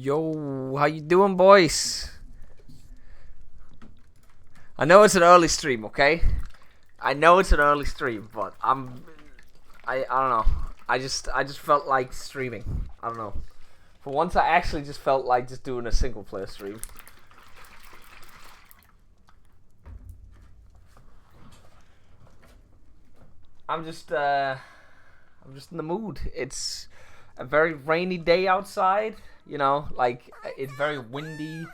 Yo, how you doing, boys? I know it's an early stream, okay? I know it's an early stream, but I don't know. I just felt like streaming. I don't know. For once, I actually just felt like just doing a single player stream. I'm just in the mood. It's a very rainy day outside. You know, like it's very windy.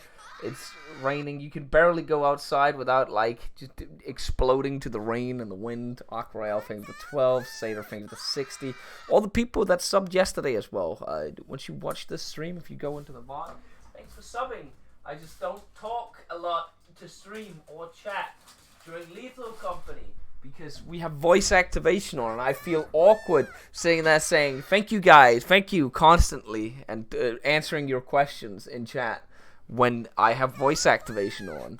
It's raining. You can barely go outside without like just exploding to the rain and the wind. Aquarel thing to 12, Seder thing to 60. All the people that subbed yesterday as well. Once you watch this stream, if you go into the VOD, thanks for subbing. I just don't talk a lot to stream or chat during Lethal Company because we have voice activation on, and I feel awkward sitting there saying thank you guys, thank you constantly, and answering your questions in chat when I have voice activation on.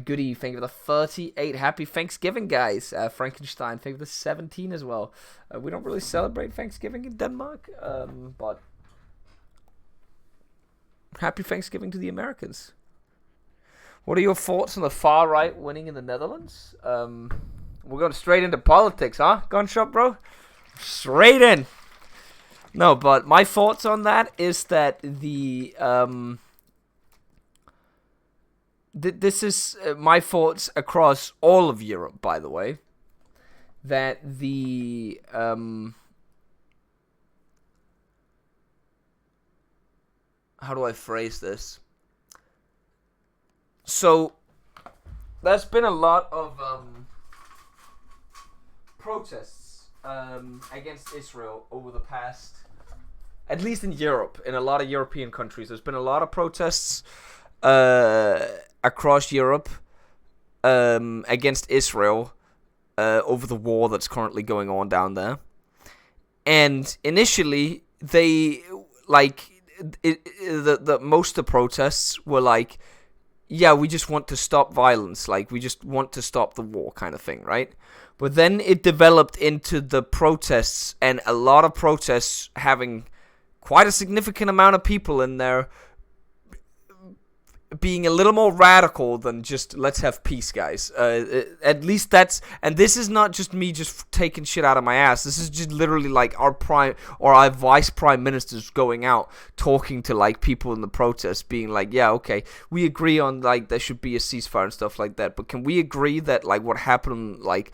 Goody, thank you for the 38. Happy Thanksgiving, guys. Frankenstein, thank you for the 17 as well. We don't really celebrate Thanksgiving in Denmark, but happy Thanksgiving to the Americans. What are your thoughts on the far right winning in the Netherlands? We're going straight into politics, huh? Gunshot, bro? Straight in. No, but my thoughts on that is that this is my thoughts across all of Europe, by the way. That how do I phrase this? So, there's been a lot of protests against Israel over the past, at least in Europe, in a lot of European countries. There's been a lot of protests across Europe against Israel over the war that's currently going on down there. And initially, they, most of the protests were like, yeah, we just want to stop violence, like, we just want to stop the war kind of thing, right? But then it developed into the protests, and a lot of protests having quite a significant amount of people in there being a little more radical than just let's have peace, guys. At least that's, and this is not just me just taking shit out of my ass. This is just literally like our vice prime ministers going out talking to like people in the protests, being like, yeah, okay, we agree on like there should be a ceasefire and stuff like that, but can we agree that like what happened like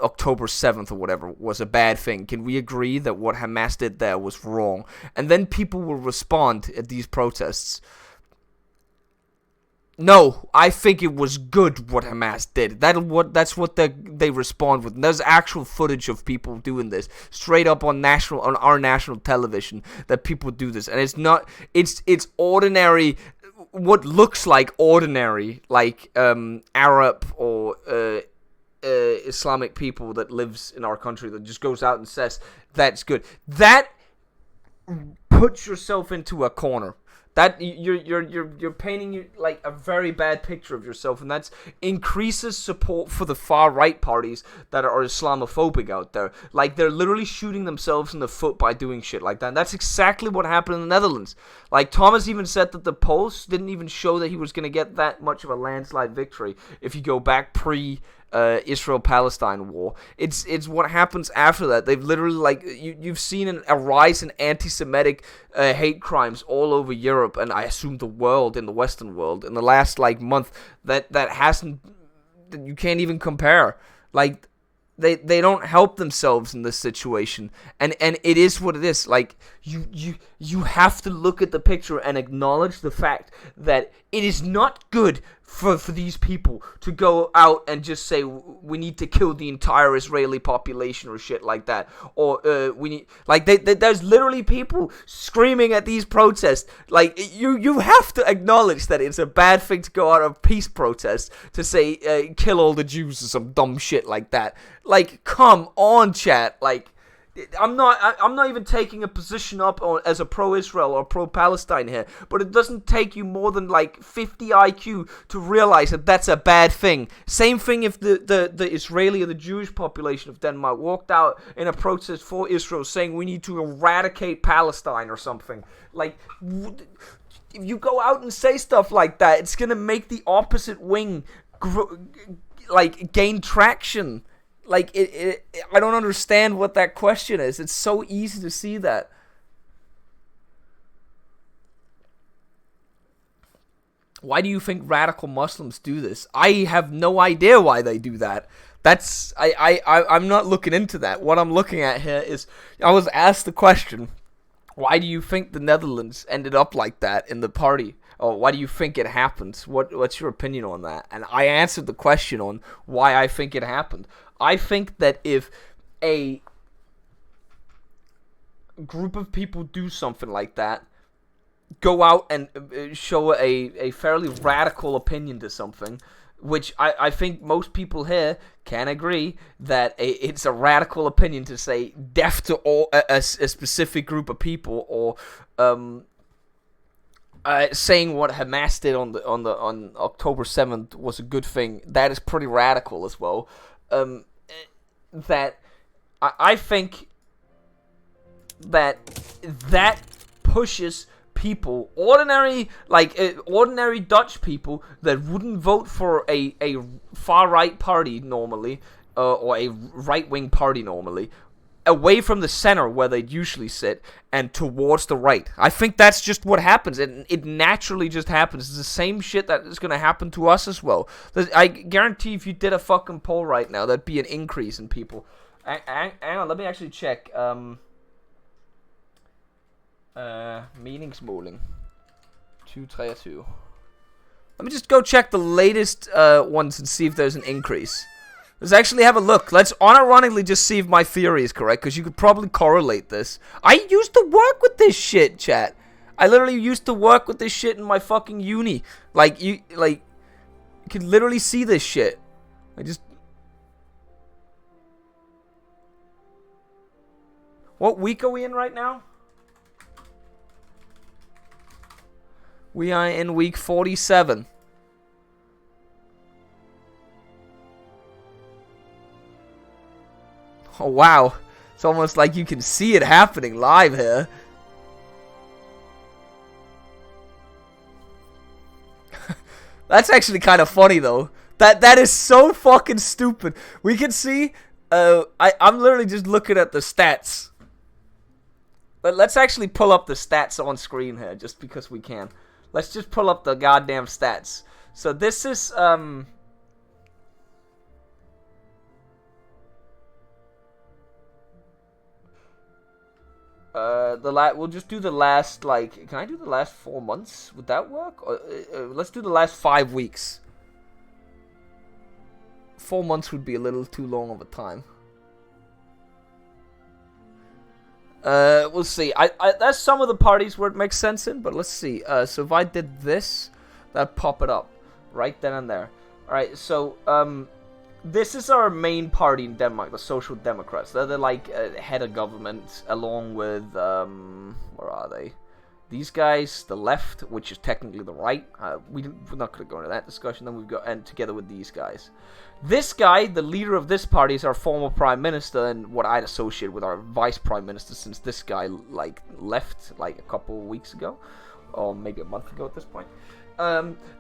October 7th or whatever was a bad thing? Can we agree that what Hamas did there was wrong? And then people will respond at these protests, no, I think it was good what Hamas did. That's what they respond with. And there's actual footage of people doing this straight up on our national television that people do this, and it's ordinary, what looks like ordinary, like Arab or Islamic people that lives in our country that just goes out and says that's good. That puts yourself into a corner. That you're painting like a very bad picture of yourself, and that increases support for the far right parties that are Islamophobic out there. Like, they're literally shooting themselves in the foot by doing shit like that. And that's exactly what happened in the Netherlands. Like, Thomas even said that the polls didn't even show that he was gonna get that much of a landslide victory if you go back Israel-Palestine war. It's what happens after that. They've literally, like, you've seen a rise in anti-Semitic hate crimes all over Europe, and I assume the world, in the Western world, in the last, like, month, that you can't even compare. Like, they don't help themselves in this situation, and it is what it is. Like, you have to look at the picture and acknowledge the fact that it is not good for these people to go out and just say we need to kill the entire Israeli population or shit like that, or we need, like, there's literally people screaming at these protests. Like, you have to acknowledge that it's a bad thing to go out of peace protests to say kill all the Jews or some dumb shit like that. Like, come on, chat. Like, I'm not even taking a position up as a pro-Israel or pro-Palestine here, but it doesn't take you more than like 50 IQ to realize that that's a bad thing. Same thing if the Israeli or the Jewish population of Denmark walked out in a protest for Israel saying we need to eradicate Palestine or something. Like, if you go out and say stuff like that, it's gonna make the opposite wing gain traction. Like, I don't understand what that question is. It's so easy to see that. Why do you think radical Muslims do this? I have no idea why they do that. I'm not looking into that. What I'm looking at here is, I was asked the question, why do you think the Netherlands ended up like that in the party? Or why do you think it happened? What's your opinion on that? And I answered the question on why I think it happened. I think that if a group of people do something like that, go out and show a fairly radical opinion to something, which I think most people here can agree that it's a radical opinion to say death to all a specific group of people, or saying what Hamas did on October 7th was a good thing. That is pretty radical as well. That I think that pushes people, ordinary Dutch people that wouldn't vote for a far right party normally, or a right wing party normally, away from the center where they'd usually sit and towards the right. I think that's just what happens. It naturally just happens. It's the same shit that is going to happen to us as well. I guarantee if you did a fucking poll right now, there'd be an increase in people. Hang on, let me actually check. Meningsmåling 223. Let me just go check the latest ones and see if there's an increase. Let's actually have a look. Let's unironically just see if my theory is correct, because you could probably correlate this. I used to work with this shit, chat. I literally used to work with this shit in my fucking uni. You can literally see this shit. What week are we in right now? We are in week 47. Oh, wow. It's almost like you can see it happening live here. That's actually kind of funny, though. That is so fucking stupid. We can see... I'm literally just looking at the stats. But let's actually pull up the stats on screen here, just because we can. Let's just pull up the goddamn stats. So this is... we'll just do the last, can I do the last 4 months? Would that work? Or, let's do the last 5 weeks. 4 months would be a little too long of a time. We'll see. That's some of the parties where it makes sense in, but let's see. So if I did this, that'd pop it up right then and there. Alright, so, this is our main party in Denmark, the Social Democrats. They're head of government, along with, where are they? These guys, the left, which is technically the right. We're not going to go into that discussion. Then we've got, and together with these guys. This guy, the leader of this party, is our former prime minister, and what I'd associate with our vice prime minister, since this guy, left, a couple of weeks ago. Or maybe a month ago at this point.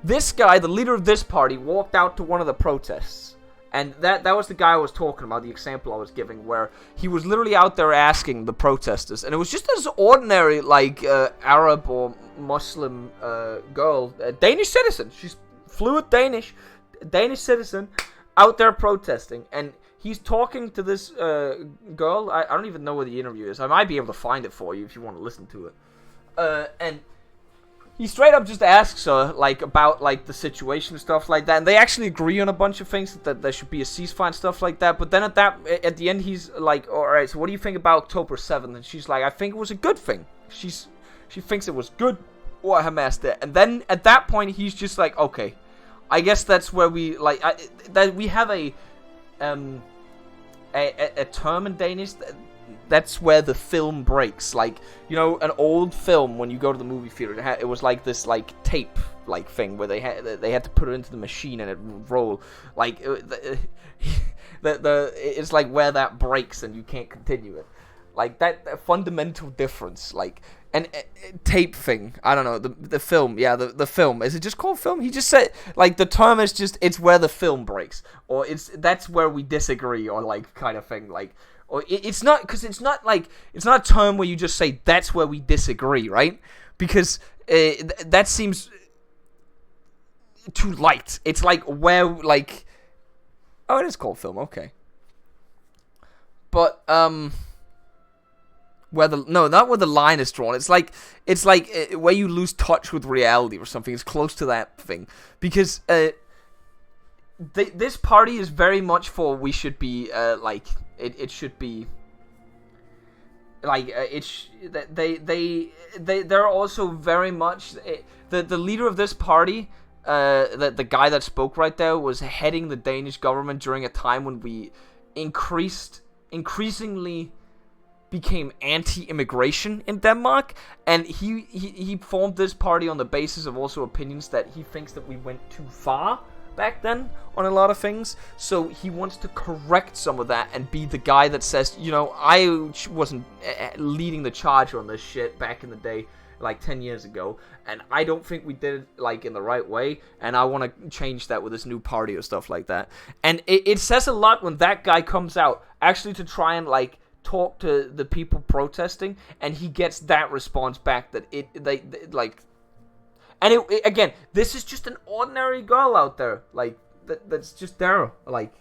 This guy, the leader of this party, walked out to one of the protests. And that was the guy I was talking about, the example I was giving, where he was literally out there asking the protesters. And it was just this ordinary, Arab or Muslim girl, a Danish citizen. She's fluent Danish citizen, out there protesting. And he's talking to this girl. I don't even know where the interview is. I might be able to find it for you if you want to listen to it. And he straight up just asks her, about, the situation and stuff like that. And they actually agree on a bunch of things, that there should be a ceasefire and stuff like that. But then at the end, he's like, alright, so what do you think about October 7th? And she's like, I think it was a good thing. She thinks it was good what Hamas did. And then at that point, he's just like, okay, I guess that's where we, that we have a term in Danish, that's where the film breaks. Like, you know, an old film, when you go to the movie theater, it was like this like tape like thing where they had to put it into the machine and it would roll. Like it's like where that breaks and you can't continue it. Like that fundamental difference. Like and tape thing. I don't know, the film. Yeah, the film. Is it just called film? He just said like the term is just it's where the film breaks, or that's where we disagree, or like kind of thing. Like, or it's not, because it's not a term where you just say that's where we disagree, right? Because that seems too light. It's like where like, oh, it is called film. Okay, but not where the line is drawn. It's like where you lose touch with reality or something. It's close to that thing, because this party is very much for we should be like it should be like they're also very much the leader of this party. The guy that spoke right there was heading the Danish government during a time when we increasingly became anti-immigration in Denmark, and he formed this party on the basis of also opinions that he thinks that we went too far back then on a lot of things. So he wants to correct some of that and be the guy that says, you know, I wasn't leading the charge on this shit back in the day, like 10 years ago, and I don't think we did it like in the right way, and I want to change that with this new party or stuff like that. And it says a lot when that guy comes out actually to try and like talk to the people protesting, and he gets that response back that they like. And again, this is just an ordinary girl out there, like that's just there, like.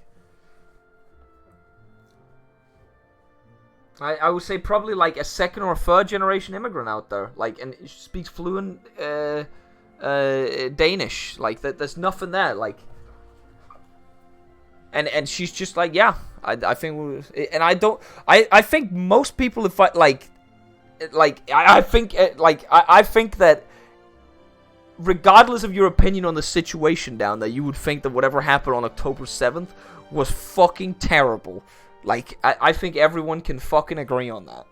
I would say probably like a second or third generation immigrant out there, like, and she speaks fluent Danish, like there's nothing there, like. And she's just like, yeah, I think, and I think most people, if I think that regardless of your opinion on the situation down there, you would think that whatever happened on October 7th was fucking terrible. Like, I think everyone can fucking agree on that.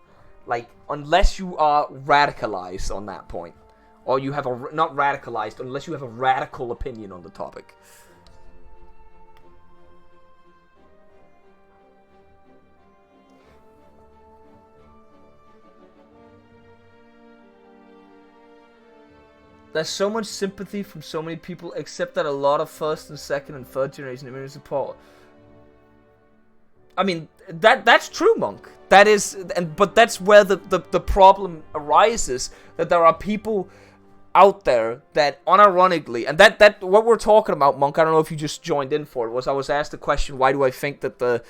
Like, unless you are radicalized on that point, or you have not radicalized, unless you have a radical opinion on the topic. There's so much sympathy from so many people, except that a lot of first and second and third generation immigrant support. I mean, that's true, Monk. That is, but that's where the problem arises. That there are people out there that unironically, and that what we're talking about, Monk. I don't know if you just joined in for it. I was asked the question, why do I think that the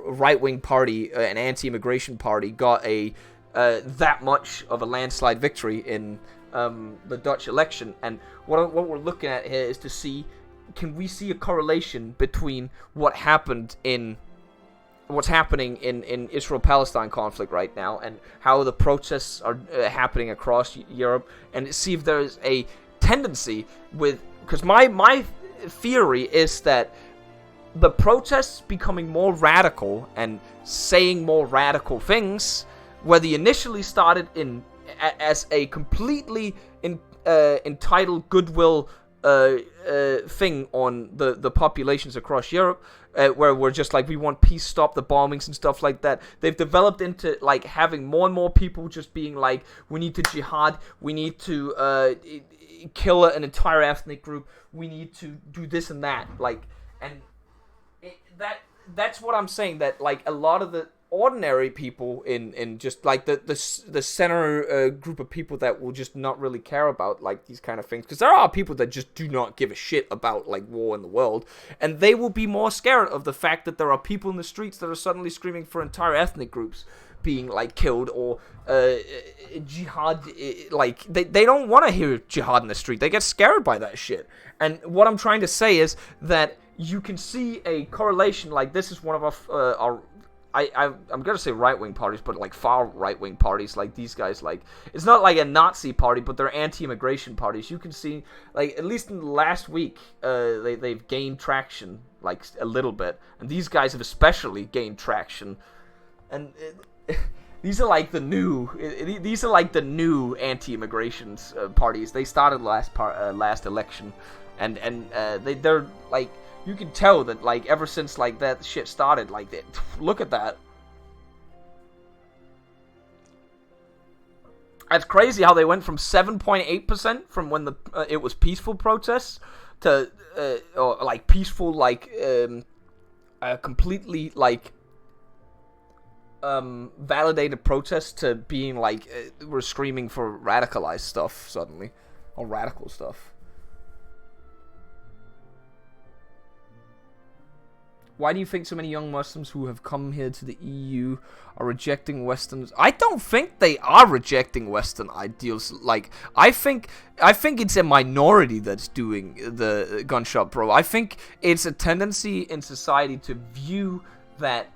right wing party, an anti-immigration party, got a that much of a landslide victory in the Dutch election? And what we're looking at here is to see, can we see a correlation between what's happening in Israel-Palestine conflict right now and how the protests are happening across Europe, and see if there's a tendency with, because my theory is that the protests becoming more radical and saying more radical things, where they initially started as a completely entitled goodwill thing on the populations across Europe, where we're just like, we want peace, stop the bombings and stuff like that. They've developed into like having more and more people just being like, we need to jihad, we need to kill an entire ethnic group, we need to do this and that, like, and that's what I'm saying, that like a lot of the ordinary people in just like the center group of people that will just not really care about like these kind of things, because there are people that just do not give a shit about like war in the world, and they will be more scared of the fact that there are people in the streets that are suddenly screaming for entire ethnic groups being like killed, or jihad. Like they don't want to hear jihad in the street. They get scared by that shit. And what I'm trying to say is that you can see a correlation. Like, this is one of our I'm gonna say right-wing parties, but like far right-wing parties, like these guys, like, it's not like a Nazi party, but they're anti-immigration parties. You can see, like, at least in the last week, they've gained traction, like, a little bit, and these guys have especially gained traction And these are like the new. These are like the new anti-immigration parties. They started last election, and they're like, you can tell that like ever since like that shit started, like look at that. It's crazy how they went from 7.8% from when it was peaceful protests to or like peaceful like completely like validated protests to being like we're screaming for radicalized stuff suddenly, or radical stuff. Why do you think so many young Muslims who have come here to the EU are rejecting Western? I don't think they are rejecting Western ideals. Like, I think it's a minority that's doing the gunshot bro. I think it's a tendency in society to view that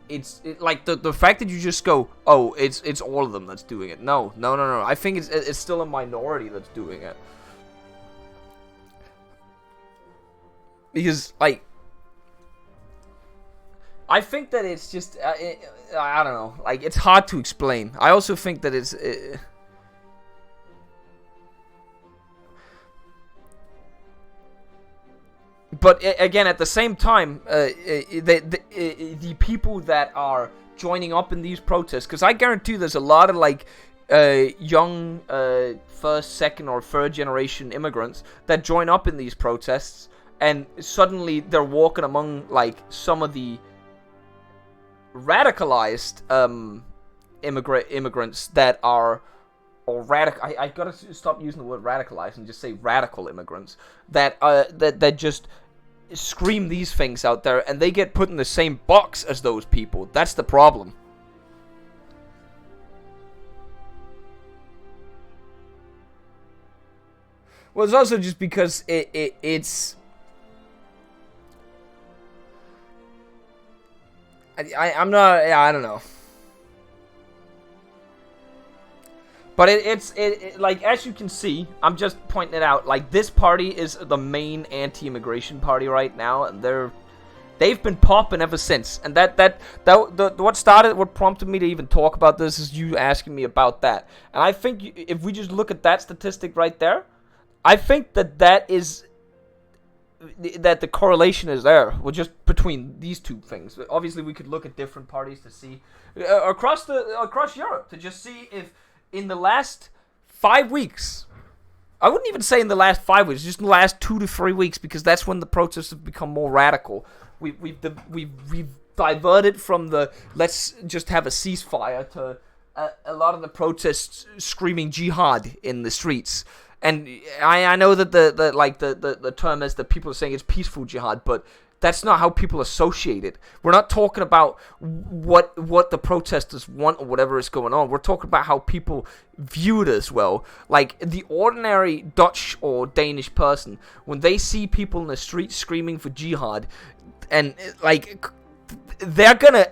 it's like the fact that you just go, oh, it's all of them that's doing it. No. I think it's still a minority that's doing it. Because like, I think that it's just, I don't know, like, it's hard to explain. I also think that it's, but again, at the same time, the people that are joining up in these protests, because I guarantee there's a lot of, like, young first, second, or third generation immigrants that join up in these protests, and suddenly they're walking among, like, some of the radicalized immigrants that are, or radical. I gotta stop using the word radicalized and just say radical immigrants that that just scream these things out there, and they get put in the same box as those people. That's the problem. Well, it's also just because it's. I'm not. Yeah, I don't know. But it's like, as you can see, I'm just pointing it out. Like, this party is the main anti-immigration party right now, and they've been popping ever since. And what prompted me to even talk about this is you asking me about that. And I think if we just look at that statistic right there, I think that the correlation is there, well, just between these two things. Obviously, we could look at different parties to see across Europe to just see if in the last 5 weeks, I wouldn't even say in the last 5 weeks, just in the last 2 to 3 weeks, because that's when the protests have become more radical. We've diverted from the let's just have a ceasefire to a lot of the protests screaming jihad in the streets. And I know that the term is that people are saying it's peaceful jihad, but that's not how people associate it. We're not talking about what the protesters want or whatever is going on. We're talking about how people view it as well. Like, the ordinary Dutch or Danish person, when they see people in the street screaming for jihad, and like, they're gonna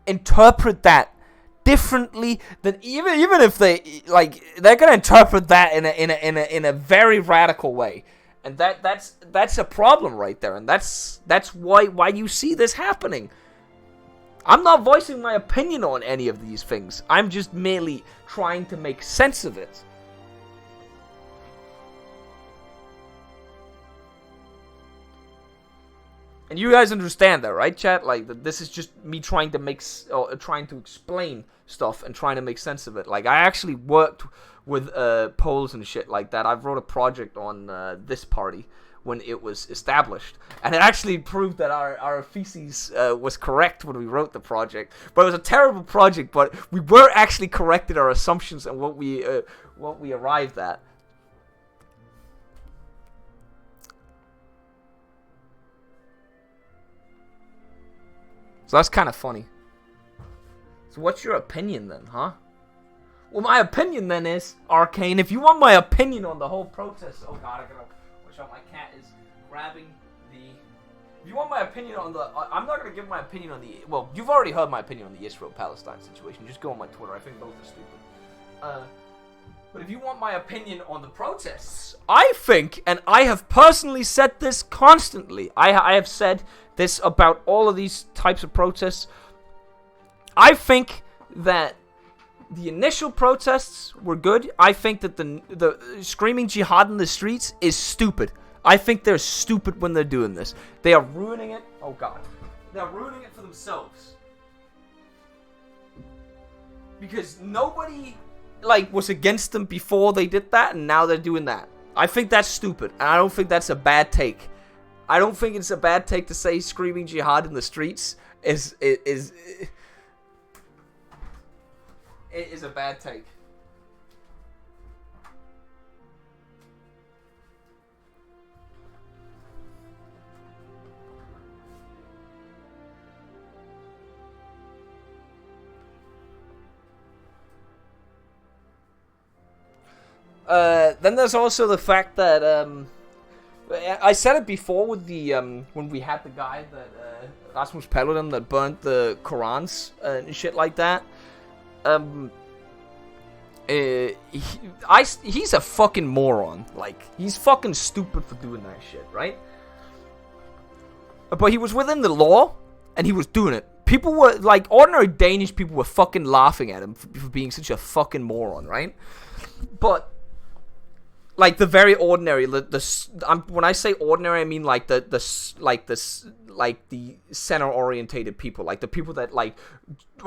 interpret that differently than even if they're gonna interpret that in a very radical way, and that's a problem right there, and that's why you see this happening. I'm not voicing my opinion on any of these things. I'm just merely trying to make sense of it. And you guys understand that, right, chat? Like, this is just me trying to explain stuff and trying to make sense of it. Like, I actually worked with polls and shit like that. I wrote a project on this party when it was established, and it actually proved that our thesis was correct when we wrote the project. But it was a terrible project, but we were actually correct in our assumptions and what we arrived at. So that's kind of funny. So what's your opinion then, huh? Well, my opinion then is, Arcane, if you want my opinion on the whole protest... Oh god, I gotta watch out, my cat is grabbing the... If you want my opinion on the... I'm not gonna give my opinion on the... Well, you've already heard my opinion on the Israel-Palestine situation. Just go on my Twitter. I think both are stupid. But if you want my opinion on the protests, I think, and I have personally said this constantly, I have said this about all of these types of protests, I think that the initial protests were good. I think that the screaming jihad in the streets is stupid. I think they're stupid when they're doing this. They are ruining it. Oh god. They're ruining it for themselves. Because nobody, like, was against them before they did that, and now they're doing that. I think that's stupid, and I don't think that's a bad take. I don't think it's a bad take to say screaming jihad in the streets is a bad take. Then there's also the fact that I said it before with the when we had the guy that Rasmus Paludan that burnt the Korans and shit like that. He's a fucking moron. Like, he's fucking stupid for doing that shit, right? But he was within the law, and he was doing it. People were, like, ordinary Danish people were fucking laughing at him for being such a fucking moron, right? But, like, the very ordinary, when I say ordinary, I mean, like, the center-orientated people, like, the people that, like,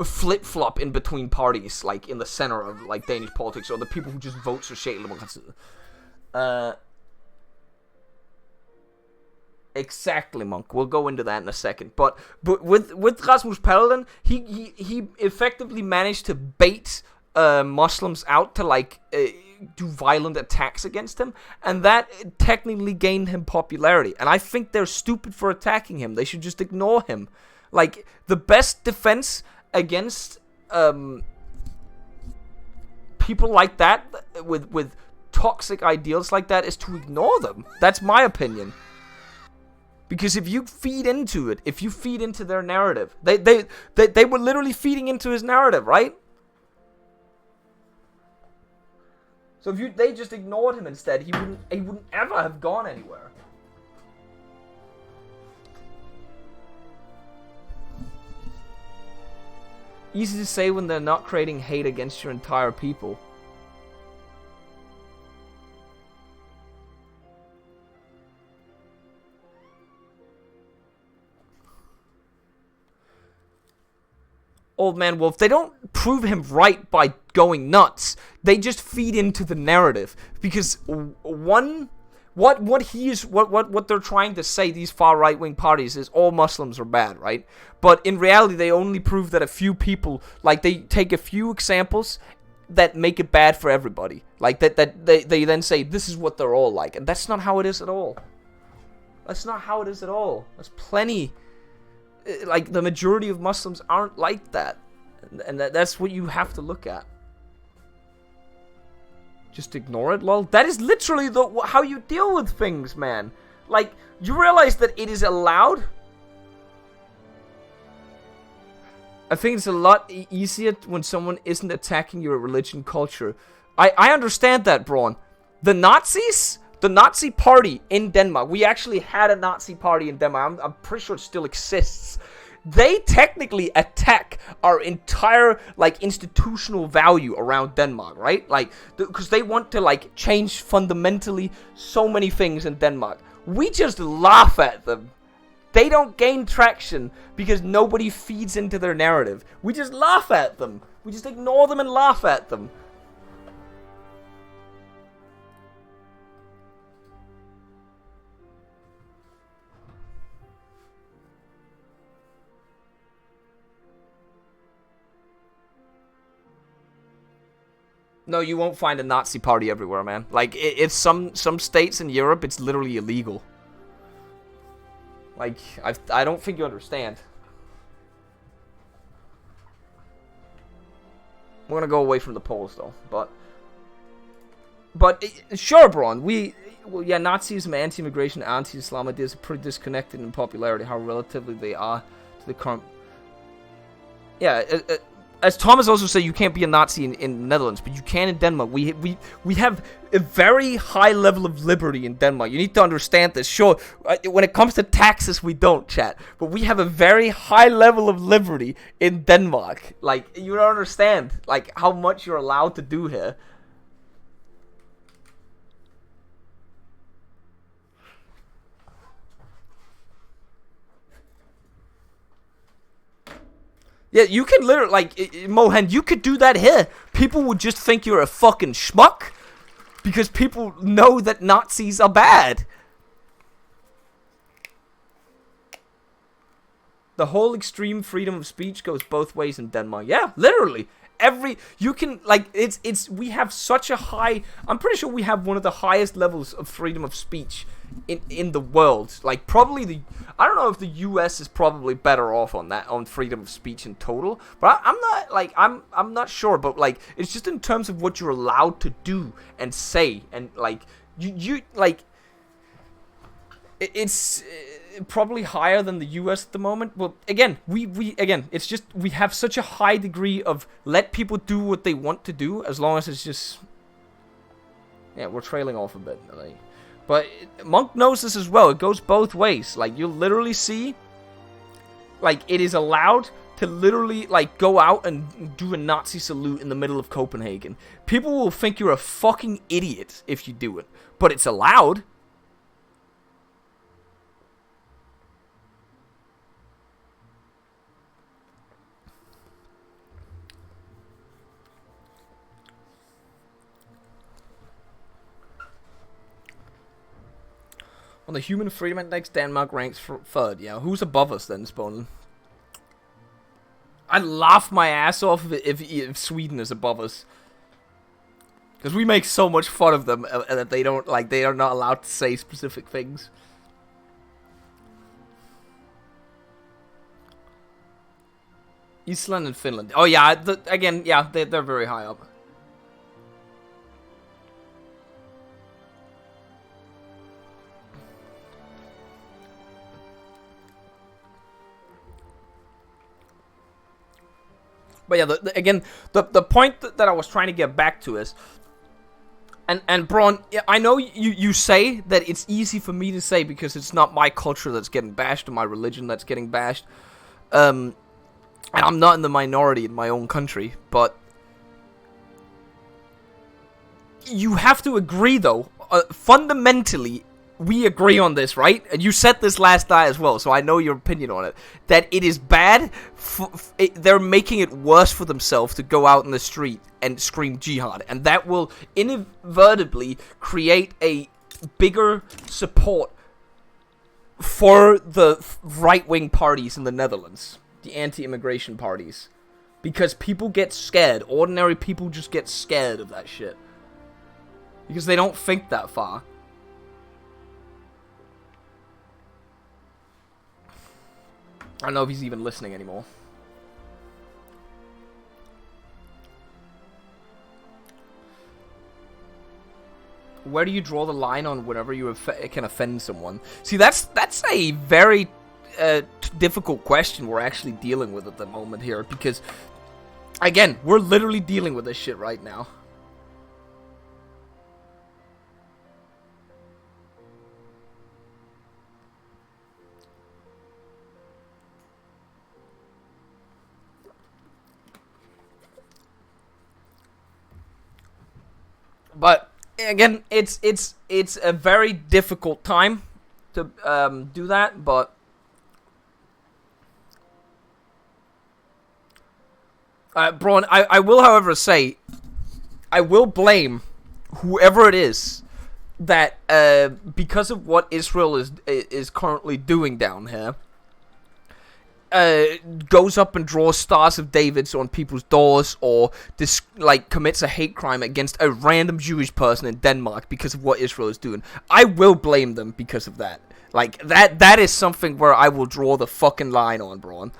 flip-flop in between parties, like, in the center of, like, Danish politics, or the people who just vote Socialdemokratiet. Exactly, Monk. We'll go into that in a second. But with Rasmus Paludan, he effectively managed to bait Muslims out to, like, do violent attacks against him, and that technically gained him popularity. And I think they're stupid for attacking him. They should just ignore him. Like, the best defense against people like that with toxic ideals like that is to ignore them. That's my opinion. Because if you feed into it, if you feed into their narrative, they were literally feeding into his narrative, right? So if they just ignored him instead, he wouldn't ever have gone anywhere. Easy to say when they're not creating hate against your entire people. Old Man Wolf, they don't prove him right by going nuts. They just feed into the narrative. Because what they're trying to say, these far right-wing parties, is all Muslims are bad, right? But in reality, they only prove that a few people, like, they take a few examples that make it bad for everybody. Like, that they then say, this is what they're all like. And that's not how it is at all. That's not how it is at all. There's plenty... Like, the majority of Muslims aren't like that. And that's what you have to look at. Just ignore it, lol. That is literally how you deal with things, man. Like, you realize that it is allowed? I think it's a lot easier when someone isn't attacking your religion culture. I understand that, Braun. The Nazis... The Nazi party in Denmark, we actually had a Nazi party in Denmark, I'm pretty sure it still exists. They technically attack our entire, like, institutional value around Denmark, right? Like, because they want to, like, change fundamentally so many things in Denmark. We just laugh at them. They don't gain traction because nobody feeds into their narrative. We just laugh at them. We just ignore them and laugh at them. No, you won't find a Nazi party everywhere, man. Like, it's some states in Europe, it's literally illegal. Like, I don't think you understand. We're gonna go away from the polls, though. But sure, Braun. Yeah, Nazism, anti-immigration, anti-Islam ideas are pretty disconnected in popularity. How relatively they are to the current. Yeah. as Thomas also said, you can't be a Nazi in the Netherlands, but you can in Denmark. We have a very high level of liberty in Denmark. You need to understand this. Sure, when it comes to taxes, we don't, chat, but we have a very high level of liberty in Denmark. Like, you don't understand, like, how much you're allowed to do here. Yeah, you can literally, like, Mohan, you could do that here. People would just think you're a fucking schmuck. Because people know that Nazis are bad. The whole extreme freedom of speech goes both ways in Denmark. Yeah, literally. You can, like, we have such a high, I'm pretty sure we have one of the highest levels of freedom of speech in the world. Like, probably I don't know if the US is probably better off on that, on freedom of speech in total, but I'm not, like, I'm not sure, but, like, it's just in terms of what you're allowed to do and say, and, like, you like, it's probably higher than the US at the moment. But again, again, it's just, we have such a high degree of let people do what they want to do, as long as it's just, yeah, we're trailing off a bit, like. But Monk knows this as well. It goes both ways. Like, you'll literally see, like, it is allowed to literally, like, go out and do a Nazi salute in the middle of Copenhagen. People will think you're a fucking idiot if you do it, but it's allowed. On the Human Freedom Index, Denmark ranks third. Yeah, who's above us then, Spawn? I'd laugh my ass off if Sweden is above us. Because we make so much fun of them that they don't, like, they are not allowed to say specific things. Iceland and Finland. Oh yeah, again, yeah, they're very high up. But yeah, again, the point that I was trying to get back to is, and Braun, I know you say that it's easy for me to say because it's not my culture that's getting bashed or my religion that's getting bashed, and I'm not in the minority in my own country, but you have to agree though, fundamentally, we agree on this, right? And you said this last night as well, so I know your opinion on it. That it is bad, they're making it worse for themselves to go out in the street and scream jihad. And that will inadvertently create a bigger support for the right-wing parties in the Netherlands. The anti-immigration parties. Because people get scared. Ordinary people just get scared of that shit. Because they don't think that far. I don't know if he's even listening anymore. Where do you draw the line on whenever you can offend someone? See, that's a very difficult question we're actually dealing with at the moment here. Because, again, we're literally dealing with this shit right now. But again, it's a very difficult time to do that. But Braun, I will, however, say I will blame whoever it is that because of what Israel is currently doing down here. Goes up and draws stars of Davids on people's doors, or commits a hate crime against a random Jewish person in Denmark because of what Israel is doing. I will blame them because of that. Like, that is something where I will draw the fucking line on, Braun.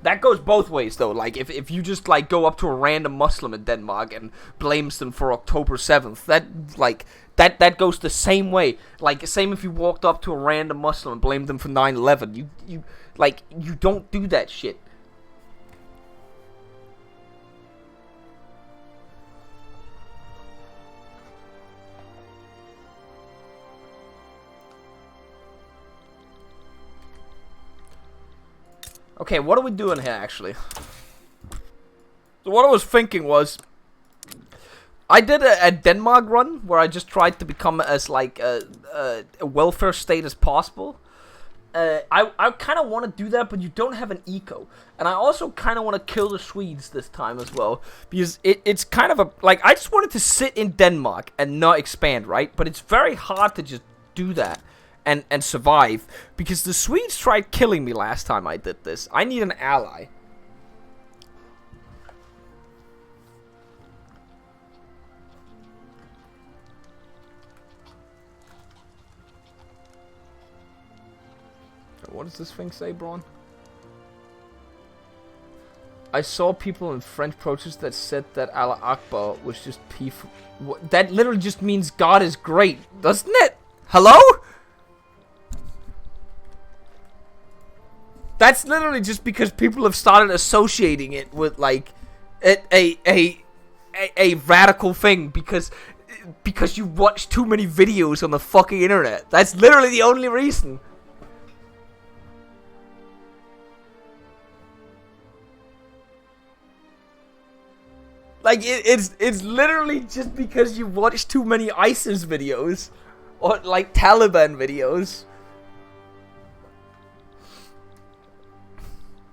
That goes both ways, though. Like, if you just, like, go up to a random Muslim in Denmark and blames them for October 7th, that goes the same way. Like, same if you walked up to a random Muslim and blamed them for 9/11. You don't do that shit. Okay, what are we doing here, actually? So what I was thinking was, I did a Denmark run where I just tried to become as like a welfare state as possible. I kind of want to do that, but you don't have an eco. And I also kind of want to kill the Swedes this time as well. Because it's kind of a... Like, I just wanted to sit in Denmark and not expand, right? But it's very hard to just do that and survive. Because the Swedes tried killing me last time I did this. I need an ally. What does this thing say, Braun? I saw people in French protests that said that Allah Akbar was just peaceful. That literally just means God is great, doesn't it? Hello? That's literally just because people have started associating it with like a radical thing because you watch too many videos on the fucking internet. That's literally the only reason. Like, it's literally just because you watch too many ISIS videos. Or, like, Taliban videos.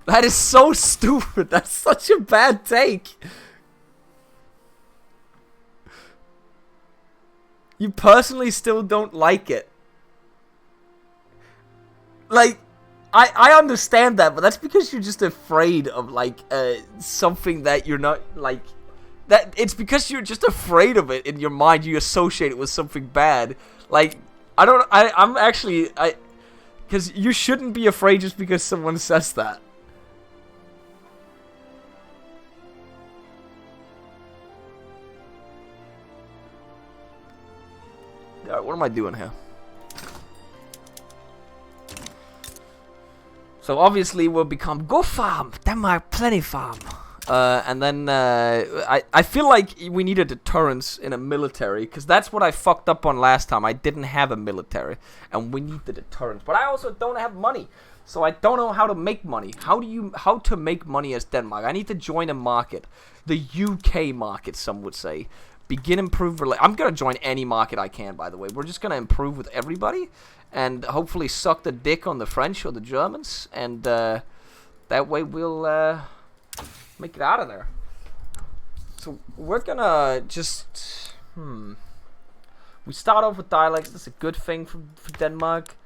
That is so stupid. That's such a bad take. You personally still don't like it. Like, I understand that, but that's because you're just afraid of, like, something that you're not, like... That it's because you're just afraid of it in your mind. You associate it with something bad. Like, I'm actually, because you shouldn't be afraid just because someone says that. Alright, what am I doing here? So obviously we'll become go farm, Denmark plenty farm. And then I feel like we need a deterrence in a military, because that's what I fucked up on last time. I didn't have a military, and we need the deterrence. But I also don't have money, so I don't know how to make money. How to make money as Denmark? I need to join a market, the UK market, some would say. Begin improve. I'm gonna join any market I can. By the way, we're just gonna improve with everybody, and hopefully suck the dick on the French or the Germans, and that way we'll. Make it out of there. So we're gonna just we start off with dialects. That's a good thing for Denmark.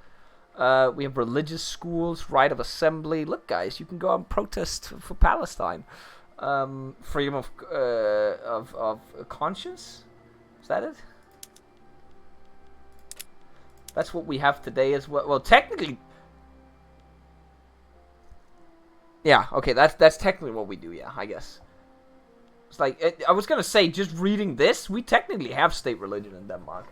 We have religious schools, right of assembly. Look, guys, you can go out and protest for Palestine. Freedom of conscience. Is that it? That's what we have today as well. Well, technically. Yeah, okay, that's technically what we do, yeah, I guess. It's like, I was gonna say, just reading this, we technically have state religion in Denmark.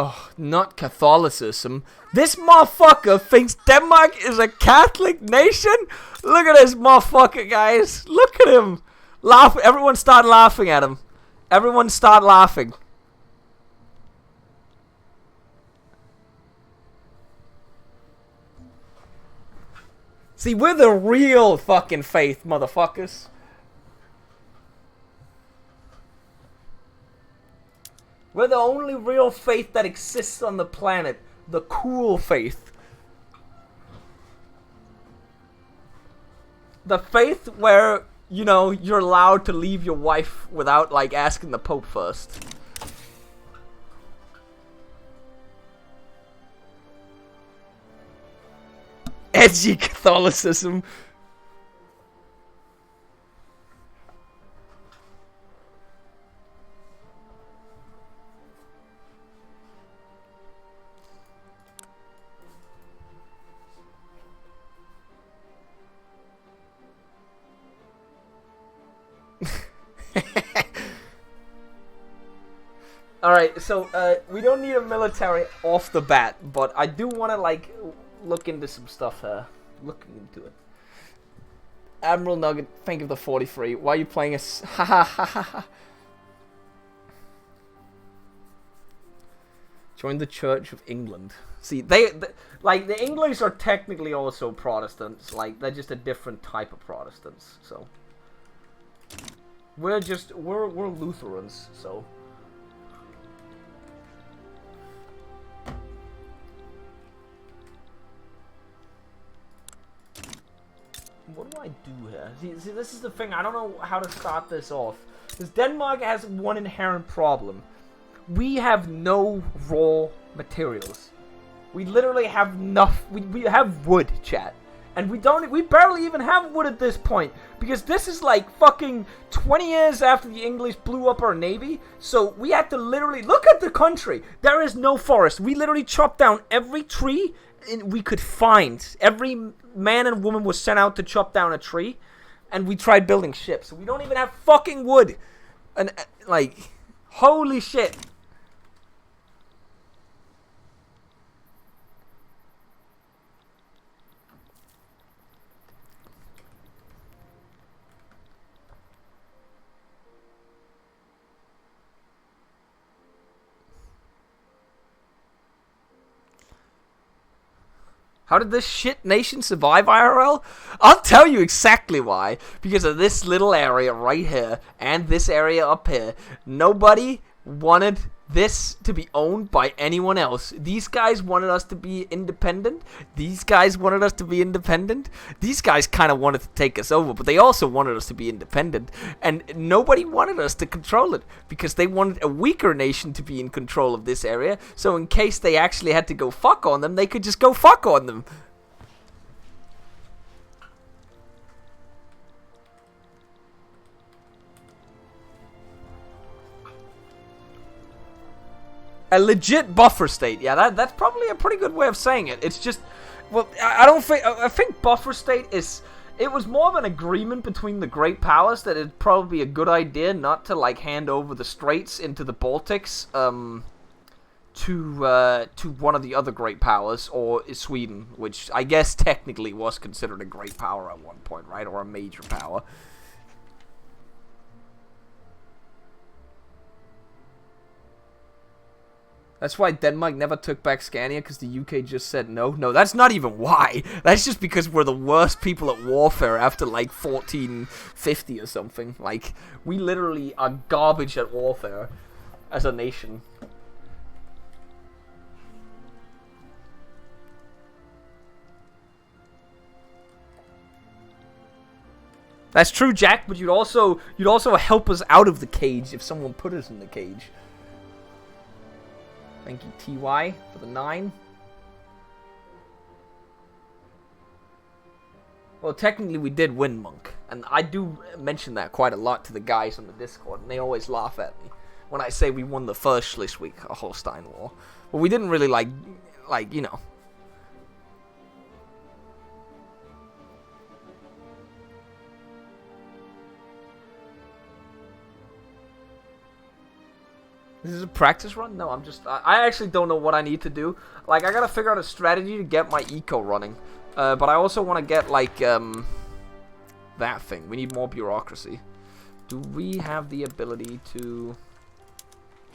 Oh, not Catholicism. This motherfucker thinks Denmark is a Catholic nation? Look at this motherfucker, guys. Look at him. Laugh. Everyone start laughing at him. Everyone start laughing. See, we're the real fucking faith, motherfuckers. We're the only real faith that exists on the planet. The cool faith. The faith where, you know, you're allowed to leave your wife without, like, asking the Pope first. Edgy Catholicism. Alright, so we don't need a military off the bat, but I do want to like look into some stuff here. Looking into it. Admiral Nugget, thank you for the 43. Why are you playing a... Ha ha ha ha. Join the Church of England. See, they like, the English are technically also Protestants. Like, they're just a different type of Protestants, so... We're Lutherans, so... What do I do here? See, this is the thing. I don't know how to start this off. Because Denmark has one inherent problem. We have no raw materials. We literally have we have wood, chat. And we barely even have wood at this point. Because this is like fucking 20 years after the English blew up our navy. So we had to literally, look at the country. There is no forest. We literally chopped down every tree we could find. Every man and woman was sent out to chop down a tree, and we tried building ships. So we don't even have fucking wood. And like, holy shit. How did this shit nation survive IRL? I'll tell you exactly why. Because of this little area right here and this area up here. Nobody wanted this to be owned by anyone else. These guys wanted us to be independent. These guys wanted us to be independent. These guys kind of wanted to take us over, but they also wanted us to be independent. And nobody wanted us to control it because they wanted a weaker nation to be in control of this area. So in case they actually had to go fuck on them, they could just go fuck on them. A legit buffer state. Yeah, that's probably a pretty good way of saying it. It's just, well, I think buffer state is, it was more of an agreement between the great powers that it'd probably be a good idea not to like hand over the straits into the Baltics to one of the other great powers, or Sweden, which I guess technically was considered a great power at one point, right? Or a major power. That's why Denmark never took back Scania, because the UK just said no. No, that's not even why. That's just because we're the worst people at warfare after, like, 1450 or something. Like, we literally are garbage at warfare as a nation. That's true, Jack, but you'd also help us out of the cage if someone put us in the cage. Thank you, TY, for the 9. Well, technically we did win, Monk. And I do mention that quite a lot to the guys on the Discord, and they always laugh at me when I say we won the first Schleswig-Holstein War. But we didn't really, like, you know. This is a practice run? No, I actually don't know what I need to do. Like, I gotta figure out a strategy to get my eco running. But I also want to get, like, that thing. We need more bureaucracy. Do we have the ability to...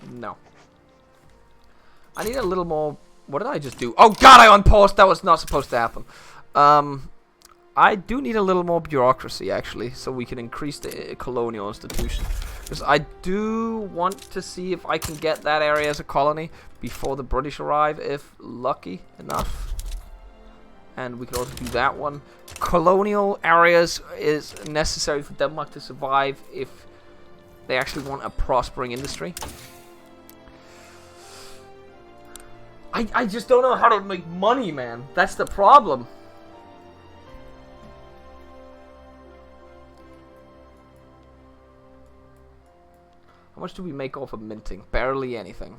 No. I need a little more... What did I just do? Oh, God, I unpaused! That was not supposed to happen. I do need a little more bureaucracy, actually, so we can increase the colonial institution. Because I do want to see if I can get that area as a colony before the British arrive, if lucky enough. And we can also do that one. Colonial areas is necessary for Denmark to survive if they actually want a prospering industry. I just don't know how to make money, man. That's the problem. How much do we make off of minting? Barely anything.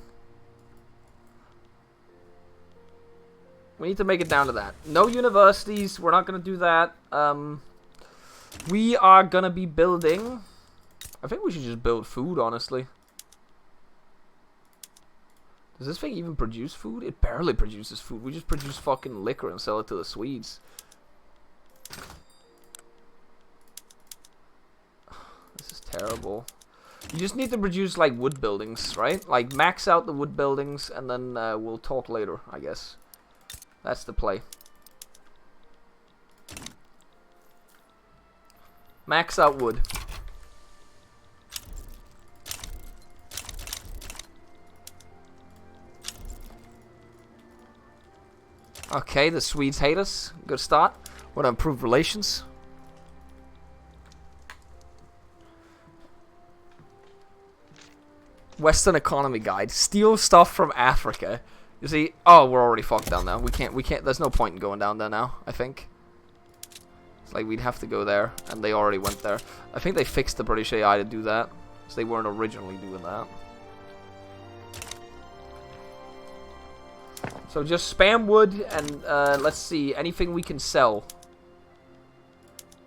We need to make it down to that. No universities. We're not going to do that. We are going to be building... I think we should just build food, honestly. Does this thing even produce food? It barely produces food. We just produce fucking liquor and sell it to the Swedes. This is terrible. You just need to produce, like, wood buildings, right? Like, max out the wood buildings, and then we'll talk later, I guess. That's the play. Max out wood. Okay, the Swedes hate us. Good start. Want to improve relations. Western Economy Guide. Steal stuff from Africa. You see? Oh, we're already fucked down now. We can't. There's no point in going down there now, I think. It's like we'd have to go there, and they already went there. I think they fixed the British AI to do that, because they weren't originally doing that. So just spam wood, and let's see, anything we can sell.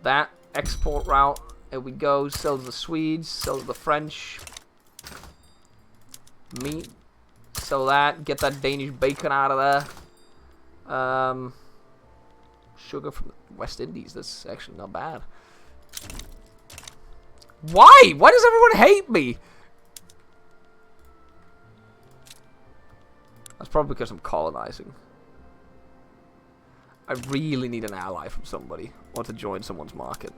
That export route, here we go. Sell to the Swedes, sell to the French. Meat, sell that. Get that Danish bacon out of there. Sugar from the West Indies. That's actually not bad. Why? Why does everyone hate me? That's probably because I'm colonizing. I really need an ally from somebody, or to join someone's market.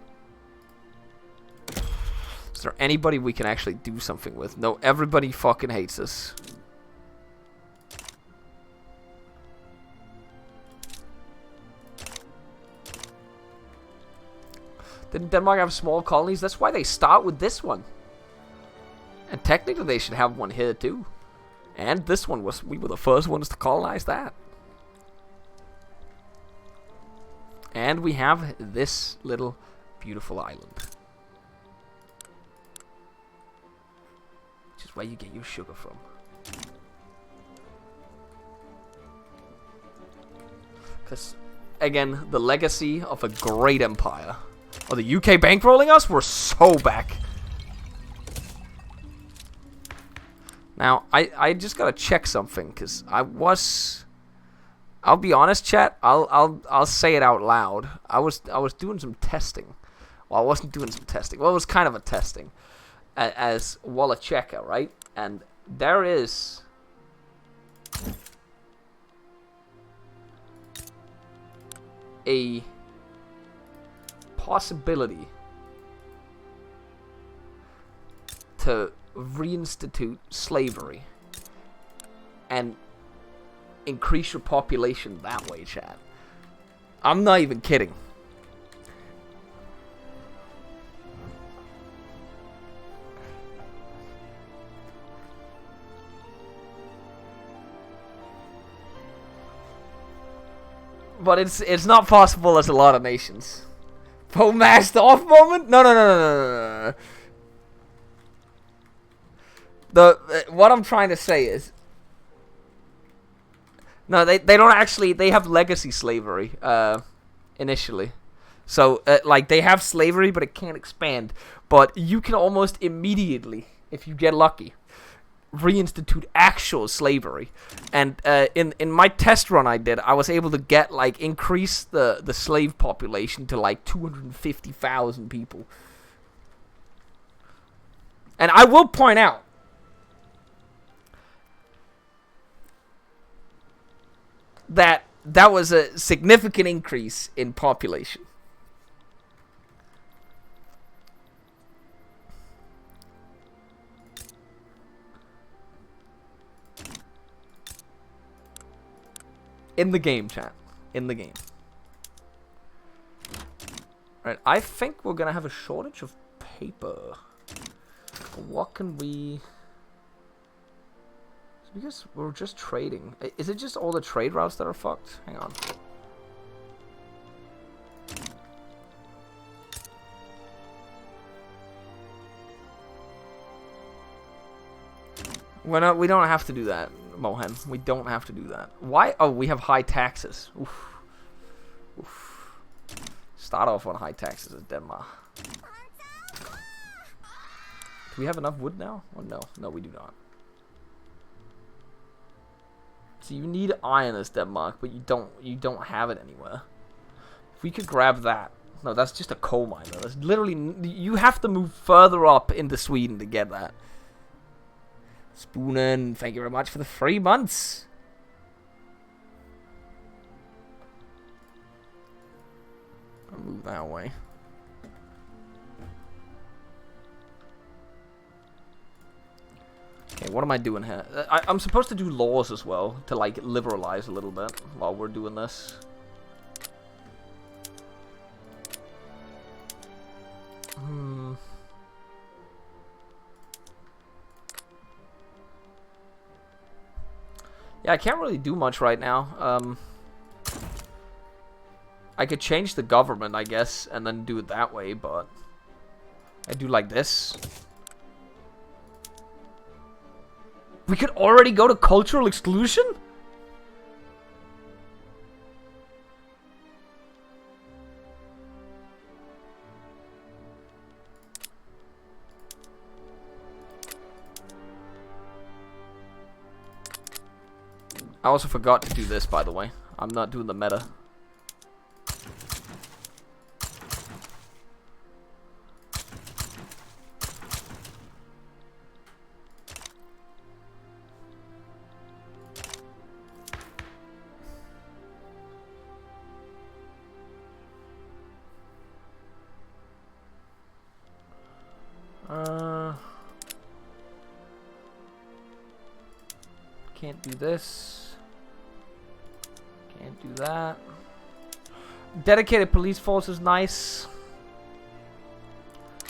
Is there anybody we can actually do something with? No, everybody fucking hates us. Didn't Denmark have small colonies? That's why they start with this one. And technically they should have one here too. And this one was, we were the first ones to colonize that. And we have this little beautiful island. Which is where you get your sugar from. Because, again, the legacy of a great empire. Oh, the UK bankrolling us? We're so back. Now, I just gotta check something, because I'll be honest, chat. I'll say it out loud. I was doing some testing. Well, I wasn't doing some testing. Well, it was kind of a testing as Walla checker, right? And there is a possibility to reinstitute slavery and increase your population that way, chat. I'm not even kidding. But it's not possible as a lot of nations. Masked off moment? No. What I'm trying to say is, no, they don't actually. They have legacy slavery initially, so like they have slavery, but it can't expand. But you can almost immediately, if you get lucky, reinstitute actual slavery. And in my test run I did, I was able to get increase the slave population to 250,000 people. And I will point out, that was a significant increase in population. In the game, chat. In the game. Alright, I think we're gonna have a shortage of paper. What can we... Because we're just trading. Is it just all the trade routes that are fucked? Hang on. We don't have to do that, Mohan. We don't have to do that. Why? Oh, we have high taxes. Oof. Oof. Start off on high taxes in Denmark. Do we have enough wood now? Oh, no. No, we do not. So you need iron as Denmark, but you don't have it anywhere. If we could grab that. No, that's just a coal mine. That's literally, you have to move further up into Sweden to get that. Spoonen, thank you very much for the 3 months. I'll move that way. Okay, what am I doing here? I'm supposed to do laws as well to like liberalize a little bit while we're doing this. Yeah, I can't really do much right now. I could change the government, I guess, and then do it that way, but I do like this. We could already go to cultural exclusion? I also forgot to do this, by the way. I'm not doing the meta. Can't do this. Can't do that. Dedicated police force is nice.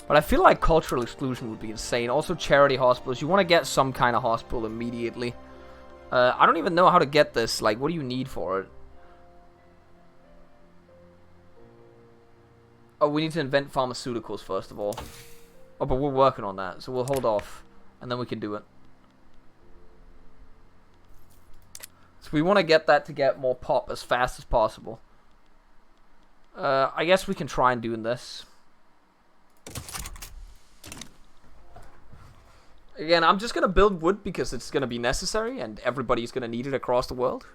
But I feel like cultural exclusion would be insane. Also charity hospitals. You want to get some kind of hospital immediately. I don't even know how to get this. Like, what do you need for it? Oh, we need to invent pharmaceuticals first of all. Oh, but we're working on that. So we'll hold off. And then we can do it. So we want to get that to get more pop as fast as possible. I guess we can try and do this. Again, I'm just going to build wood because it's going to be necessary and everybody's going to need it across the world.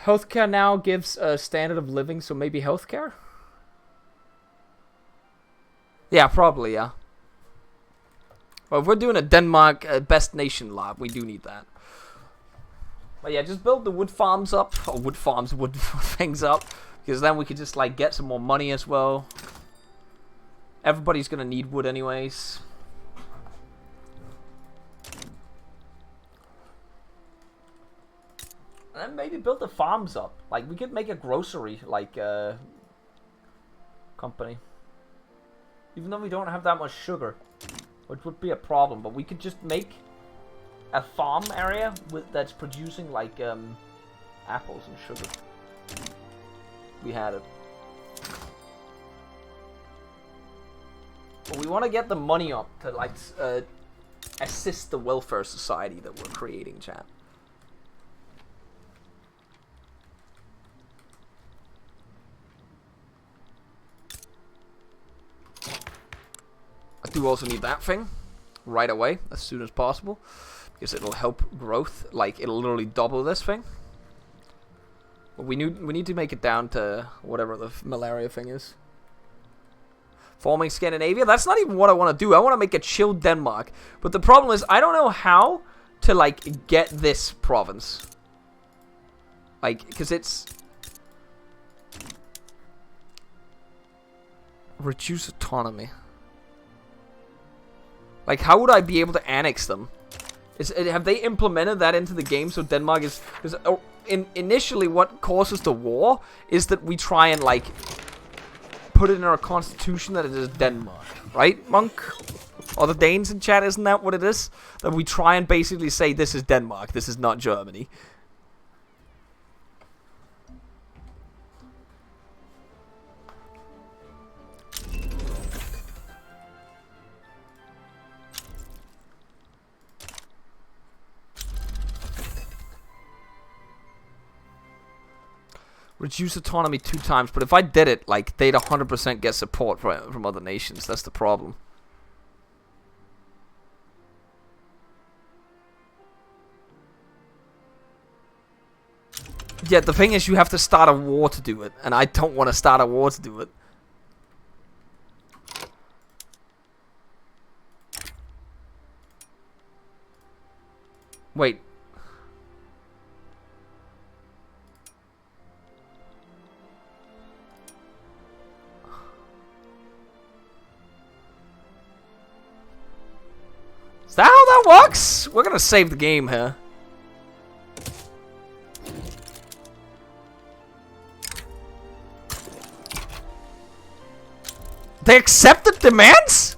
Healthcare now gives a standard of living, so maybe healthcare? Yeah, probably, yeah. Well, if we're doing a Denmark best nation lab, we do need that. But yeah, just build the wood farms up, or wood things up, because then we could just like get some more money as well. Everybody's gonna need wood anyways. And then maybe build the farms up. Like we could make a grocery like company. Even though we don't have that much sugar, which would be a problem, but we could just make a farm area that's producing like apples and sugar. We had it. But we want to get the money up to like assist the welfare society that we're creating, chat. I do also need that thing right away, as soon as possible. Because it'll help growth, like it'll literally double this thing. But we need to make it down to whatever the malaria thing is. Forming Scandinavia? That's not even what I want to do. I want to make a chill Denmark. But the problem is, I don't know how to like get this province. Like, because it's... Reduce autonomy. Like, how would I be able to annex them? Have they implemented that into the game so Denmark is... Because initially what causes the war is that we try and, like, put it in our constitution that it is Denmark. Right, Monk? Or the Danes in chat, isn't that what it is? That we try and basically say this is Denmark, this is not Germany. Reduce autonomy 2 times, but if I did it, like, they'd 100% get support from other nations. That's the problem. Yeah, the thing is you have to start a war to do it. And I don't want to start a war to do it. Wait. Is that how that works? We're gonna save the game here. They accepted demands?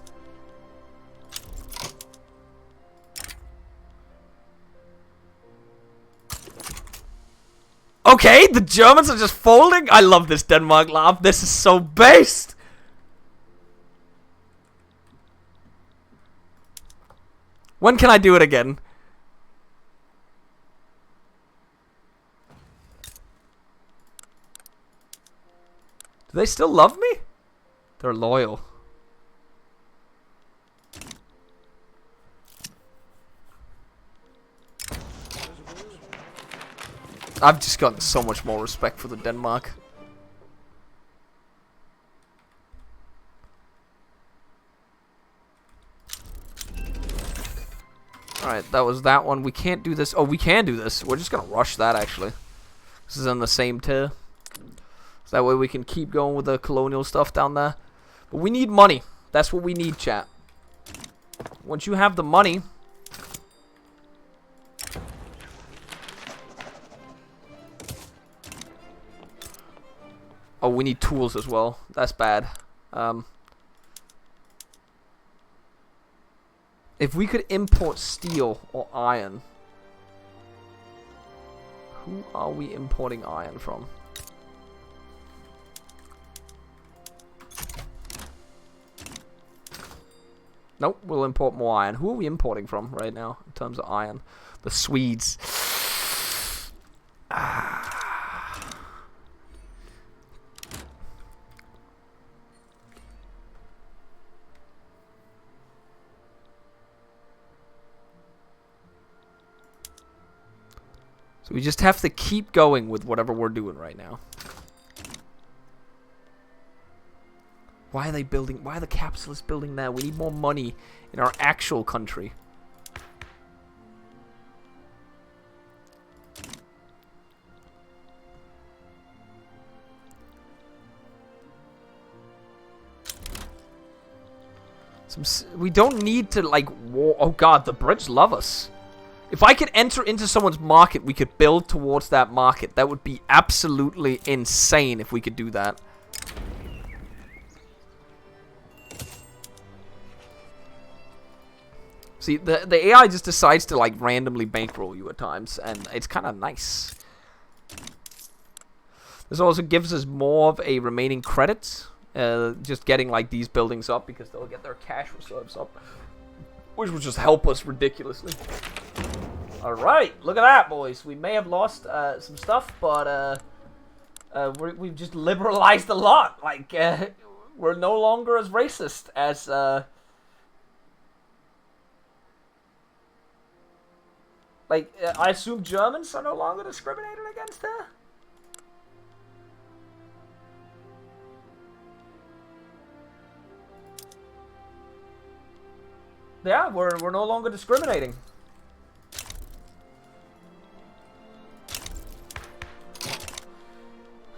Okay, the Germans are just folding. I love this Denmark laugh. This is so based. When can I do it again? Do they still love me? They're loyal. I've just gotten so much more respect for the Denmark. Alright, that was that one. We can't do this. Oh, we can do this. We're just gonna rush that, actually. This is on the same tier. So that way we can keep going with the colonial stuff down there. But we need money. That's what we need, chat. Once you have the money... Oh, we need tools as well. That's bad. If we could import steel or iron... Who are we importing iron from? Nope, we'll import more iron. Who are we importing from right now in terms of iron? The Swedes. So we just have to keep going with whatever we're doing right now. Why are they building? Why are the capitalists building that? We need more money in our actual country. We don't need to, like, war. Oh god, the Brits love us. If I could enter into someone's market, we could build towards that market. That would be absolutely insane if we could do that. See, the AI just decides to, like, randomly bankroll you at times, and it's kind of nice. This also gives us more of a remaining credit. Just getting, like, these buildings up, because they'll get their cash reserves up. Which will just help us ridiculously. Alright, look at that, boys. We may have lost some stuff, but we've just liberalized a lot. Like, we're no longer as racist as... Like, I assume Germans are no longer discriminated against there? Yeah, we're no longer discriminating.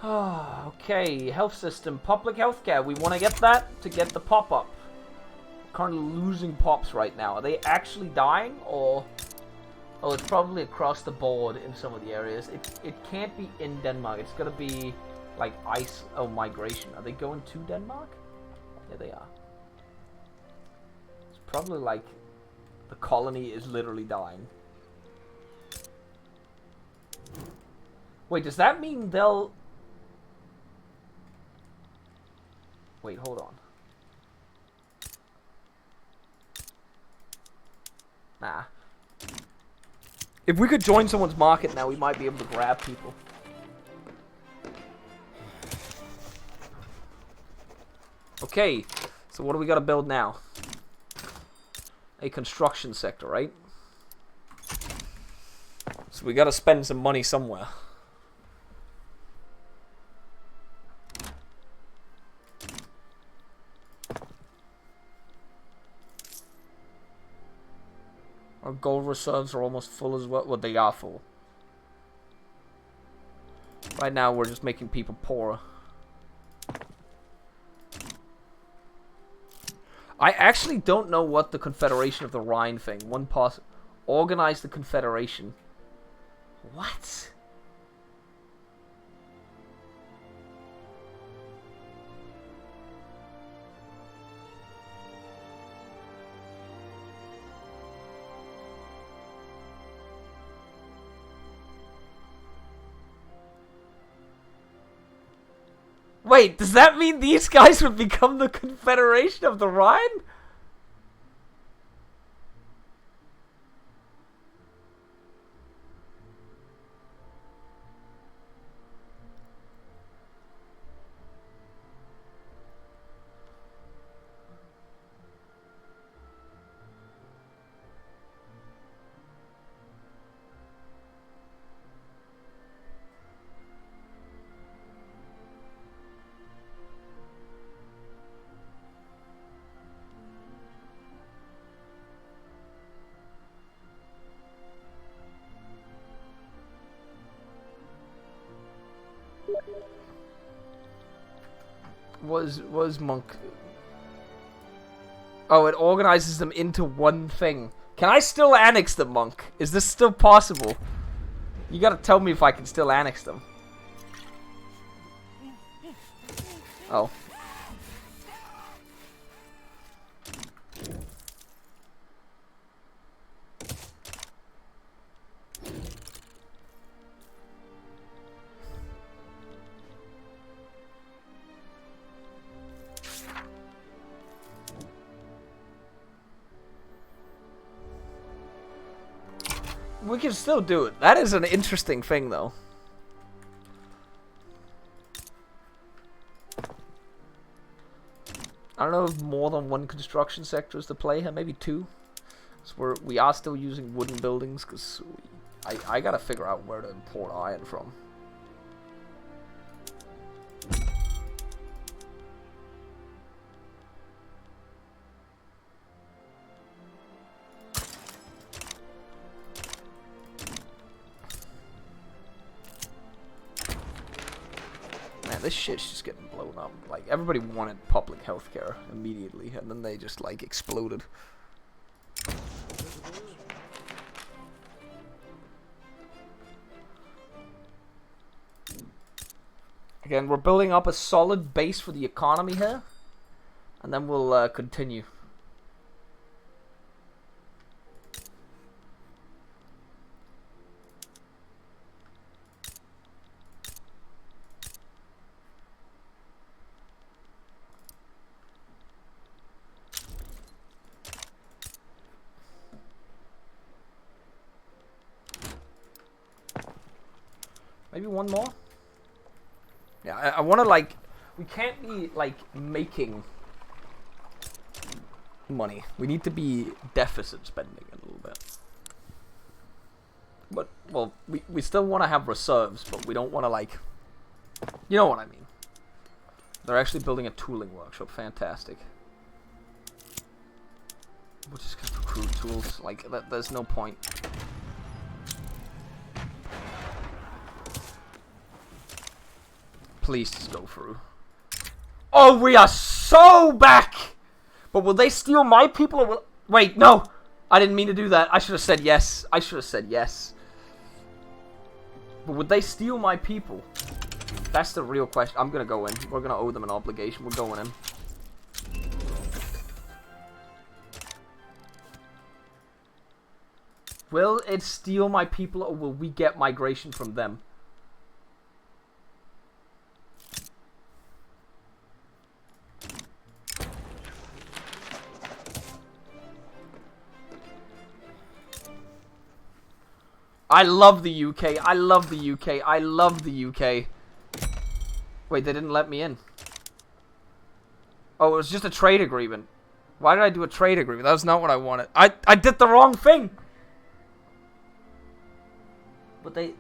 Okay, health system, public healthcare. We want to get that to get the pop-up. Currently losing pops right now. Are they actually dying, or... Oh, it's probably across the board in some of the areas. It can't be in Denmark. It's gonna be like ice. Oh, migration. Are they going to Denmark? Yeah, they are. It's probably like the colony is literally dying. Wait, does that mean they'll... Wait, hold on. Nah. If we could join someone's market now, we might be able to grab people. Okay, so what do we gotta build now? A construction sector, right? So we gotta spend some money somewhere. Our gold reserves are almost full as well. Well, they are full. Right now, we're just making people poorer. I actually don't know what the Confederation of the Rhine thing. Organize the Confederation. What? Wait, does that mean these guys would become the Confederation of the Rhine? Was Monk... Oh, it organizes them into one thing. Can I still annex them, Monk? Is this still possible? You gotta tell me if I can still annex them. Oh. We can still do it. That is an interesting thing, though. I don't know if more than one construction sector is to play here. Maybe two. So we are still using wooden buildings, because I gotta figure out where to import iron from. This shit's just getting blown up. Like, everybody wanted public healthcare immediately, and then they just, like, exploded. Again, we're building up a solid base for the economy here, and then we'll continue. Maybe one more? Yeah, I want to, like... We can't be, like, making money. We need to be deficit spending a little bit. But, well, we still want to have reserves, but we don't want to, like... You know what I mean. They're actually building a tooling workshop. Fantastic. We're just gonna recruit tools. Like, there's no point. Please just go through. Oh, we are so back! But will they steal my people or will... Wait, no! I didn't mean to do that. I should have said yes. I should have said yes. But would they steal my people? That's the real question. I'm gonna go in. We're gonna owe them an obligation. We're going in. Will it steal my people or will we get migration from them? I love the UK. I love the UK. I love the UK. Wait, they didn't let me in. Oh, it was just a trade agreement. Why did I do a trade agreement? That was not what I wanted. I did the wrong thing. But they...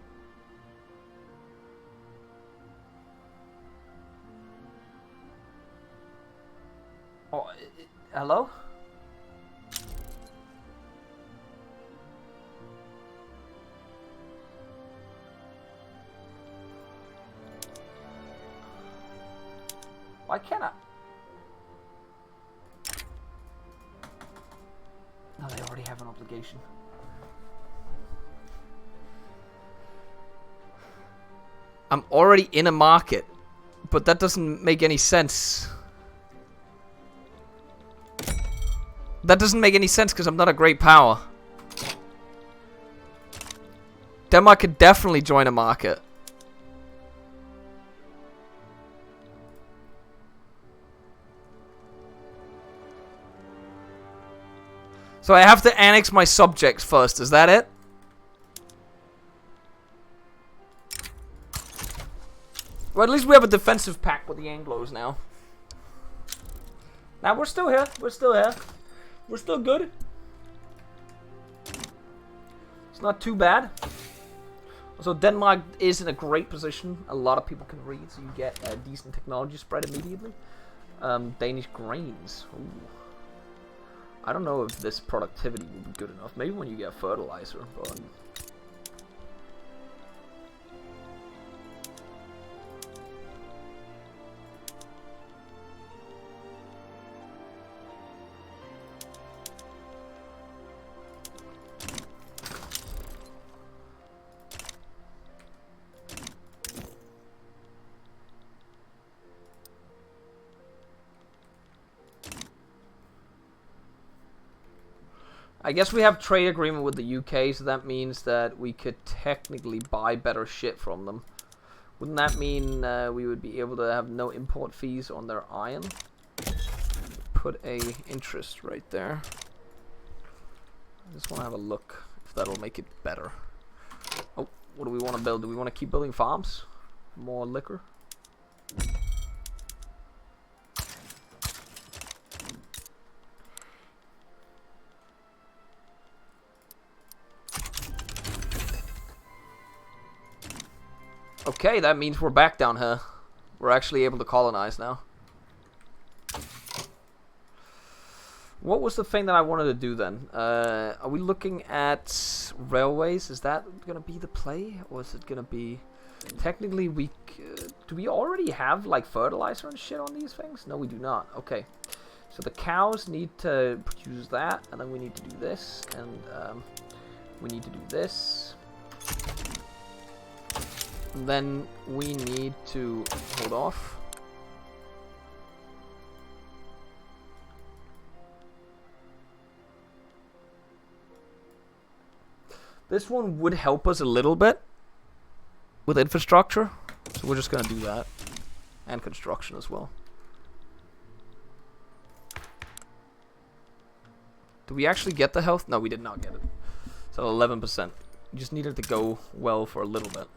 Oh, hello? Why can't I? No, they already have an obligation. I'm already in a market, but that doesn't make any sense. That doesn't make any sense because I'm not a great power. Denmark could definitely join a market. So I have to annex my subjects first, is that it? Well, at least we have a defensive pact with the Anglos now. Now, we're still here. We're still here. We're still good. It's not too bad. So Denmark is in a great position. A lot of people can read, so you get a decent technology spread immediately. Danish grains. Ooh. I don't know if this productivity will be good enough. Maybe when you get fertilizer, but... I guess we have trade agreement with the UK, so that means that we could technically buy better shit from them. Wouldn't that mean we would be able to have no import fees on their iron? Put a interest right there. I just want to have a look if that'll make it better. Oh, what do we want to build? Do we want to keep building farms? More liquor? Okay, that means we're back down here. We're actually able to colonize now. What was the thing that I wanted to do then? Are we looking at railways? Is that gonna be the play? Or is it gonna be... Technically, we... do we already have, like, fertilizer and shit on these things? No, we do not. Okay. So the cows need to produce that. And then we need to do this. And we need to do this. And then we need to hold off. This one would help us a little bit with infrastructure, so we're just gonna do that, and construction as well. Do we actually get the health? No, we did not get it. So 11%. We just needed to go well for a little bit.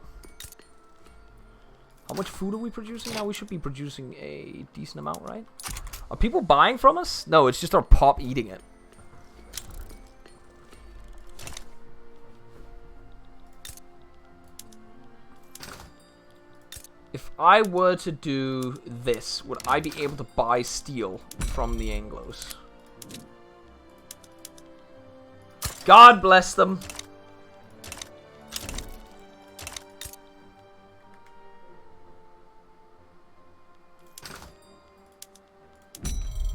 How much food are we producing now? We should be producing a decent amount, right? Are people buying from us? No, it's just our pop eating it. If I were to do this, would I be able to buy steel from the Anglos? God bless them.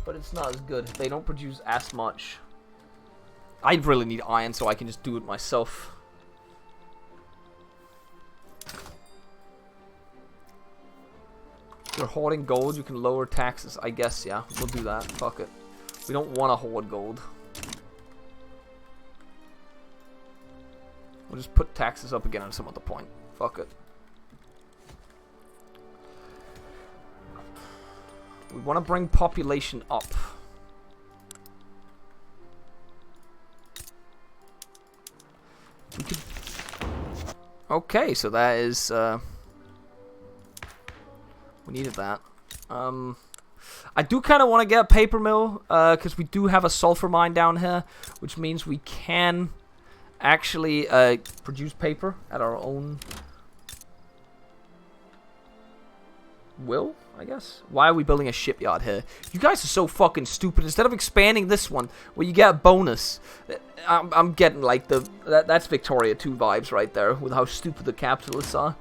But it's not as good. They don't produce as much. I really need iron so I can just do it myself. If you're hoarding gold, you can lower taxes. I guess, yeah. We'll do that. Fuck it. We don't want to hoard gold. We'll just put taxes up again at some other point. Fuck it. We want to bring population up. We could... Okay, so that is... we needed that. I do kind of want to get a paper mill, because we do have a sulfur mine down here, which means we can actually produce paper at our own will, I guess. Why are we building a shipyard here? You guys are so fucking stupid. Instead of expanding this one, where you get a bonus, I'm getting like the... That's Victoria 2 vibes right there, with how stupid the capitalists are.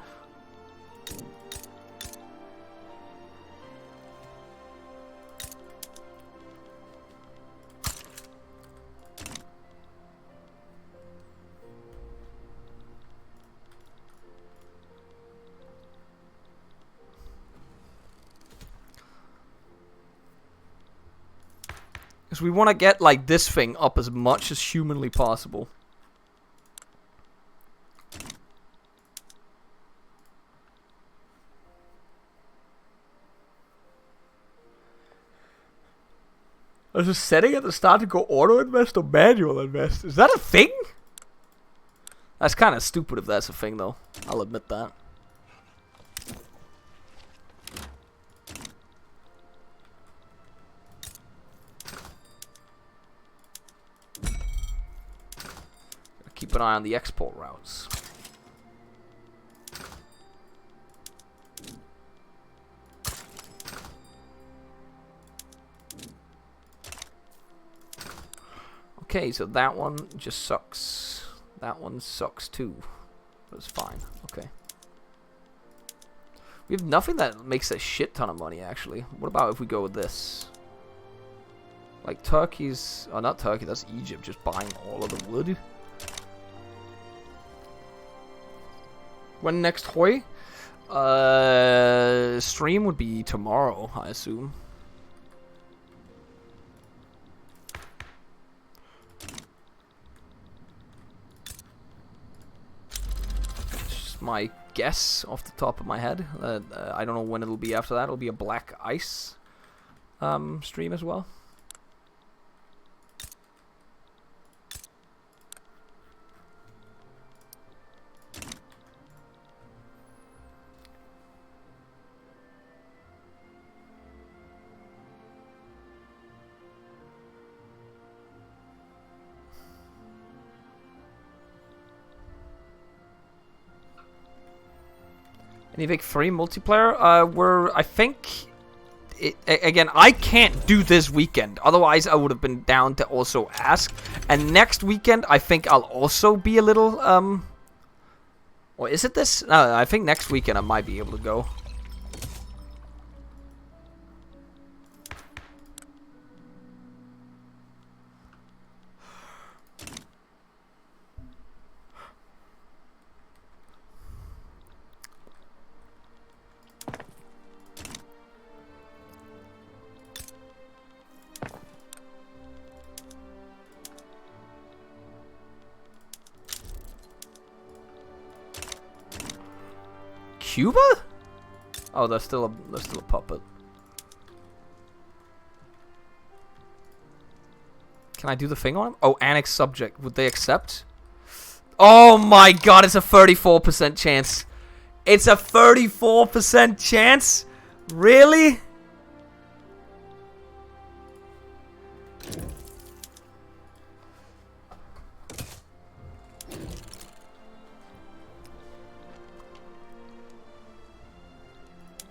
Because we want to get, like, this thing up as much as humanly possible. There's a setting at the start to go auto invest or manual invest. Is that a thing? That's kind of stupid if that's a thing, though. I'll admit that. Keep an eye on the export routes. Okay, so that one just sucks. That one sucks too. But it's fine. Okay. We have nothing that makes a shit ton of money, actually. What about if we go with this? Like Turkey's... Oh, not Turkey. That's Egypt just buying all of the wood. When next Hoi? Stream would be tomorrow, I assume. Just my guess off the top of my head. I don't know when it'll be after that. It'll be a Black Ice stream as well. Any Vic3 multiplayer? I think... Again, I can't do this weekend. Otherwise, I would have been down to also ask. And next weekend, I think I'll also be a little, Or is it this? No, I think next weekend I might be able to go. Cuba? Oh, they're still a puppet. Can I do the thing on him? Oh, annex subject. Would they accept? Oh my god, it's a 34% chance. It's a 34% chance? Really?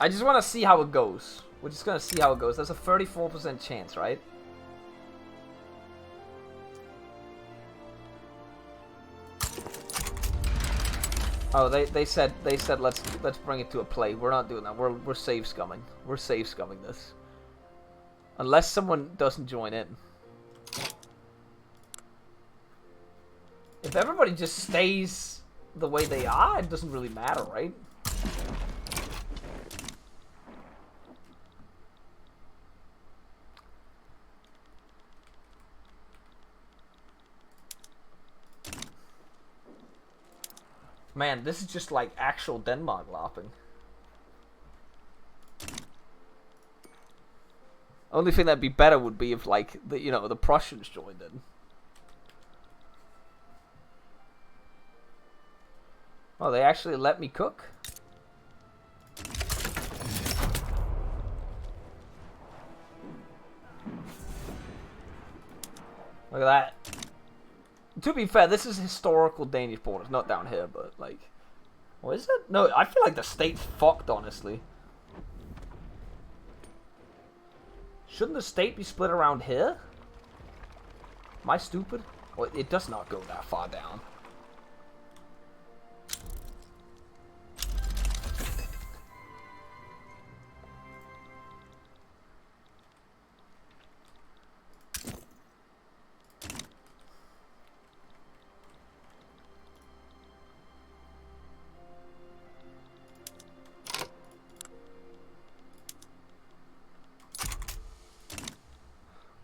I just want to see how it goes. We're just going to see how it goes. That's a 34% chance, right? Oh, they said let's bring it to a play. We're not doing that. We're save scumming. We're save scumming this. Unless someone doesn't join in. If everybody just stays the way they are, it doesn't really matter, right? Man, this is just like actual Denmark LARPing. Only thing that'd be better would be if, like, the Prussians joined in. Oh, they actually let me cook? Look at that. To be fair, this is historical Danish borders, not down here, but, like... What is it? No, I feel like the state's fucked, honestly. Shouldn't the state be split around here? Am I stupid? Well, it does not go that far down.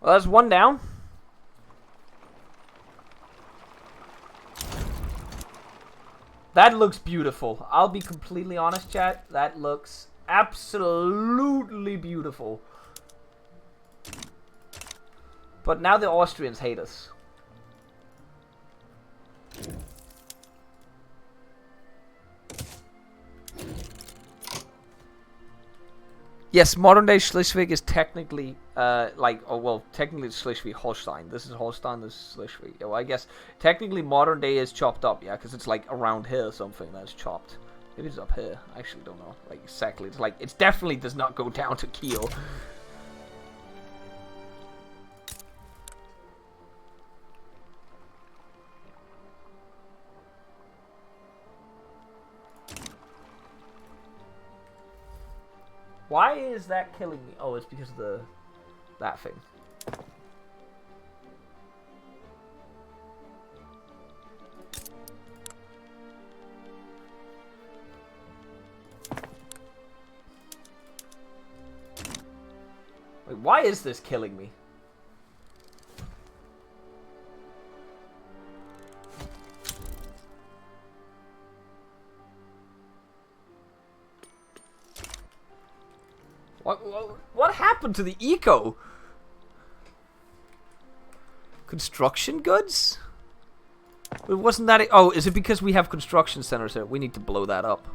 Well, that's one down. That looks beautiful. I'll be completely honest, chat. That looks absolutely beautiful. But now the Austrians hate us. Yes, modern day Schleswig is technically, technically Schleswig-Holstein. This is Holstein, this is Schleswig. Yeah, well, I guess technically modern day is chopped up, yeah, because it's like around here or something that's chopped. Maybe it's up here. I actually don't know, like exactly. It's like it definitely does not go down to Kiel. Why is that killing me? Oh, it's because of that thing. Wait, why is this killing me? What happened to the eco? Construction goods? It wasn't that... Oh, is it because we have construction centers here? We need to blow that up.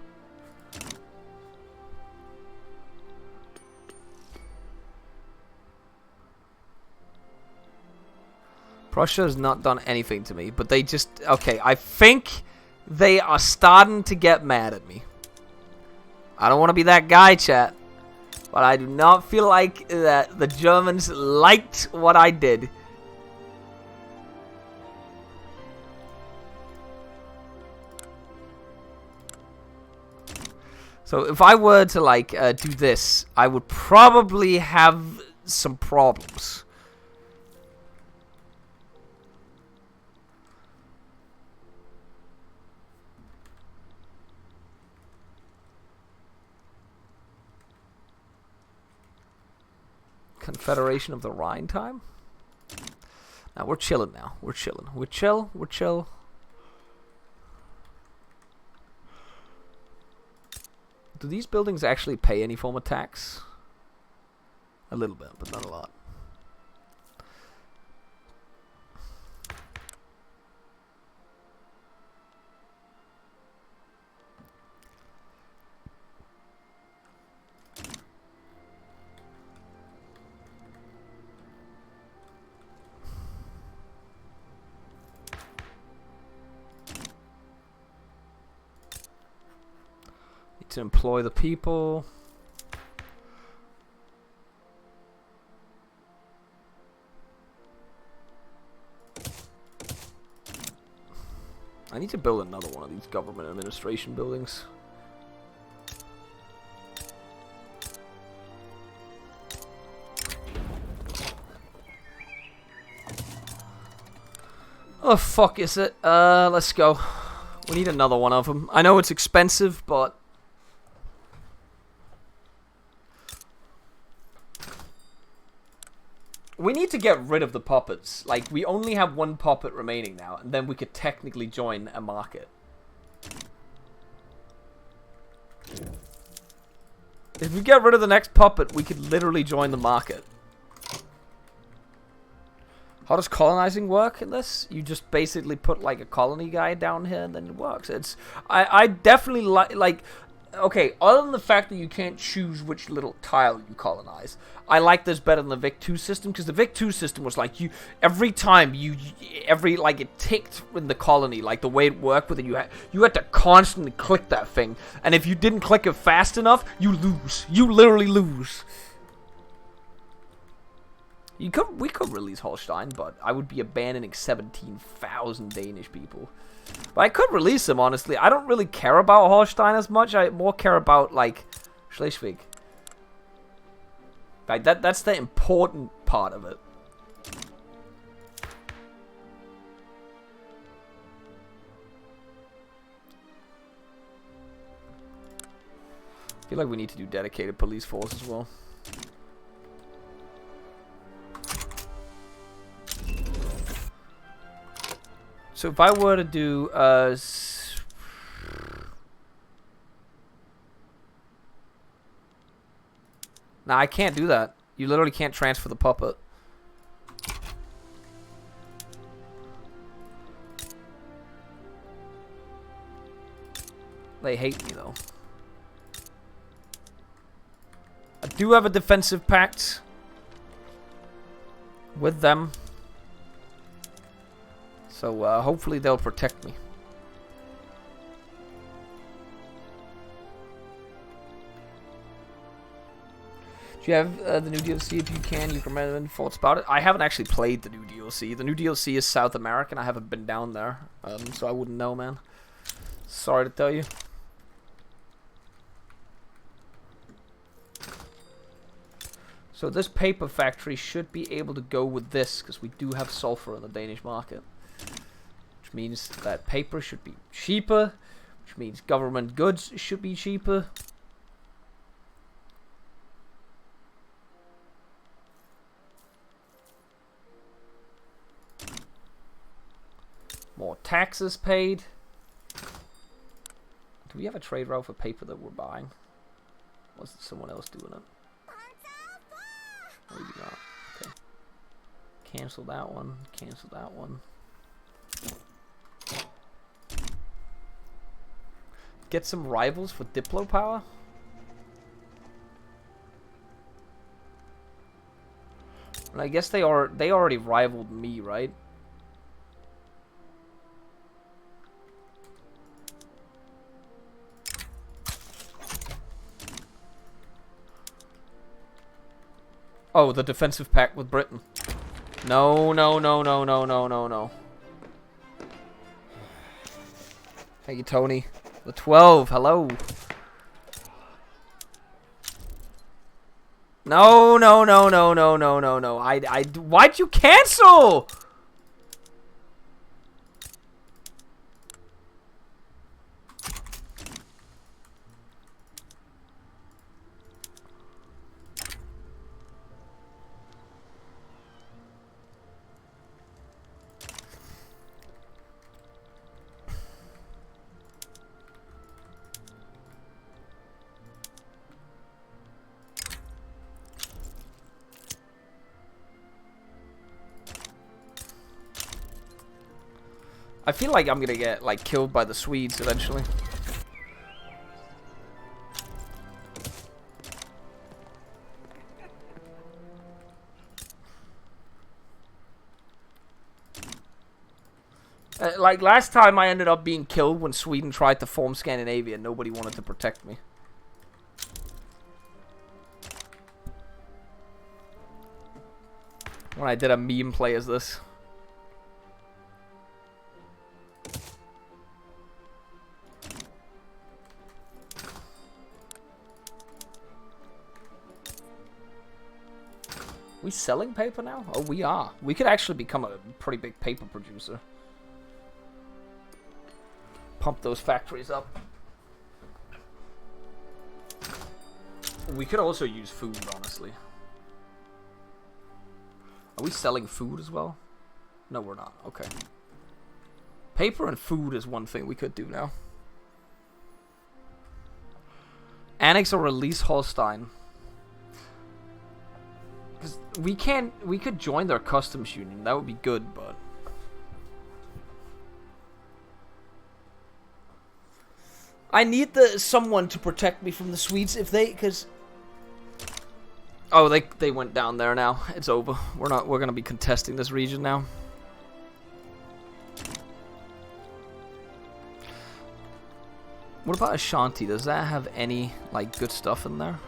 Prussia has not done anything to me, but they just... Okay, I think they are starting to get mad at me. I don't want to be that guy, chat. But I do not feel like that the Germans liked what I did. So if I were to like do this, I would probably have some problems. Confederation of the Rhine time? Now we're chilling now. We're chilling. We're chill. We're chill. Do these buildings actually pay any form of tax? A little bit, but not a lot. To employ the people. I need to build another one of these government administration buildings. Oh fuck is it? Let's go. We need another one of them. I know it's expensive, but we need to get rid of the puppets. Like, we only have one puppet remaining now, and then we could technically join a market. If we get rid of the next puppet, we could literally join the market. How does colonizing work in this? You just basically put, like, a colony guy down here, and then it works. It's... I definitely like... Okay, other than the fact that you can't choose which little tile you colonize, I like this better than the Vic3 system, because the Vic3 system was like, every time like, it ticked in the colony, like, the way it worked with it, you had to constantly click that thing, and if you didn't click it fast enough, you lose. You literally lose. We could release Holstein, but I would be abandoning 17,000 Danish people. But I could release them, honestly. I don't really care about Holstein as much. I more care about, like, Schleswig. Like, that's the important part of it. I feel like we need to do dedicated police force as well. So if I were to do nah, I can't do that. You literally can't transfer the puppet. They hate me though. I do have a defensive pact with them. So hopefully they'll protect me. Do you have the new DLC? If you can recommend thoughts about it. I haven't actually played the new DLC. The new DLC is South American. I haven't been down there, so I wouldn't know, man. Sorry to tell you. So this paper factory should be able to go with this, because we do have sulfur in the Danish market. Which means that paper should be cheaper, which means government goods should be cheaper. More taxes paid. Do we have a trade route for paper that we're buying? Or is it someone else doing it? Maybe not. Okay. Cancel that one. Cancel that one. Get some rivals for Diplo power? And I guess they already rivaled me, right? Oh, the defensive pact with Britain. No, no, no, no, no, no, no, no. Thank you, Tony. The 12, hello. No, no, no, no, no, no, no, no. Why'd you cancel? I feel like I'm gonna get, like, killed by the Swedes eventually. Like, last time I ended up being killed when Sweden tried to form Scandinavia and nobody wanted to protect me. When I did a meme play as this. We selling paper now? Oh, we are. We could actually become a pretty big paper producer. Pump those factories up. We could also use food, honestly. Are we selling food as well? No, we're not. Okay. Paper and food is one thing we could do now. Annex or release Holstein. We could join their customs union. That would be good, but I need someone to protect me from the Swedes if they, cause oh, they went down there now. It's over. We're gonna be contesting this region now. What about Ashanti? Does that have any, like, good stuff in there?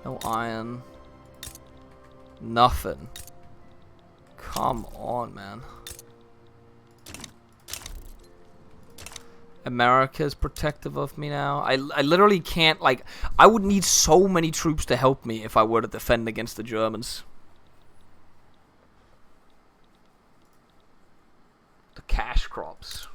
No iron. Nothing. Come on, man. America's protective of me now. I literally can't, like, I would need so many troops to help me if I were to defend against the Germans. The cash crops.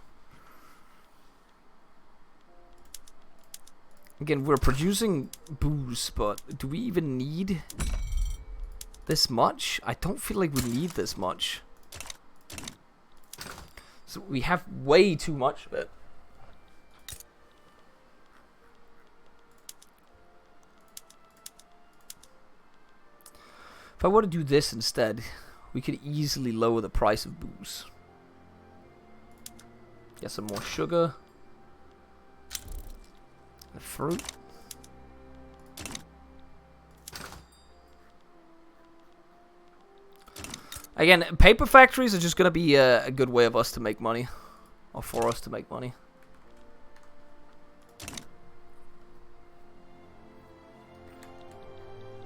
Again, we're producing booze, but do we even need this much? I don't feel like we need this much. So we have way too much of it. If I were to do this instead, we could easily lower the price of booze. Get some more sugar. And fruit. Again, paper factories are just going to be a good way of us to make money. Or for us to make money.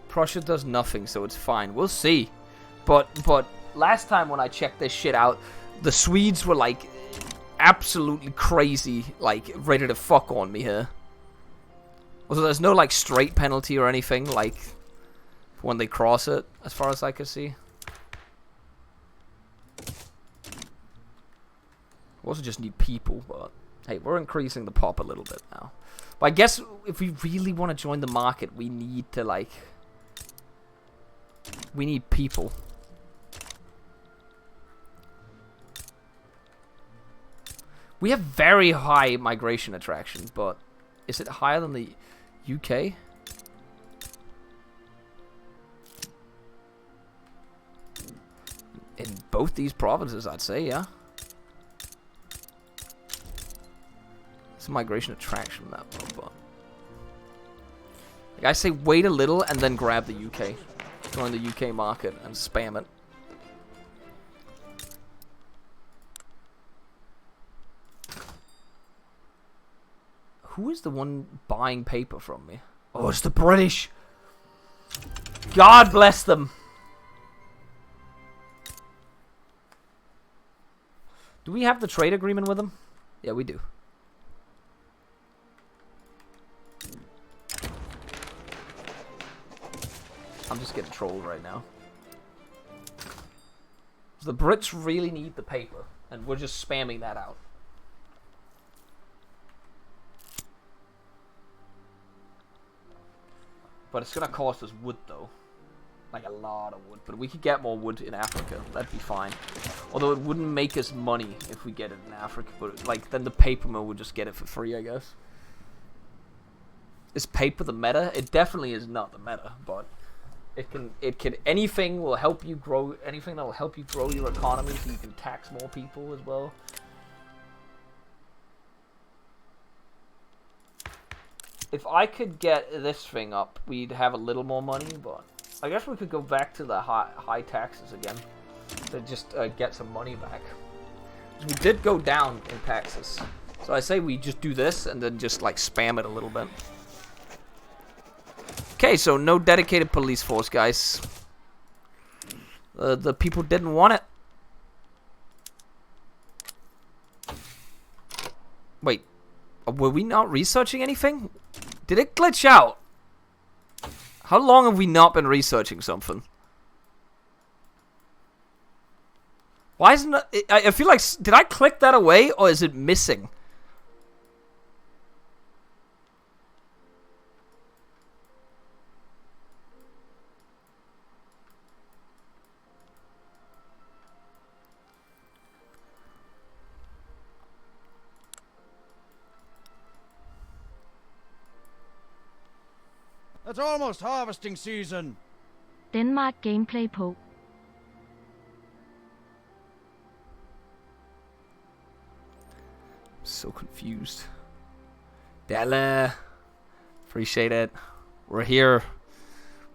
Prussia does nothing, so it's fine. We'll see. But last time when I checked this shit out, the Swedes were like absolutely crazy, like ready to fuck on me here. Also, there's no like straight penalty or anything like when they cross it, as far as I can see. We also just need people, but hey, we're increasing the pop a little bit now. But I guess if we really want to join the market, we need to like... We need people. We have very high migration attraction, but is it higher than the UK? In both these provinces, I'd say, yeah. It's a migration attraction that low, but... Like I say, wait a little and then grab the UK. Join the UK market and spam it. Who is the one buying paper from me? Oh, it's the British! God bless them! Do we have the trade agreement with them? Yeah, we do. I'm just getting trolled right now. So the Brits really need the paper, and we're just spamming that out. But it's gonna cost us wood, though. Like a lot of wood. But we could get more wood in Africa. That'd be fine. Although it wouldn't make us money if we get it in Africa. But like then the paper mill would just get it for free, I guess. Is paper the meta? It definitely is not the meta, but it can anything will help you grow, anything that will help you grow your economy so you can tax more people as well. If I could get this thing up, we'd have a little more money, but I guess we could go back to the high taxes again to just get some money back. We did go down in taxes, so I say we just do this and then just like spam it a little bit. Okay, so no dedicated police force, guys. The people didn't want it. Wait, were we not researching anything? Did it glitch out? How long have we not been researching something? Why isn't it? I feel like, did I click that away or is it missing? It's almost harvesting season. Denmark gameplay på. So confused. Della. Appreciate it. We're here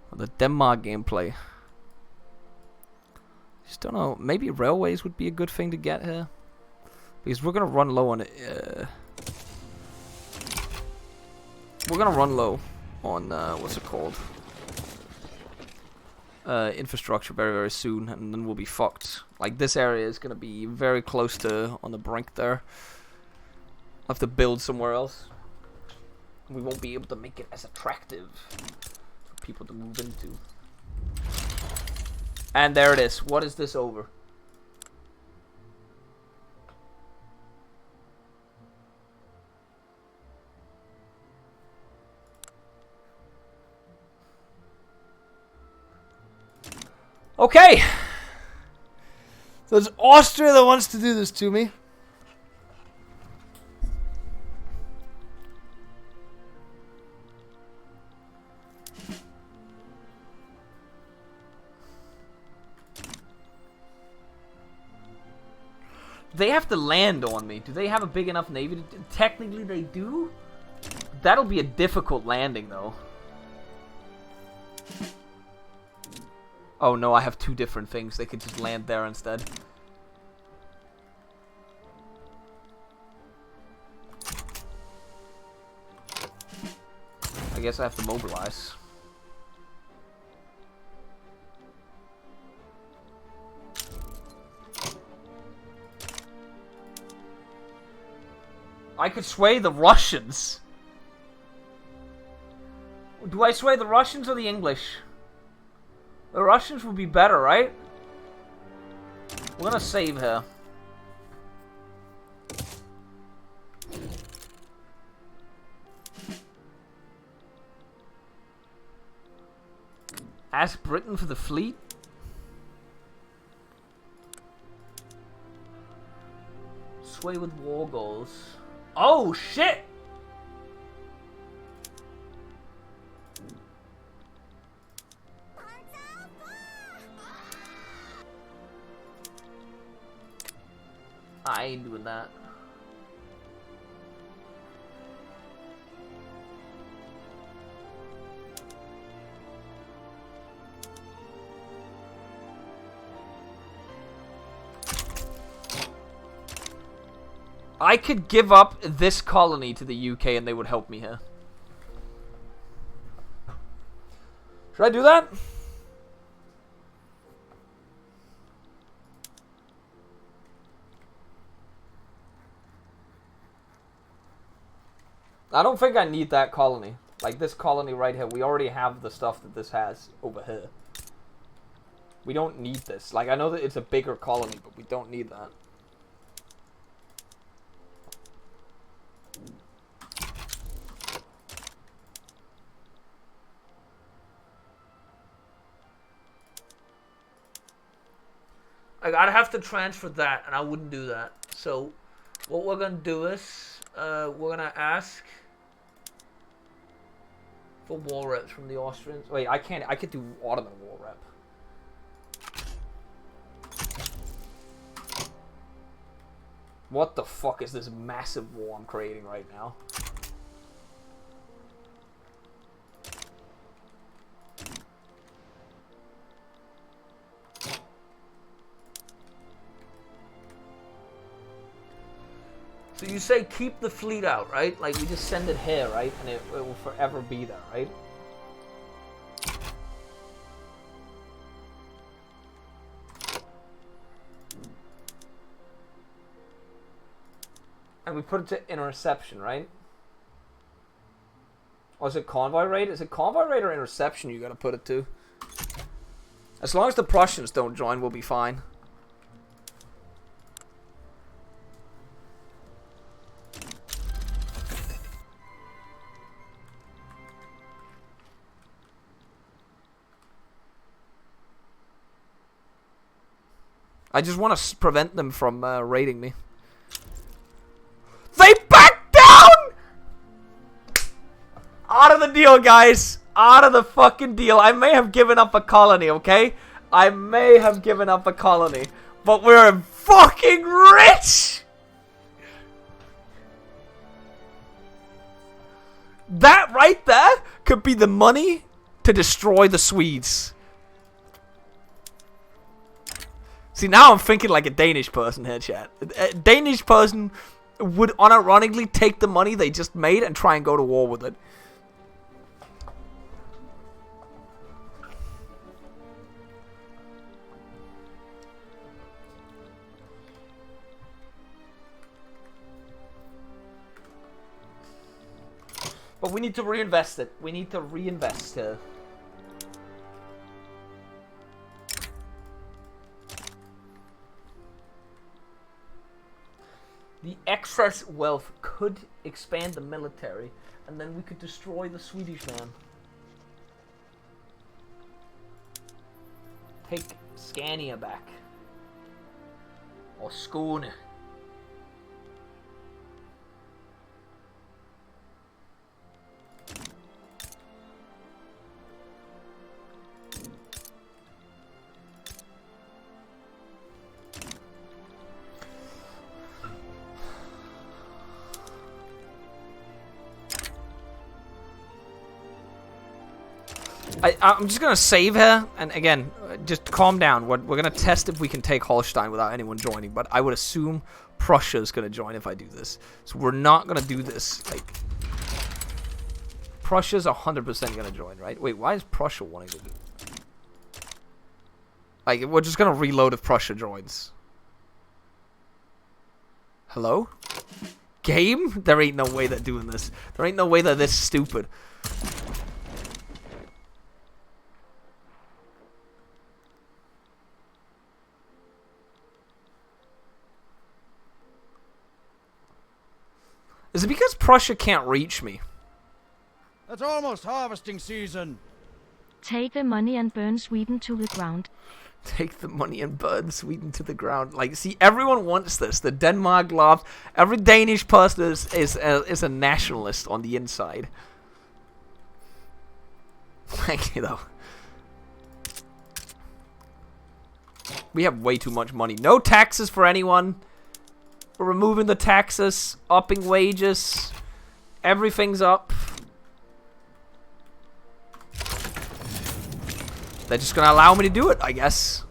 on the Denmark gameplay. Just don't know. Maybe railways would be a good thing to get here. Because we're gonna run low on it. We're gonna run low on what's it called? Infrastructure very, very soon, and then we'll be fucked. Like this area is gonna be very close to on the brink there. I'll have to build somewhere else. We won't be able to make it as attractive for people to move into. And there it is. What is this over? Okay. So it's Austria that wants to do this to me. They have to land on me. Do they have a big enough navy? Technically, they do. That'll be a difficult landing, though. Oh, no, I have 2 different things. They could just land there instead. I guess I have to mobilize. I could sway the Russians. Do I sway the Russians or the English? The Russians would be better, right? We're gonna save her. Ask Britain for the fleet? Sway with war goals. Oh, shit! I ain't doing that. I could give up this colony to the UK and they would help me here. Should I do that? I don't think I need that colony. Like this colony right here. We already have the stuff that this has over here. We don't need this. Like I know that it's a bigger colony, but we don't need that. Like, I'd have to transfer that, and I wouldn't do that. So, what we're gonna do is, we're gonna ask for war reps from the Austrians. Wait, I can't. I could do Ottoman war rep. What the fuck is this massive war I'm creating right now? So you say keep the fleet out, right? Like we just send it here, right? And it will forever be there, right? And we put it to interception, right? Or is it convoy raid? Is it convoy raid or interception you gotta put it to? As long as the Prussians don't join, we'll be fine. I just want to prevent them from raiding me. They backed down! Out of the deal, guys. Out of the fucking deal. I may have given up a colony, okay? I may have given up a colony. But we're fucking rich! That right there could be the money to destroy the Swedes. See, now I'm thinking like a Danish person here, chat. A Danish person would unironically take the money they just made and try and go to war with it. But we need to reinvest it. We need to reinvest here. The excess wealth could expand the military, and then we could destroy the Swedish man. Take Scania back. Or Skåne. I'm just gonna save here, and again, just calm down. We're gonna test if we can take Holstein without anyone joining, but I would assume Prussia's gonna join if I do this. So we're not gonna do this, like... Prussia's 100% gonna join, right? Wait, why is Prussia wanting to do it? Like, we're just gonna reload if Prussia joins. Hello? Game? There ain't no way they're doing this. There ain't no way they're this stupid. Is it because Prussia can't reach me? It's almost harvesting season. Take the money and burn Sweden to the ground. Take the money and burn Sweden to the ground. Like, see, everyone wants this. The Denmark loves. Every Danish person is a nationalist on the inside. Thank you, though. We have way too much money. No taxes for anyone. We're removing the taxes. Upping wages. Everything's up. They're just gonna allow me to do it, I guess.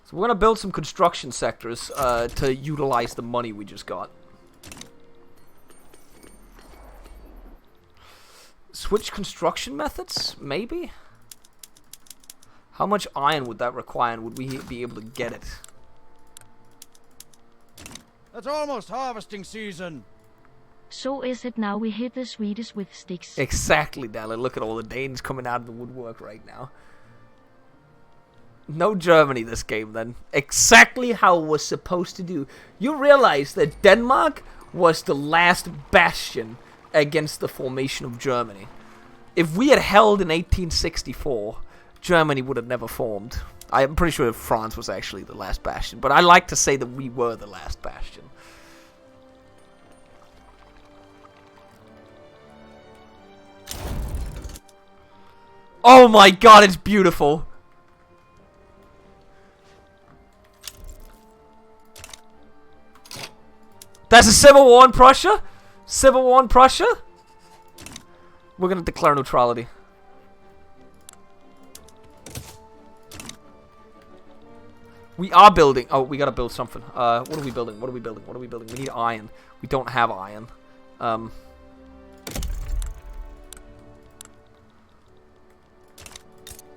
So we're gonna build some construction sectors to utilize the money we just got. Switch construction methods? Maybe? How much iron would that require, and would we be able to get it? It's almost harvesting season. So is it now we hit the Swedes with sticks. Exactly, Dalla. Look at all the Danes coming out of the woodwork right now. No Germany this game, then. Exactly how it was supposed to do. You realize that Denmark was the last bastion against the formation of Germany. If we had held in 1864, Germany would have never formed. I'm pretty sure France was actually the last bastion, but I like to say that we were the last bastion. Oh my god, it's beautiful. That's a civil war in Prussia? Civil war in Prussia? We're gonna declare neutrality. We are building. Oh, we gotta build something. What are we building? What are we building? What are we building? We need iron. We don't have iron.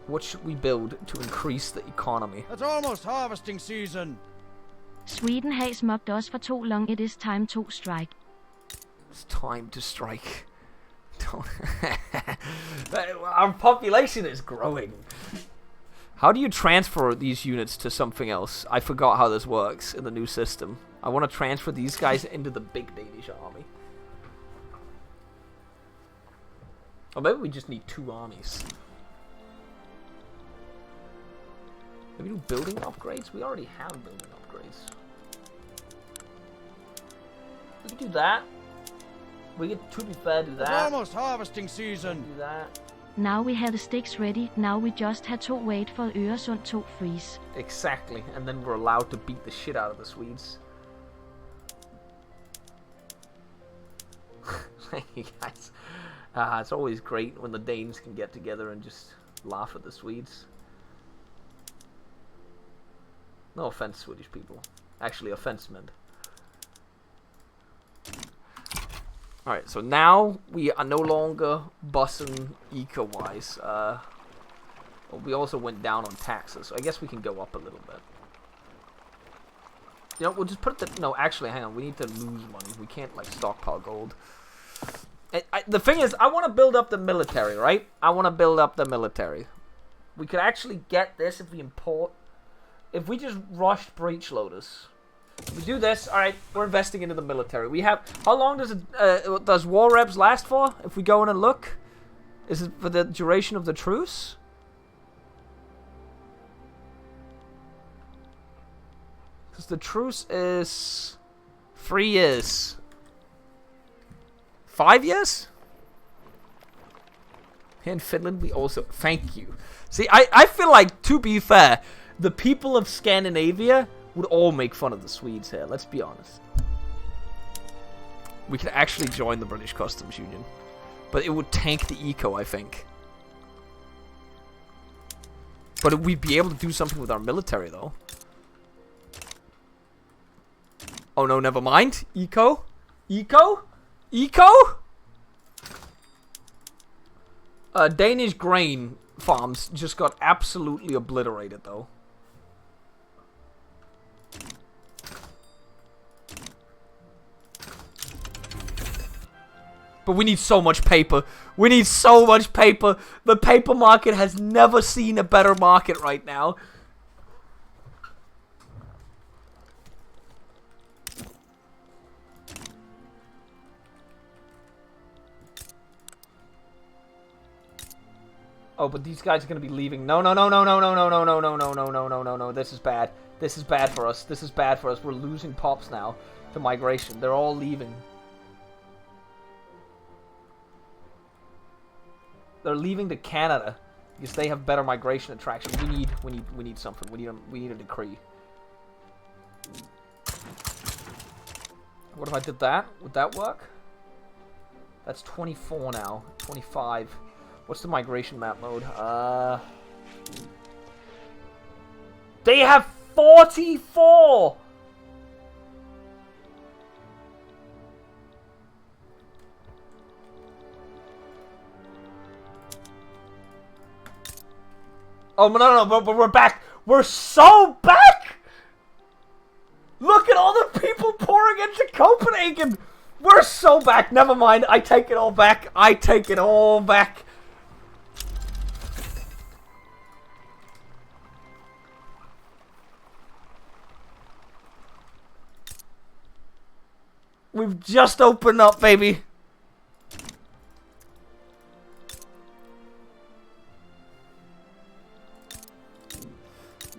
What should we build to increase the economy? It's almost harvesting season. Sweden has mocked us for too long. It is time to strike. It's time to strike. Don't. Our population is growing. How do you transfer these units to something else? I forgot how this works in the new system. I want to transfer these guys into the big Danish army. Or maybe we just need 2 armies. Maybe do building upgrades? We already have building upgrades. We could do that. We could, to be fair, do that. It's almost harvesting season. Do that. Now we have the sticks ready. Now we just had to wait for Øresund to freeze. Exactly, and then we're allowed to beat the shit out of the Swedes. Thank you guys. It's always great when the Danes can get together and just laugh at the Swedes. No offense, Swedish people. Actually, offense meant. Alright, so now we are no longer bussing eco-wise. Well, we also went down on taxes, so I guess we can go up a little bit. You know, we'll just put the... No, actually, hang on. We need to lose money. We can't, like, stockpile gold. The thing is, I want to build up the military, right? I want to build up the military. We could actually get this if we import... If we just rushed breech loaders... If we do this, alright, we're investing into the military. We have... How long does war reps last for? If we go in and look? Is it for the duration of the truce? Because the truce is... 3 years. 5 years? Here in Finland, we also... Thank you. See, I feel like, to be fair, the people of Scandinavia would all make fun of the Swedes here, let's be honest. We could actually join the British Customs Union. But it would tank the eco, I think. But we'd be able to do something with our military, though. Oh no, never mind. Eco? Eco? Eco? Danish grain farms just got absolutely obliterated, though. But we need so much paper. We need so much paper. The paper market has never seen a better market right now. Oh, but these guys are going to be leaving. No, no, no, no, no, no, no, no, no, no, no, no, no, no, no, no. This is bad. This is bad for us. This is bad for us. We're losing pops now to migration. They're all leaving. They're leaving to Canada because they have better migration attraction. We need something. We need a decree. What if I did that? Would that work? That's 24 now. 25. What's the migration map mode? They have 44! Oh, no, but we're back. We're so back! Look at all the people pouring into Copenhagen. We're so back. Never mind. I take it all back. I take it all back. We've just opened up, baby.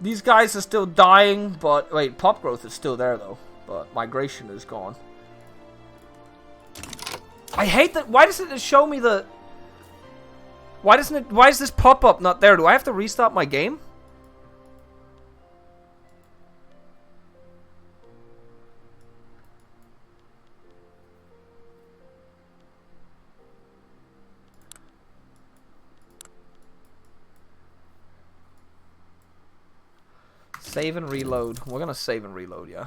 These guys are still dying, but... Wait, pop growth is still there, though. But migration is gone. I hate that... Why doesn't it show me the... Why doesn't it... Why is this pop-up not there? Do I have to restart my game? Save and reload. We're gonna save and reload, yeah.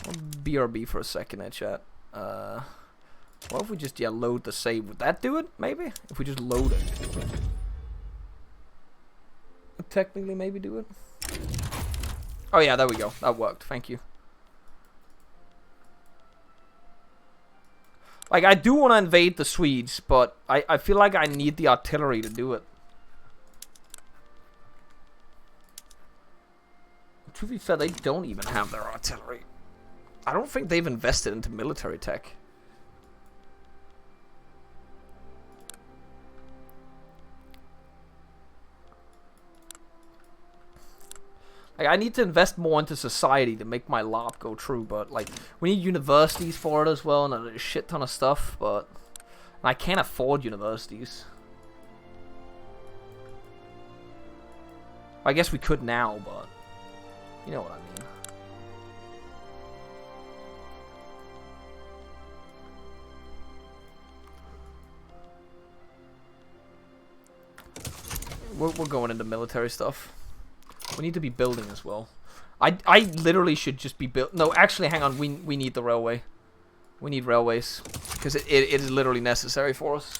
I'll BRB for a second there, chat. What if we just, yeah, load the save? Would that do it, maybe? If we just load it. Would technically maybe do it. Oh yeah, there we go. That worked. Thank you. Like, I do want to invade the Swedes, but I feel like I need the artillery to do it. To be fair, they don't even have their artillery. I don't think they've invested into military tech. Like, I need to invest more into society to make my LARP go true, but, like, we need universities for it as well, and a shit ton of stuff, but... And I can't afford universities. I guess we could now, but... You know what I mean. We're going into military stuff. We need to be building as well. I literally should just be built. No, actually, hang on. We need the railway. We need railways because it is literally necessary for us.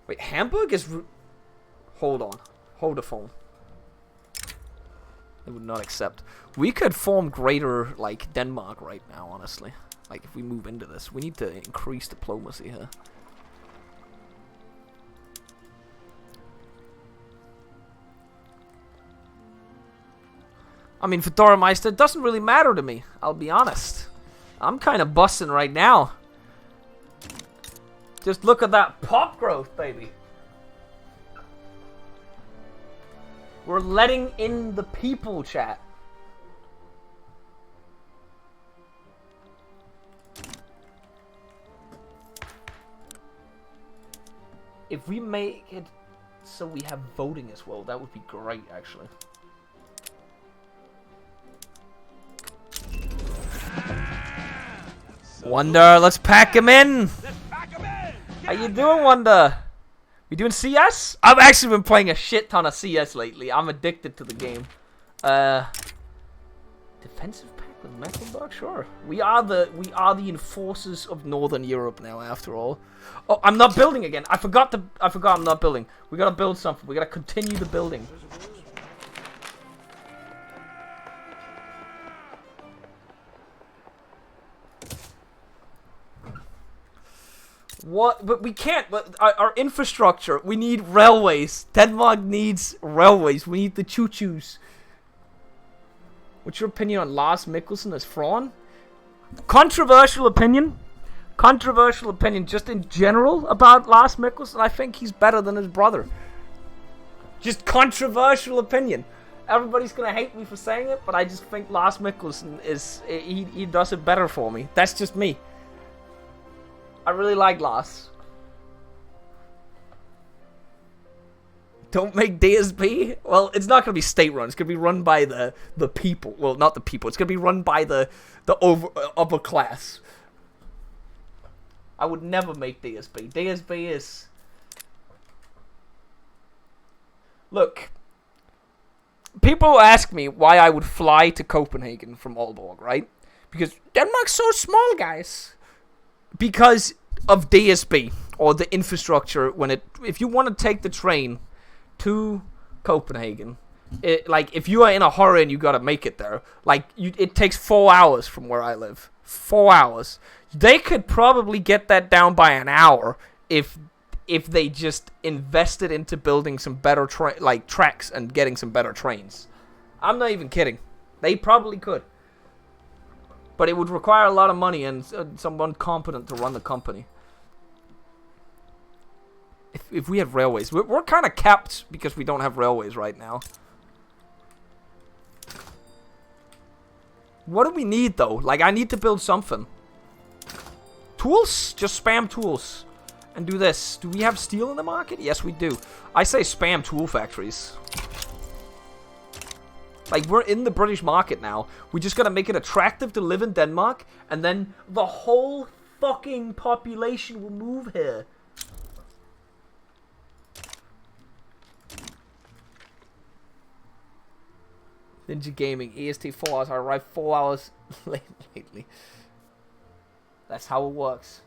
Wait, Hamburg is. Hold on. Hold the phone. They would not accept. We could form greater, like, Denmark right now, honestly. Like, if we move into this. We need to increase diplomacy here. I mean, for Dorameister, it doesn't really matter to me. I'll be honest. I'm kind of busting right now. Just look at that pop growth, baby. We're letting in the people, chat. If we make it so we have voting as well, that would be great, actually. Wonder, let's pack him in. How you doing, Wonder? You doing CS? I've actually been playing a shit ton of CS lately. I'm addicted to the game. Defensive pack with metal dog? Sure. We are the enforcers of Northern Europe now, after all. Oh, I'm not building again. I forgot I'm not building. We gotta build something. We gotta continue the building. What? But we can't. But our infrastructure. We need railways. Denmark needs railways. We need the choo-choos. What's your opinion on Lars Mikkelsen as Fraun? Controversial opinion. Controversial opinion just in general about Lars Mikkelsen. I think he's better than his brother. Just controversial opinion. Everybody's gonna hate me for saying it, but I just think Lars Mikkelsen is... He does it better for me. That's just me. I really like Lars. Don't make DSB? Well, it's not going to be state run. It's going to be run by the people. Well, not the people. It's going to be run by the upper class. I would never make DSB. DSB is... Look. People ask me why I would fly to Copenhagen from Aalborg, right? Because Denmark's so small, guys. Because of DSB or the infrastructure. If you want to take the train to Copenhagen, like if you are in a hurry and you gotta make it there, like it takes 4 hours from where I live. 4 hours. They could probably get that down by an hour if they just invested into building some better tracks and getting some better trains. I'm not even kidding. They probably could. But it would require a lot of money and someone competent to run the company. If we had railways. We're kind of capped because we don't have railways right now. What do we need, though? Like, I need to build something. Tools? Just spam tools. And do this. Do we have steel in the market? Yes, we do. I say spam tool factories. Like, we're in the British market now. We just gotta make it attractive to live in Denmark. And then the whole fucking population will move here. Ninja Gaming, EST 4 hours. I arrived 4 hours late lately. That's how it works.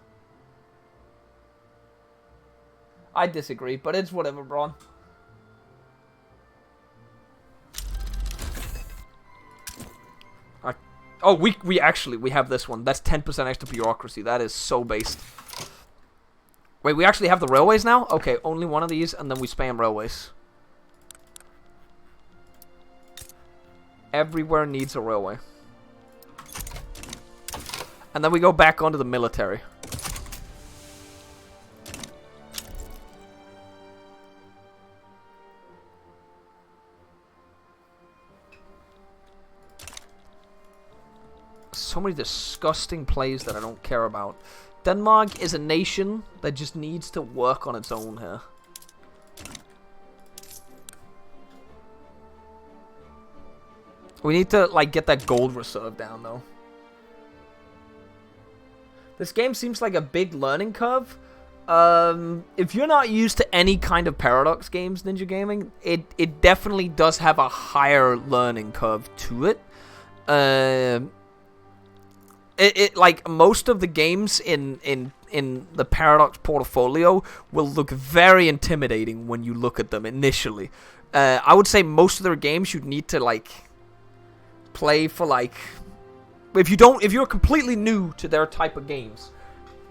I disagree, but it's whatever, Braun. Oh, we have this one. That's 10% extra bureaucracy. That is so based. Wait, we actually have the railways now? Okay, only one of these, and then we spam railways. Everywhere needs a railway. And then we go back onto the military. So many disgusting plays that I don't care about. Denmark is a nation that just needs to work on its own here. We need to, like, get that gold reserve down, though. This game seems like a big learning curve. If you're not used to any kind of Paradox games, Ninja Gaming, it definitely does have a higher learning curve to it. Like, most of the games in the Paradox portfolio will look very intimidating when you look at them initially. I would say most of their games you'd need to, like, play for, like, if you're completely new to their type of games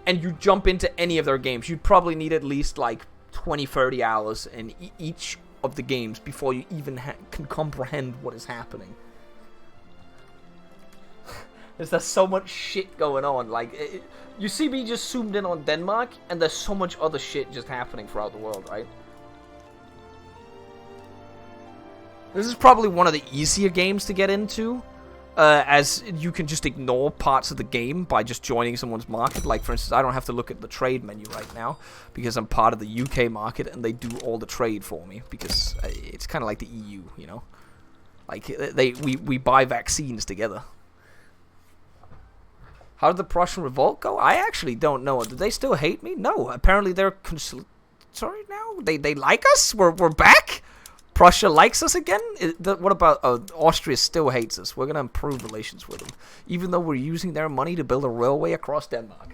and you jump into any of their games, you'd probably need at least like 20-30 hours in each of the games before you even can comprehend what is happening. There's so much shit going on. Like, you see me just zoomed in on Denmark, and there's so much other shit just happening throughout the world, right? This is probably one of the easier games to get into, as you can just ignore parts of the game by just joining someone's market. Like, for instance, I don't have to look at the trade menu right now because I'm part of the UK market and they do all the trade for me because it's kind of like the EU, you know? Like, we buy vaccines together. How did the Prussian revolt go? I actually don't know. Do they still hate me? No. Apparently they're sorry now. They like us. We're back. Prussia likes us again. What about Austria still hates us? We're gonna improve relations with them, even though we're using their money to build a railway across Denmark.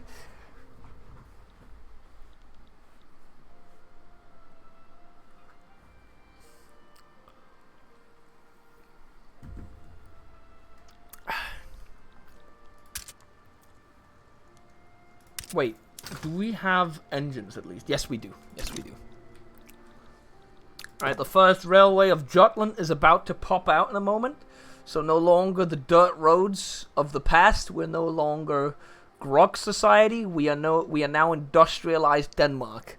Wait, do we have engines at least? Yes, we do. Yes, we do. Alright, the first railway of Jutland is about to pop out in a moment. So no longer the dirt roads of the past. We're no longer Grog society. We are now industrialized Denmark.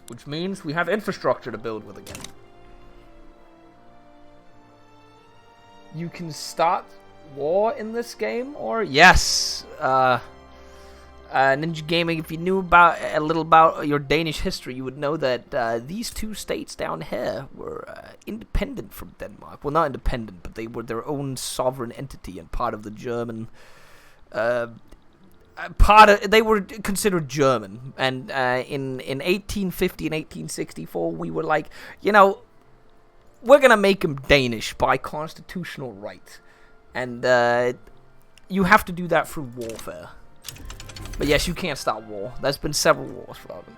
Which means we have infrastructure to build with again. You can start war in this game, or yes, Ninja Gaming. If you knew a little about your Danish history, you would know that these two states down here were independent from Denmark. Well, not independent, but they were their own sovereign entity and part of the German. They were considered German, and in 1850 and 1864, we were like, you know, we're gonna make them Danish by constitutional right, and you have to do that through warfare. But yes, you can't start war. There's been several wars for them.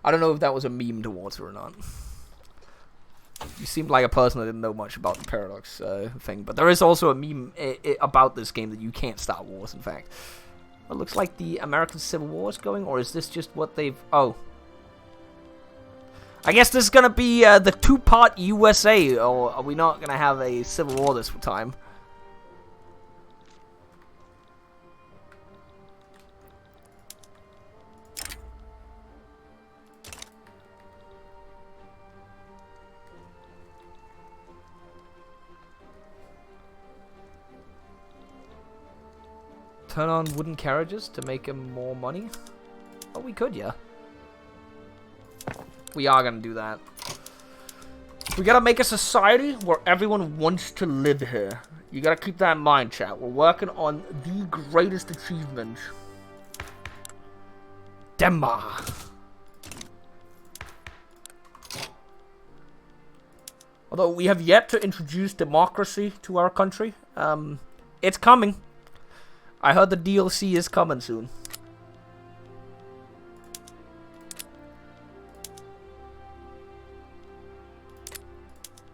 I don't know if that was a meme towards her or not. You seemed like a person that didn't know much about the paradox thing, but there is also a meme about this game that you can't start wars. In fact, it looks like the American Civil War is going, or is this just what they've? Oh. I guess this is gonna be the two-part USA, or are we not gonna have a civil war this time? Turn on wooden carriages to make him more money? Oh, we could, yeah. We are gonna do that. We gotta make a society where everyone wants to live here. You gotta keep that in mind, chat. We're working on the greatest achievement. Denmark. Although we have yet to introduce democracy to our country. It's coming. I heard the DLC is coming soon.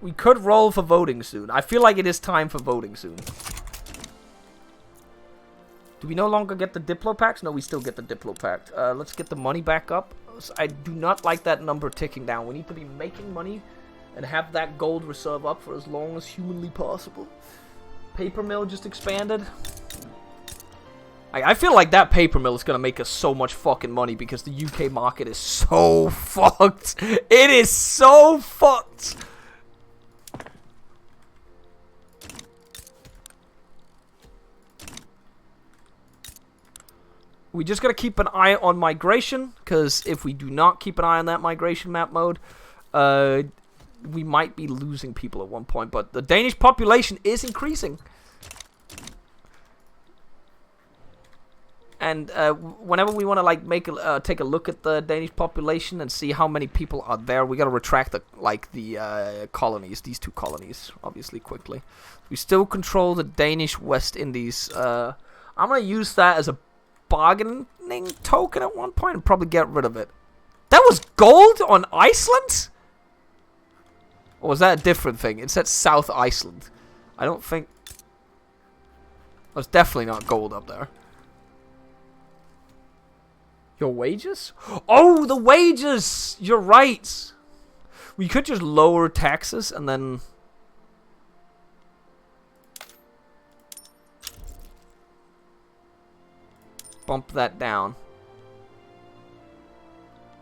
We could roll for voting soon. I feel like it is time for voting soon. Do we no longer get the Diplo packs? No, we still get the Diplo pack. Let's get the money back up. I do not like that number ticking down. We need to be making money and have that gold reserve up for as long as humanly possible. Paper mill just expanded. I feel like that paper mill is going to make us so much fucking money because the UK market is so fucked. It is so fucked. We just gotta keep an eye on migration, because if we do not keep an eye on that migration map mode, we might be losing people at one point. But the Danish population is increasing. And whenever we want to like take a look at the Danish population and see how many people are there, we gotta retract the colonies, these two colonies, obviously quickly. We still control the Danish West Indies. I'm gonna use that as a bargaining token at one point and probably get rid of it. That was gold on Iceland? Or was that a different thing? It said South Iceland. I don't think... There's definitely not gold up there. Your wages? Oh, the wages! You're right! We could just lower taxes and then... bump that down.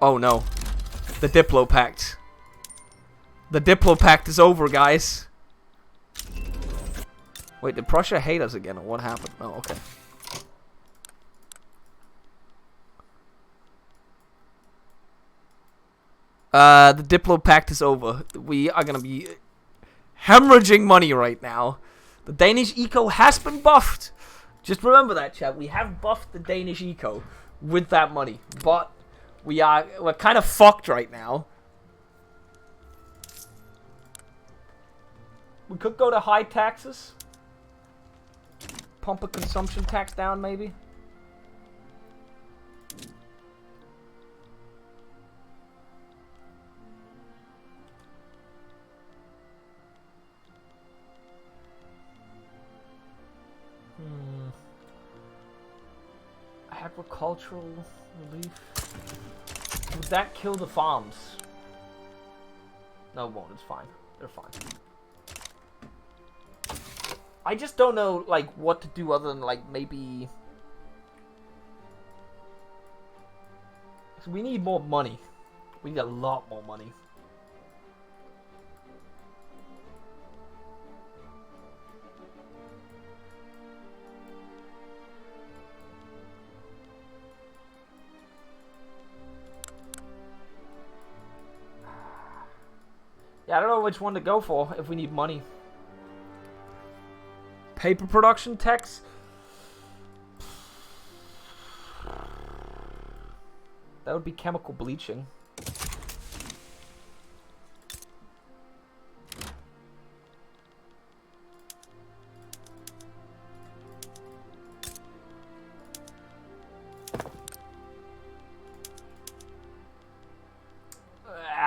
Oh no. The Diplo Pact. The Diplo Pact is over, guys. Wait, did Prussia hate us again? Or what happened? Oh, okay. The Diplo Pact is over. We are gonna be hemorrhaging money right now. The Danish eco has been buffed. Just remember that, chat. We have buffed the Danish eco with that money, but we're kind of fucked right now. We could go to high taxes. Pump a consumption tax down, maybe. Agricultural relief. Would that kill the farms? No, it won't. It's fine. They're fine. I just don't know, like, what to do other than, like, maybe... So we need more money. We need a lot more money. Yeah, I don't know which one to go for if we need money. Paper production tax? That would be chemical bleaching.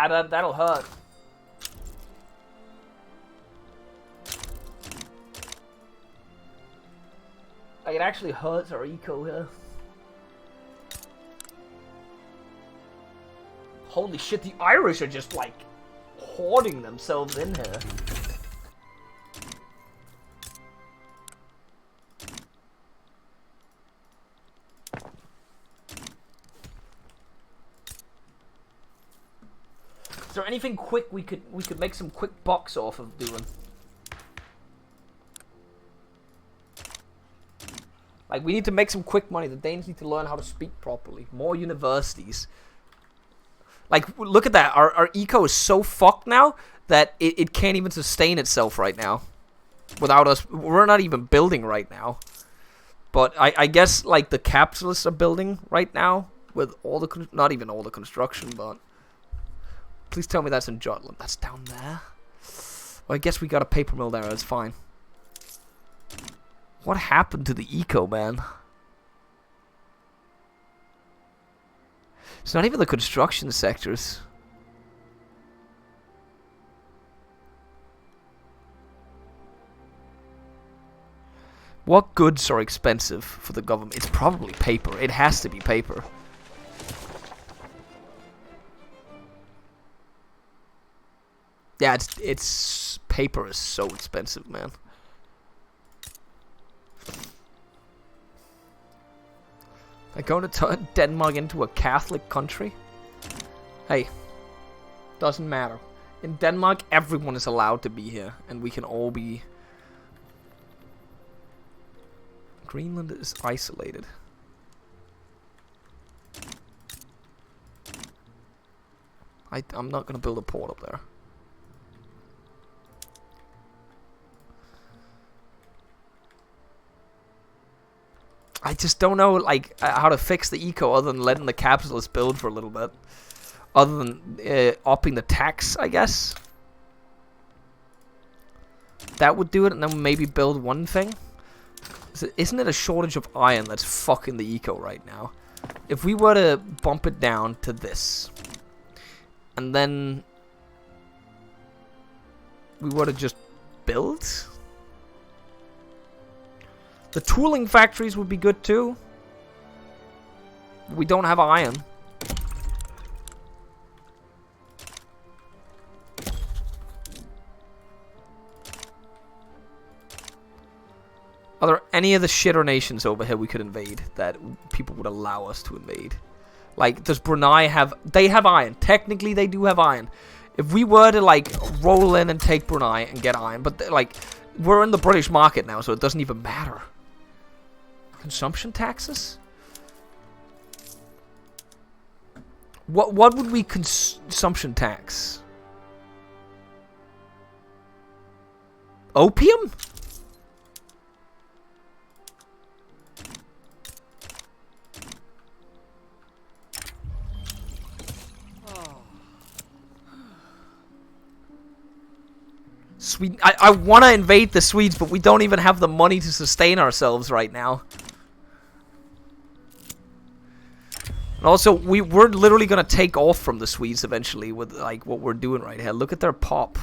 That'll hurt. Like, it actually hurts our eco here. Holy shit, the Irish are just, like, hoarding themselves in here. Is there anything quick we could make some quick bucks off of doing? Like, we need to make some quick money. The Danes need to learn how to speak properly. More universities. Like, look at that. Our eco is so fucked now that it can't even sustain itself right now. Without us. We're not even building right now. But I guess, like, the capitalists are building right now. With all the... Not even all the construction, but... Please tell me that's in Jutland. That's down there? Well, I guess we got a paper mill there. That's fine. What happened to the eco, man? It's not even the construction sectors. What goods are expensive for the government? It's probably paper. It has to be paper. Yeah, it's paper is so expensive, man. They're going to turn Denmark into a Catholic country? Hey, doesn't matter. In Denmark, everyone is allowed to be here, and we can all be... Greenland is isolated. I'm not going to build a port up there. I just don't know, like, how to fix the eco other than letting the capitalists build for a little bit. Other than upping the tax, I guess. That would do it, and then maybe build one thing. Isn't it a shortage of iron that's fucking the eco right now? If we were to bump it down to this, and then we were to just build... The tooling factories would be good too. We don't have iron. Are there any of the shitter nations over here we could invade that people would allow us to invade? Like, does Brunei have... They have iron. Technically, they do have iron. If we were to, like, roll in and take Brunei and get iron, but, like, we're in the British market now, so it doesn't even matter. Consumption taxes? What would we consumption tax? Opium? Sweden. I want to invade the Swedes, but we don't even have the money to sustain ourselves right now. And also, we're literally going to take off from the Swedes eventually with, like, what we're doing right here. Look at their pop.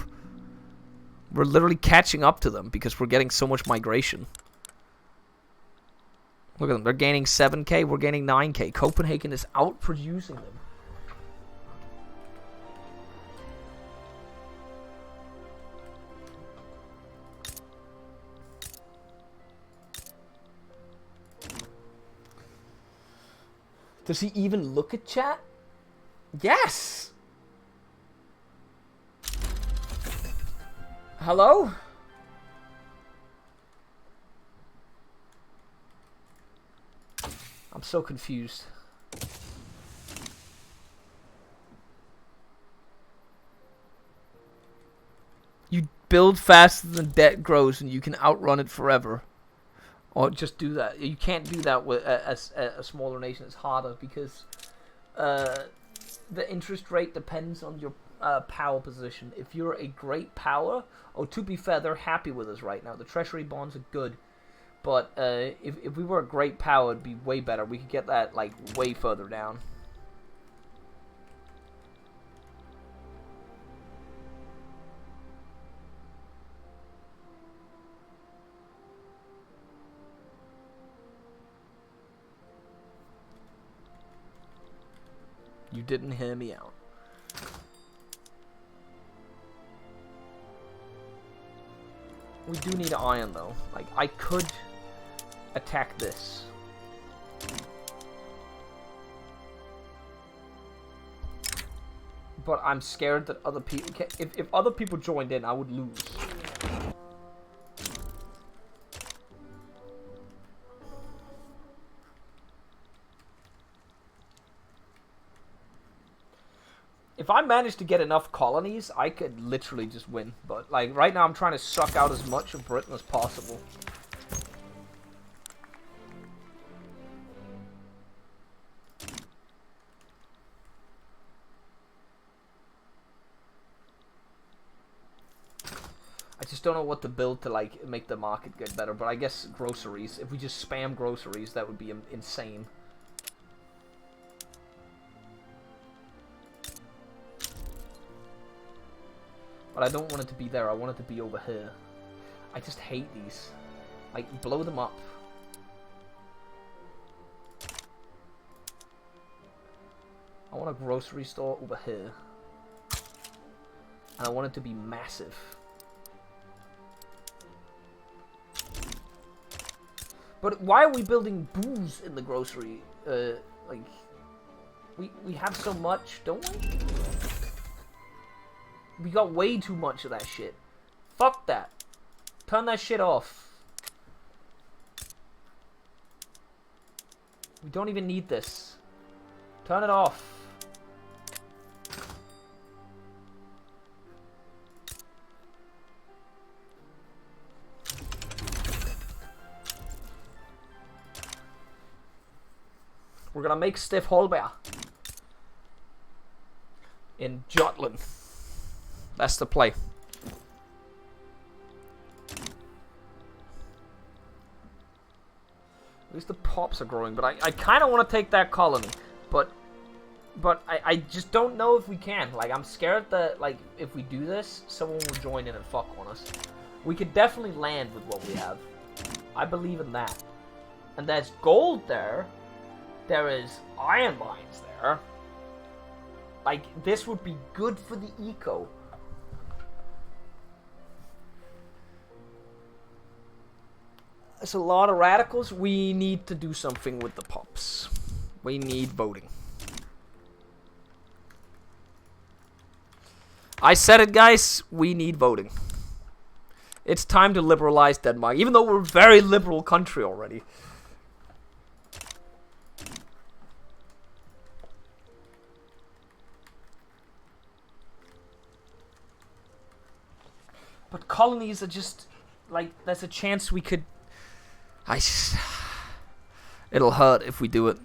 We're literally catching up to them because we're getting so much migration. Look at them. They're gaining 7k. We're gaining 9k. Copenhagen is outproducing them. Does he even look at chat? Yes! Hello? I'm so confused. You build faster than debt grows and you can outrun it forever. Or just do that. You can't do that with a smaller nation. It's harder because the interest rate depends on your power position. If you're a great power, oh, to be fair, they're happy with us right now. The treasury bonds are good, but if we were a great power, it'd be way better. We could get that like way further down. You didn't hear me out. We do need iron though. Like, I could attack this. But I'm scared that other people... If other people joined in, I would lose. If I managed to get enough colonies, I could literally just win. But, like, right now I'm trying to suck out as much of Britain as possible. I just don't know what to build to, like, make the market get better. But I guess groceries. If we just spam groceries, that would be insane. But I don't want it to be there. I want it to be over here. I just hate these. Like, blow them up. I want a grocery store over here. And I want it to be massive. But why are we building booze in the grocery? Like, we have so much, don't we? We got way too much of that shit. Fuck that. Turn that shit off. We don't even need this. Turn it off. We're gonna make Stiff Holbear in Jutland. That's the play. At least the pops are growing, but I kind of want to take that colony, but I just don't know if we can. Like, I'm scared that, like, if we do this, someone will join in and fuck on us. We could definitely land with what we have. I believe in that. And there's gold there. There is iron mines there. Like, this would be good for the eco. There's a lot of radicals. We need to do something with the pops. We need voting. I said it, guys. We need voting. It's time to liberalize Denmark, even though we're a very liberal country already. But colonies are just like, there's a chance we could... It'll hurt if we do it.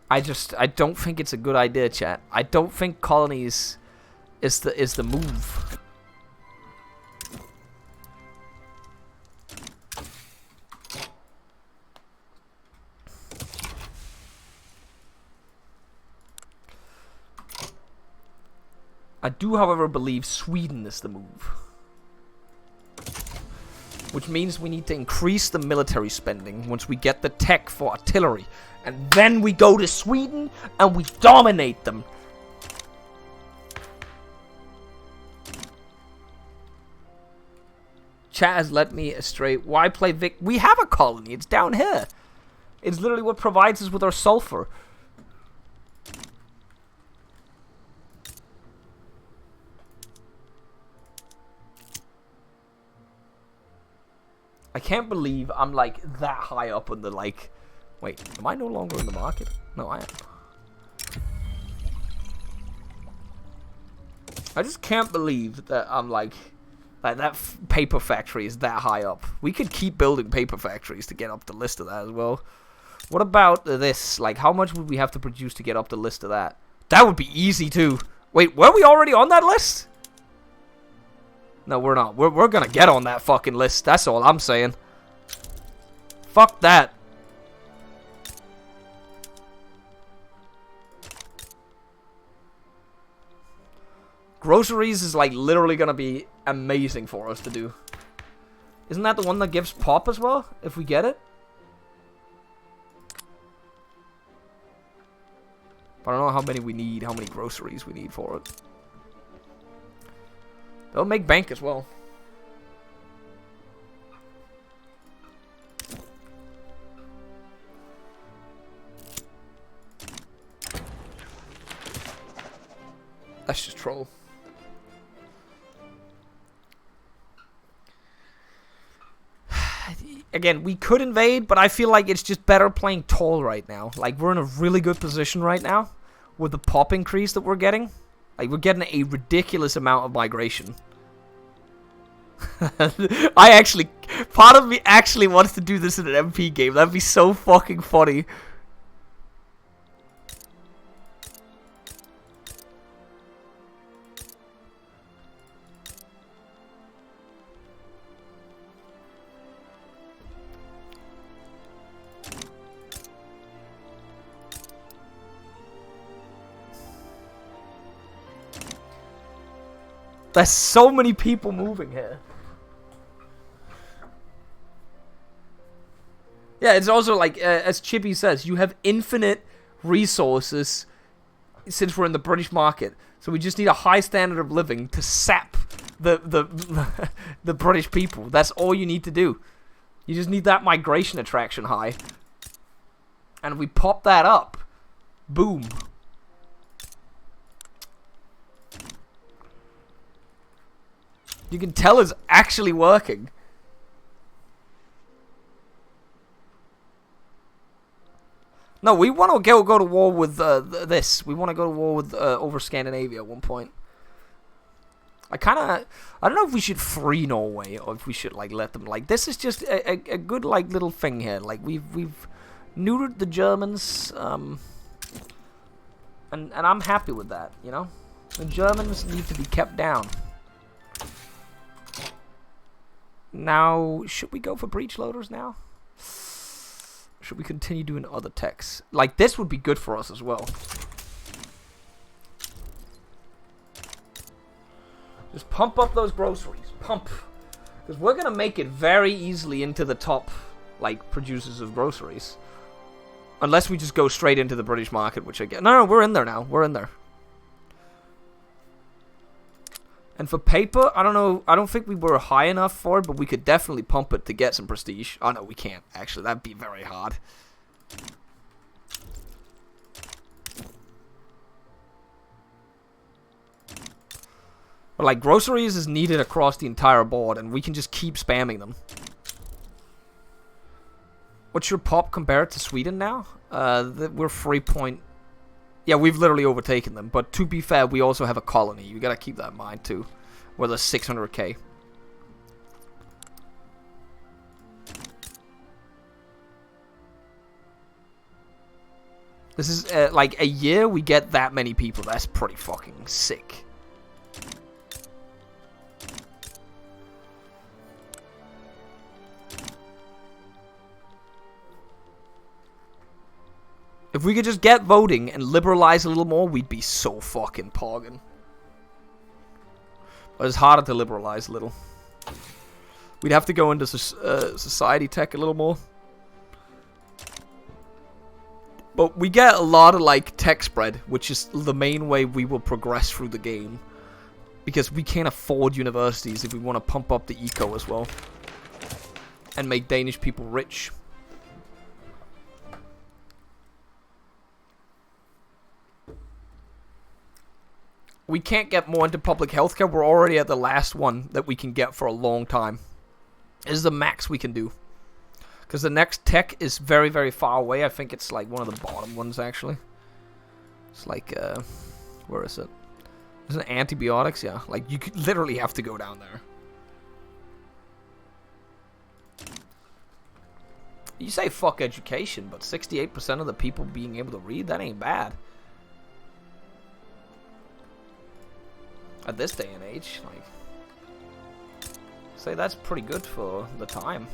I don't think it's a good idea, chat. I don't think colonies is the move. I do, however, believe Sweden is the move. Which means we need to increase the military spending once we get the tech for artillery. And then we go to Sweden and we dominate them. Chat has led me astray. Why play Vic? We have a colony. It's down here. It's literally what provides us with our sulfur. I can't believe I'm like that high up on the like... Wait, am I no longer in the market? No, I am. I just can't believe that I'm like that paper factory is that high up. We could keep building paper factories to get up the list of that as well. What about this? Like, how much would we have to produce to get up the list of that? That would be easy too. Wait, were we already on that list? No, we're not. We're gonna get on that fucking list. That's all I'm saying. Fuck that. Groceries is like literally gonna be amazing for us to do. Isn't that the one that gives pop as well? If we get it? But I don't know how many we need, how many groceries we need for it. They'll make bank as well. That's just troll. Again, we could invade, but I feel like it's just better playing tall right now. Like, we're in a really good position right now with the pop increase that we're getting. Like, we're getting a ridiculous amount of migration. Part of me actually wants to do this in an MP game. That'd be so fucking funny. There's so many people moving here. Yeah, it's also like, as Chippy says, you have infinite resources since we're in the British market. So we just need a high standard of living to sap the British people. That's all you need to do. You just need that migration attraction high. And we pop that up. Boom. You can tell it's actually working. No, we want to go to war with this. We want to go to war with over Scandinavia at one point. I don't know if we should free Norway or if we should like let them like. This is just a good like little thing here. Like we've neutered the Germans, and I'm happy with that. You know, the Germans need to be kept down. Now, should we go for breech loaders now? Should we continue doing other techs? Like, this would be good for us as well. Just pump up those groceries. Pump. Because we're going to make it very easily into the top, like, producers of groceries. Unless we just go straight into the British market, which I get. No, we're in there now. We're in there. And for paper, I don't know. I don't think we were high enough for it, but we could definitely pump it to get some prestige. Oh, no, we can't. Actually, that'd be very hard. But, like, groceries is needed across the entire board, and we can just keep spamming them. What's your pop compared to Sweden now? We're 3 point... Yeah, we've literally overtaken them. But to be fair, we also have a colony. You gotta keep that in mind too. Where there's 600k. This is like a year we get that many people. That's pretty fucking sick. If we could just get voting and liberalize a little more, we'd be so fucking poggin'. But it's harder to liberalize a little. We'd have to go into society tech a little more. But we get a lot of like tech spread, which is the main way we will progress through the game. Because we can't afford universities if we want to pump up the eco as well. And make Danish people rich. We can't get more into public healthcare. We're already at the last one that we can get for a long time. This is the max we can do. Because the next tech is very, very far away. I think it's like one of the bottom ones, actually. It's like, where is it? Isn't it antibiotics? Yeah. Like, you could literally have to go down there. You say fuck education, but 68% of the people being able to read, that ain't bad. At this day and age, like, say that's pretty good for the time.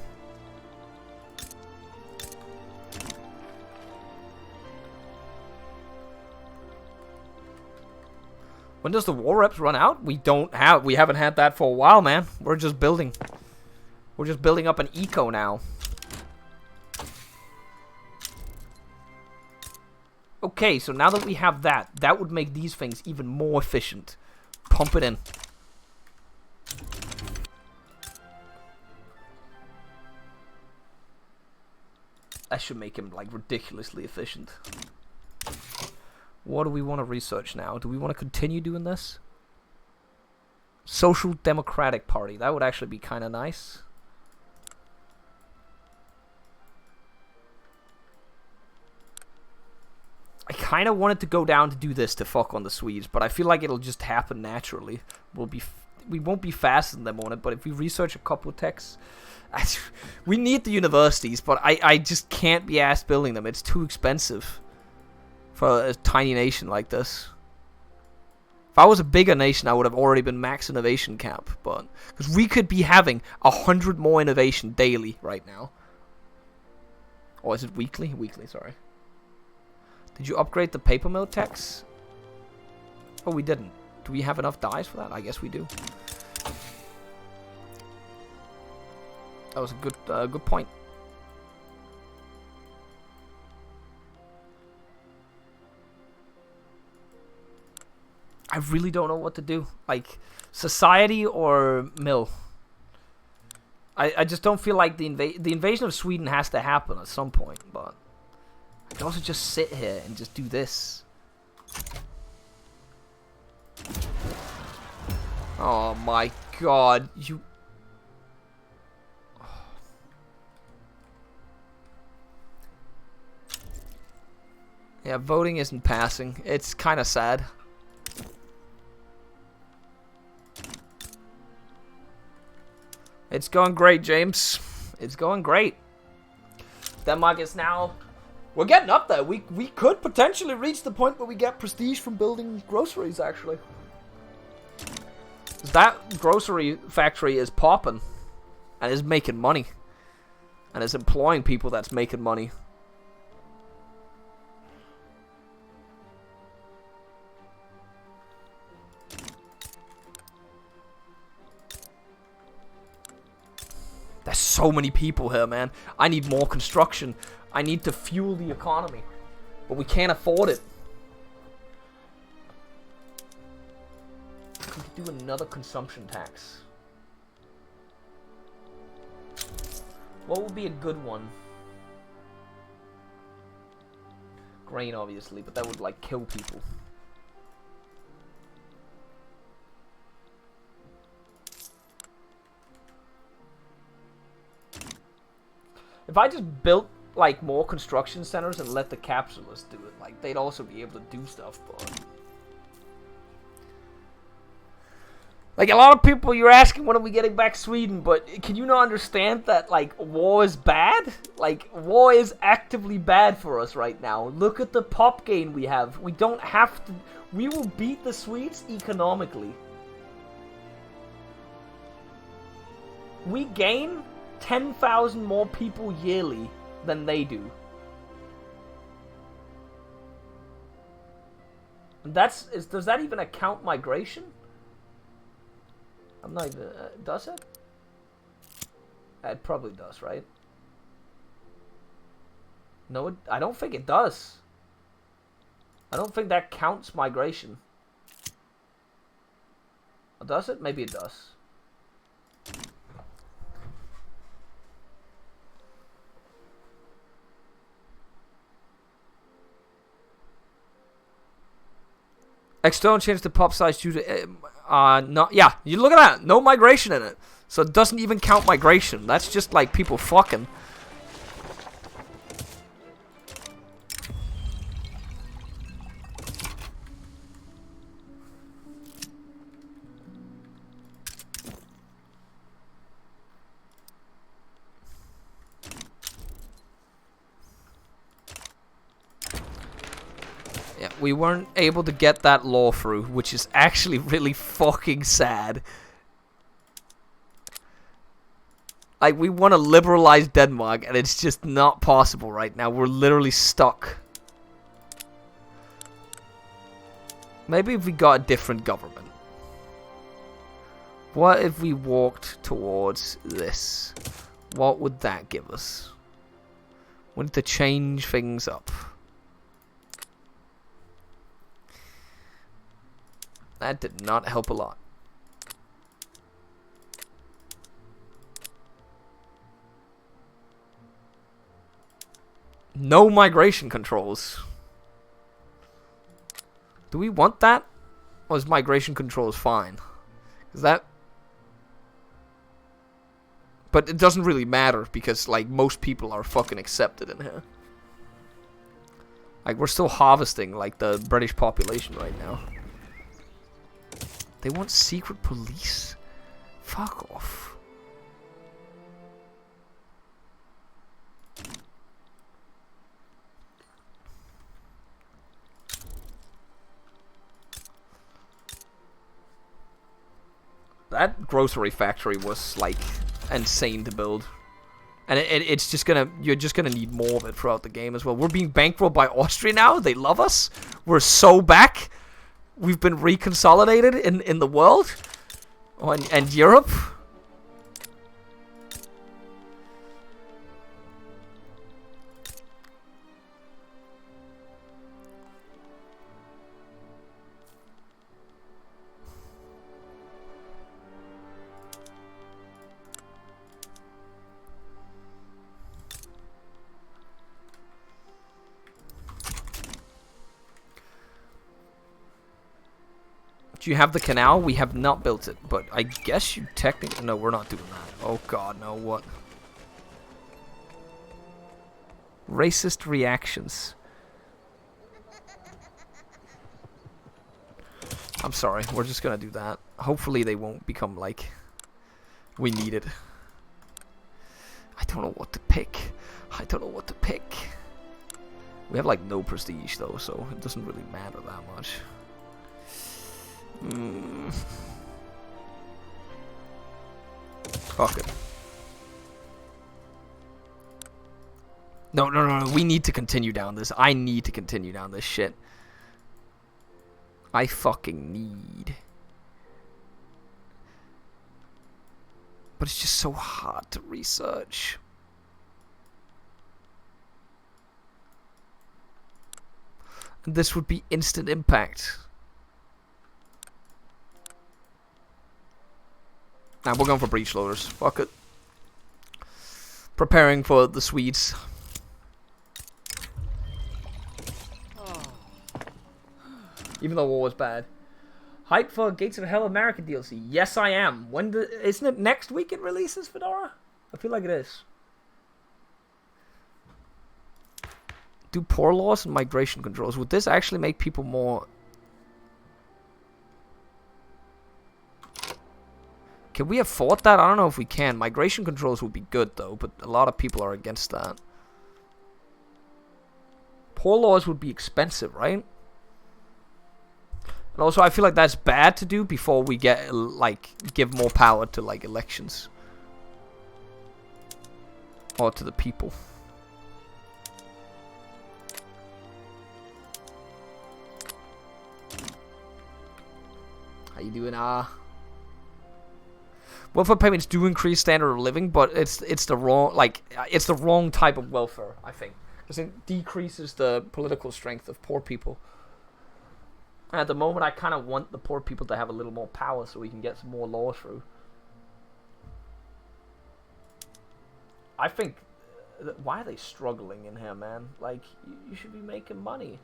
When does the war reps run out? We haven't had that for a while, man. We're just building. We're just building up an eco now. Okay, so now that we have that, that would make these things even more efficient. Pump it in. That should make him like ridiculously efficient. What do we want to research now? Do we want to continue doing this? Social Democratic Party. That would actually be kind of nice. I kind of wanted to go down to do this to fuck on the Swedes, but I feel like it'll just happen naturally. We won't be faster than them on it, but if we research a couple of techs, we need the universities, but I just can't be asked building them. It's too expensive for a tiny nation like this. If I was a bigger nation, I would have already been max innovation cap, but because we could be having 100 more innovation daily right now. Or is it weekly? Weekly, sorry. Did you upgrade the paper mill techs? Oh, we didn't. Do we have enough dyes for that? I guess we do. That was a good point. I really don't know what to do. Like, society or mill? I just don't feel like the invasion of Sweden has to happen at some point, but I can also just sit here and just do this. Oh my god, you... Yeah, voting isn't passing. It's kind of sad. It's going great, James. It's going great. Denmark is now... We're getting up there. We could potentially reach the point where we get prestige from building groceries, actually. That grocery factory is popping. And is making money. And is employing people that's making money. There's so many people here, man. I need more construction. I need to fuel the economy. But we can't afford it. We could do another consumption tax. What would be a good one? Grain, obviously, but that would, like, kill people. If I just built like more construction centers and let the capitalists do it, like they'd also be able to do stuff, but like a lot of people, you're asking when are we getting back Sweden, but can you not understand that like war is bad? Like war is actively bad for us right now. Look at the pop gain we have. We don't have to. We will beat the Swedes economically. We gain 10,000 more people yearly than they do. And does that even account migration? I'm not even... does it? It probably does, right? No, I don't think it does. I don't think that counts migration. Does it? Maybe it does. External change to pop size due to yeah, you look at that, no migration in it, so it doesn't even count migration. That's just like people fucking. Yeah, we weren't able to get that law through, which is actually really fucking sad. Like, we want to liberalize Denmark, and it's just not possible right now. We're literally stuck. Maybe if we got a different government. What if we walked towards this? What would that give us? We need to change things up. That did not help a lot. No migration controls. Do we want that? Or is migration controls fine? Is that... But it doesn't really matter because, like, most people are fucking accepted in here. Like, we're still harvesting, like, the British population right now. They want secret police? Fuck off. That grocery factory was, like, insane to build. And it's just gonna... You're just gonna need more of it throughout the game as well. We're being bankrolled by Austria now. They love us. We're so back. We've been reconsolidated in the world. Oh, and Europe. Do you have the canal? We have not built it, but I guess you technically... No, we're not doing that. Oh god, no, what? Racist reactions. I'm sorry, we're just gonna do that. Hopefully they won't become like... We need it. I don't know what to pick. I don't know what to pick. We have like no prestige though, so it doesn't really matter that much. Fuck it. No, no, no, no. We need to continue down this. I need to continue down this shit. I fucking need. But it's just so hard to research. And this would be instant impact. Nah, we're going for breech loaders. Fuck it. Preparing for the Swedes. Even though war was bad. Hype for Gates of Hell American DLC. Yes, I am. Isn't it next week it releases, Fedora? I feel like it is. do poor laws and migration controls. Would this actually make people more... Can we afford that? I don't know if we can. Migration controls would be good though, but a lot of people are against that. Poor laws would be expensive, right? And also I feel like that's bad to do before we get, like, give more power to, like, elections. Or to the people. How you doing, welfare payments do increase standard of living, but it's the wrong, like, it's the wrong type of welfare, I think. Because it decreases the political strength of poor people. And at the moment, I kind of want the poor people to have a little more power so we can get some more laws through. I think... Why are they struggling in here, man? Like, you should be making money.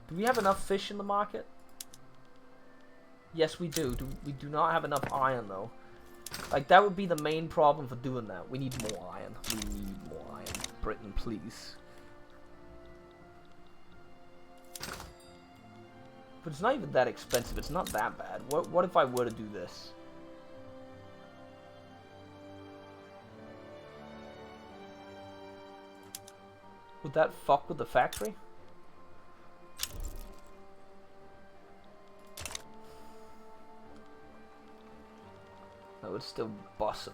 Do we have enough fish in the market? Yes, we do. We do not have enough iron, though. Like, that would be the main problem for doing that. We need more iron. We need more iron. Britain, please. But it's not even that expensive. It's not that bad. What if I were to do this? Would that fuck with the factory? No, it's still bussin'.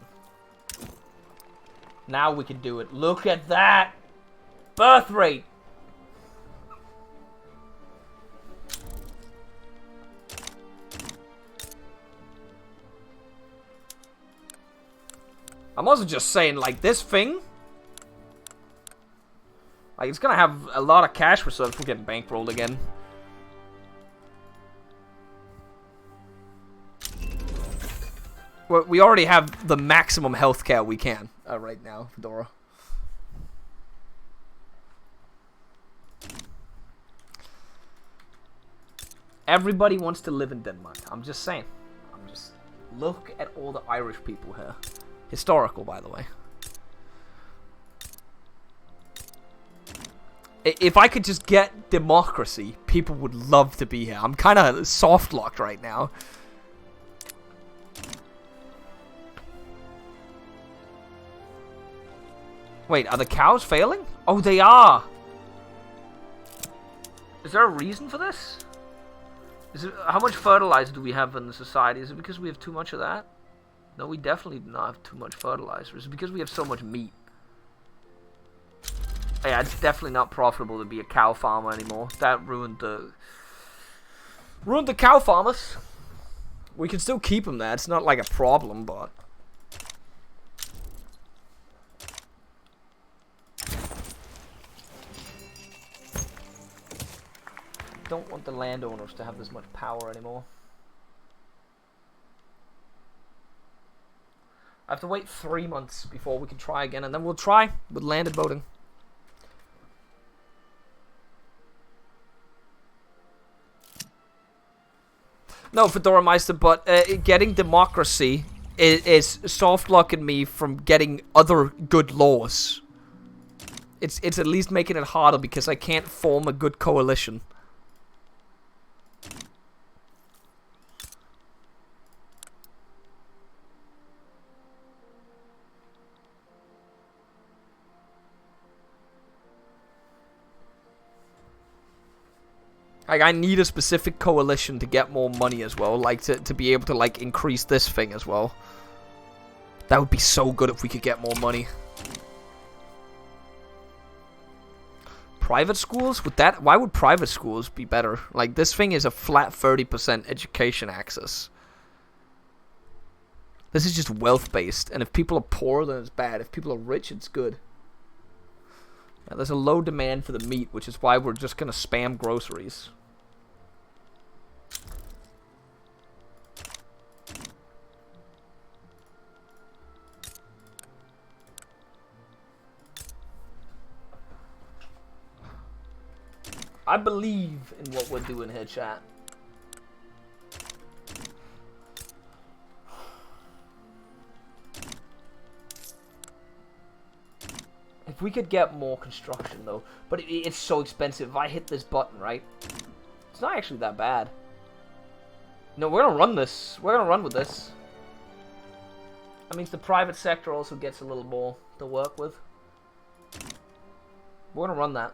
Now we can do it. Look at that! Birth rate! I'm also just saying, like, this thing... Like, it's gonna have a lot of cash reserves. We're getting bankrolled again. We already have the maximum healthcare we can right now, Fedora. Everybody wants to live in Denmark. I'm just saying. Look at all the Irish people here. Historical, by the way. If I could just get democracy, people would love to be here. I'm kind of soft-locked right now. Wait, are the cows failing? Oh, they are! Is there a reason for this? How much fertilizer do we have in the society? Is it because we have too much of that? No, we definitely do not have too much fertilizer. Is it because we have so much meat? Yeah, it's definitely not profitable to be a cow farmer anymore. That ruined the cow farmers. We can still keep them there. It's not like a problem, but... Don't want the landowners to have this much power anymore. I have to wait 3 months before we can try again, and then we'll try with landed voting. No, Fedora Meister, but getting democracy is soft-locking me from getting other good laws. It's at least making it harder because I can't form a good coalition. Like, I need a specific coalition to get more money as well. Like, to be able to, like, increase this thing as well. That would be so good if we could get more money. Private schools? Why would private schools be better? Like, this thing is a flat 30% education access. This is just wealth-based. And if people are poor, then it's bad. If people are rich, it's good. Yeah, there's a low demand for the meat, which is why we're just gonna spam groceries. I believe in what we're doing here, chat. If we could get more construction, though. But it's so expensive. If I hit this button, right? It's not actually that bad. No, we're gonna run this. We're gonna run with this. That means the private sector also gets a little more to work with. We're gonna run that.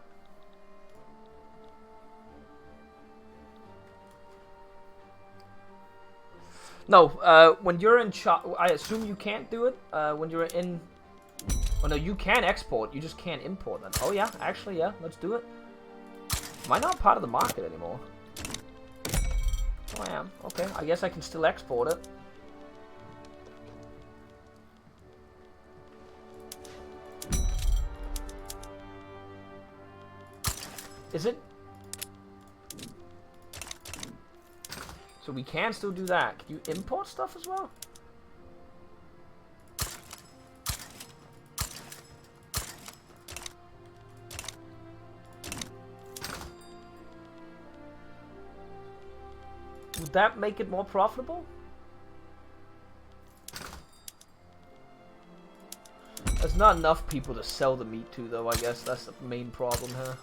No, when you're in I assume you can't do it. When you're in... Oh no, you can export, you just can't import them. Oh yeah, actually yeah, let's do it. Am I not part of the market anymore? Oh I am, okay. I guess I can still export it. Is it? So we can still do that. Can you import stuff as well? Would that make it more profitable? There's not enough people to sell the meat to, though, I guess. That's the main problem here.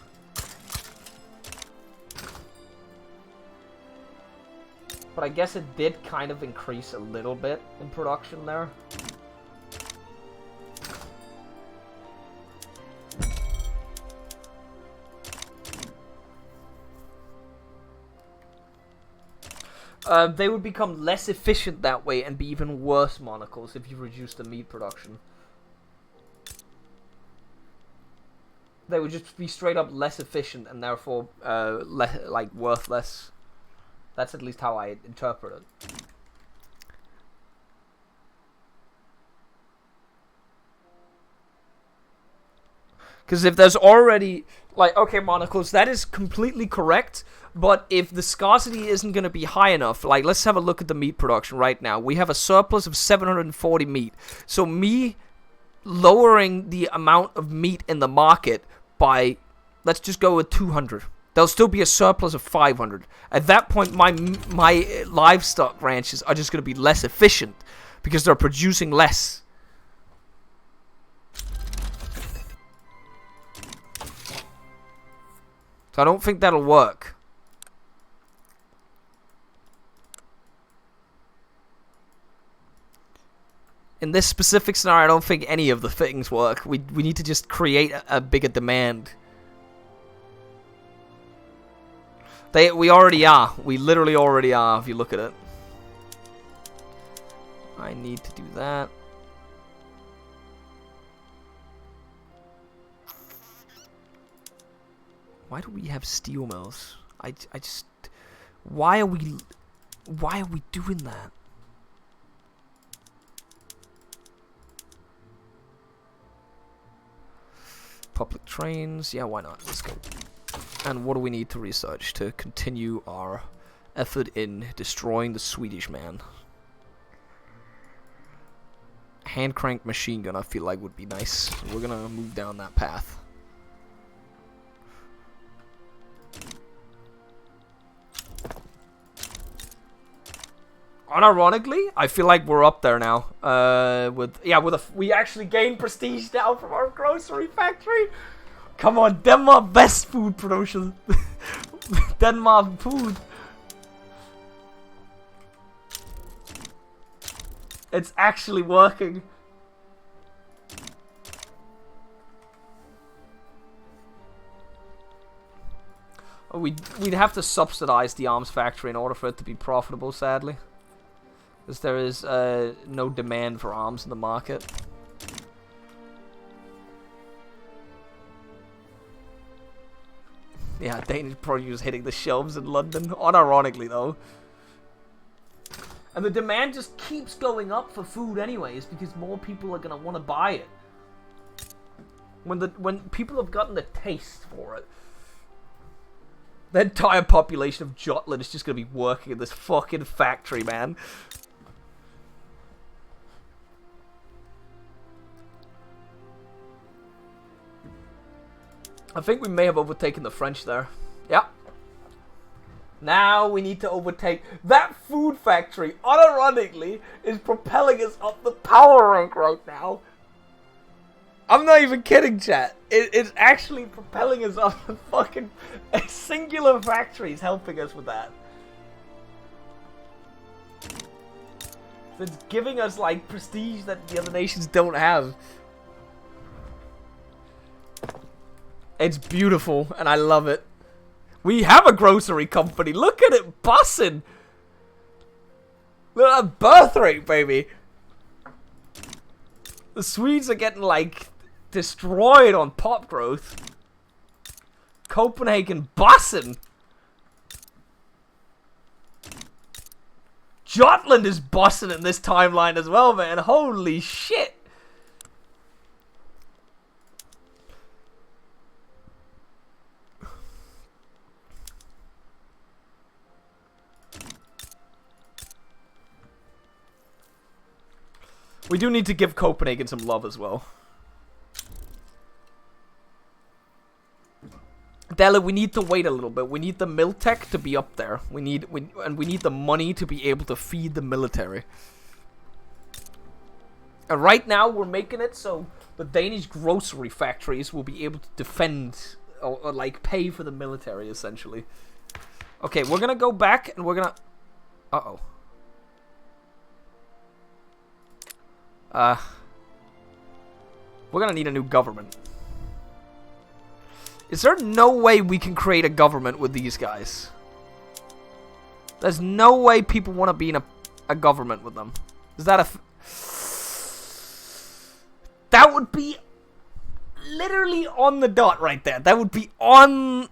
But I guess it did kind of increase a little bit in production there. They would become less efficient that way and be even worse monocles if you reduce the meat production. They would just be straight up less efficient and therefore like worthless. That's at least how I interpret it. Because if there's already, like, okay, monocles, that is completely correct. But if the scarcity isn't going to be high enough, like, let's have a look at the meat production right now. We have a surplus of 740 meat. So me lowering the amount of meat in the market by, let's just go with 200. There'll still be a surplus of 500. At that point, my livestock ranches are just going to be less efficient because they're producing less. So I don't think that'll work. In this specific scenario, I don't think any of the things work. We need to just create a bigger demand. We already are. We literally already are, if you look at it. I need to do that. Why do we have steel mills? I just... Why are we doing that? Public trains. Yeah, why not? Let's go. And what do we need to research to continue our effort in destroying the Swedish man? Hand crank machine gun I feel like would be nice. We're gonna move down that path. Unironically, I feel like we're up there now. We actually gained prestige now from our grocery factory. Come on, Denmark best food production. Denmark food. It's actually working. Oh, we'd have to subsidize the arms factory in order for it to be profitable, sadly. Because there is no demand for arms in the market. Yeah, Danish produce hitting the shelves in London. Unironically, though. And the demand just keeps going up for food anyways, because more people are gonna want to buy it. When people have gotten the taste for it, the entire population of Jutland is just gonna be working in this fucking factory, man. I think we may have overtaken the French there. Yeah. Now we need to overtake that food factory. Unironically, is propelling us up the power rank right now. I'm not even kidding, chat. It's actually propelling us up. Fucking a singular factory is helping us with that. It's giving us like prestige that the other nations don't have. It's beautiful, and I love it. We have a grocery company. Look at it bussin'. Look at that birth rate, baby. The Swedes are getting, like, destroyed on pop growth. Copenhagen bussin'. Jutland is bussin' in this timeline as well, man. Holy shit. We do need to give Copenhagen some love as well. Della, we need to wait a little bit. We need the Miltech to be up there. We need the money to be able to feed the military. And right now we're making it so the Danish grocery factories will be able to defend or like pay for the military essentially. Okay, we're gonna go back and we're gonna. We're gonna need a new government. Is there no way we can create a government with these guys? There's no way people want to be in a government with them. Is that a... That would be literally on the dot right there. That would be on...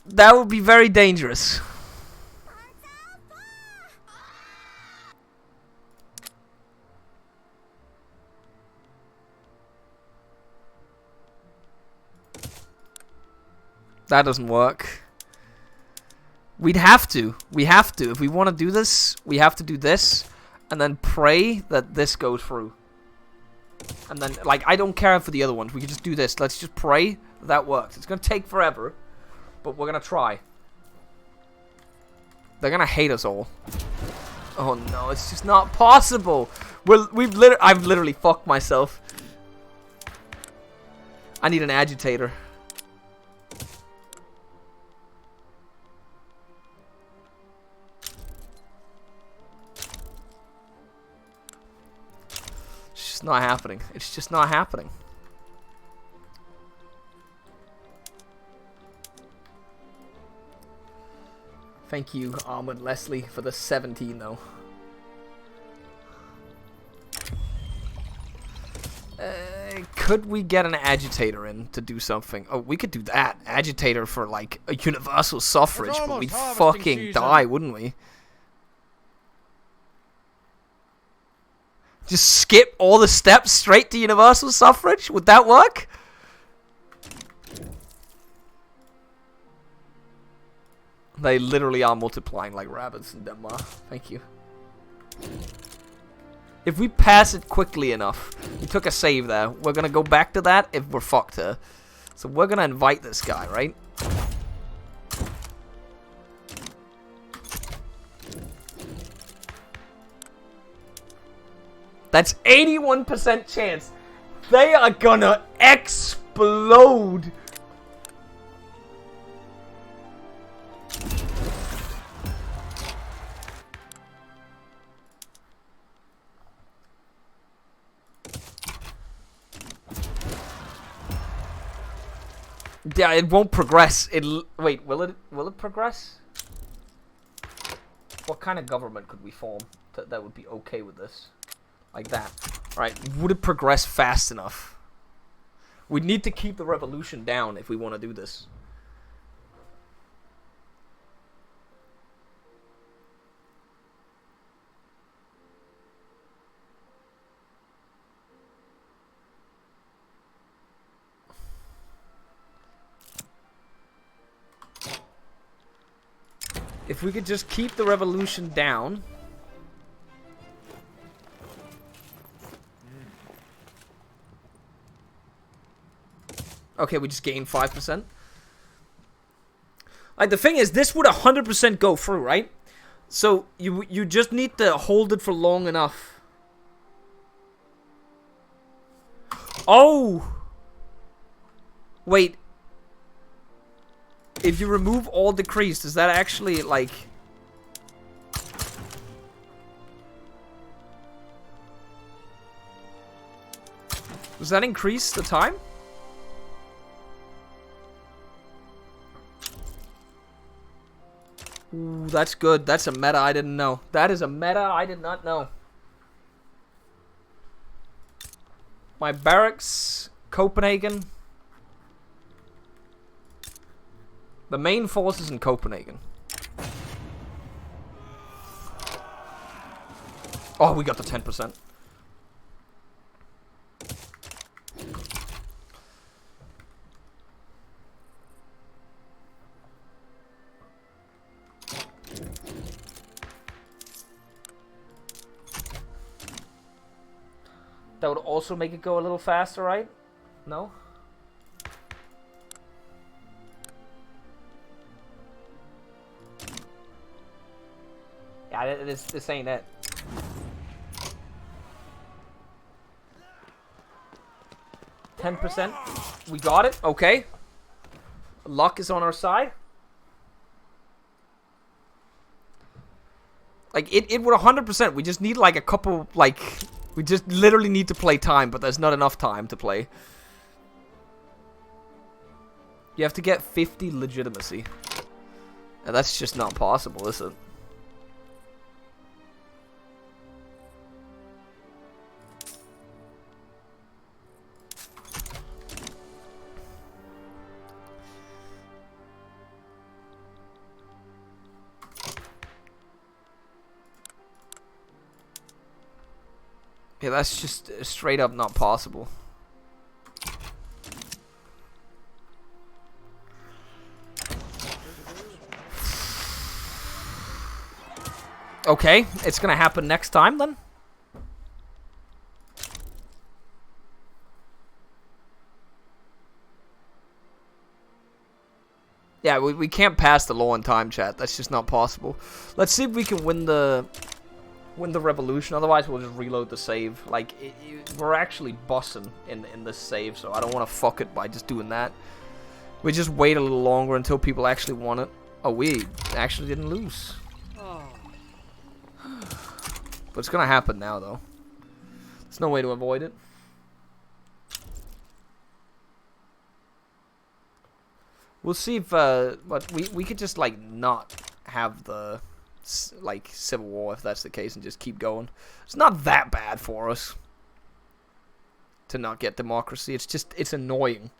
That would be very dangerous. That doesn't work. We'd have to. We have to. If we want to do this, we have to do this. And then pray that this goes through. And then, like, I don't care for the other ones. We can just do this. Let's just pray that works. It's going to take forever. But we're going to try. They're going to hate us all. Oh, no. It's just not possible. I've literally fucked myself. I need an agitator. It's not happening. It's just not happening. Thank you, Ahmed Leslie, for the 17, though. Could we get an agitator in to do something? Oh, we could do that. Agitator for, like, a universal suffrage, but we'd fucking die, wouldn't we? Just skip all the steps straight to universal suffrage? Would that work? They literally are multiplying like rabbits in Denmark. Thank you. If we pass it quickly enough, we took a save there. We're gonna go back to that if we're fucked here. So we're gonna invite this guy, right? That's 81% chance. They are gonna explode. Yeah, it won't progress. Wait, will it progress? What kind of government could we form that would be okay with this? Like that. Right, would it progress fast enough? We need to keep the revolution down if we want to do this. If we could just keep the revolution down. Okay, we just gained 5%. Like, the thing is, this would 100% go through, right? So, you just need to hold it for long enough. Oh! Wait. If you remove all decrees, does that actually, like... Does that increase the time? Ooh, that's good. That's a meta I didn't know. That is a meta I did not know. My barracks, Copenhagen. The main force is in Copenhagen. Oh, we got the 10%. That would also make it go a little faster, right? No? Yeah, this ain't it. %. We got it. Okay. Luck is on our side. Like, it would 100%. We just need, like, a couple, like... We just literally need to play time, but there's not enough time to play. You have to get 50 legitimacy. And that's just not possible, is it? Yeah, that's just straight up not possible. Okay, it's gonna happen next time then. Yeah, we can't pass the law in time, chat. That's just not possible. Let's see if we can win the revolution. Otherwise, we'll just reload the save. Like, we're actually bossing in this save, so I don't want to fuck it by just doing that. We just wait a little longer until people actually want it. Oh, we actually didn't lose. But it's gonna happen now, though. There's no way to avoid it. We'll see if, but we could just, like, not have the, like, civil war if that's the case and just keep going. It's not that bad for us to not get democracy. It's just, it's annoying.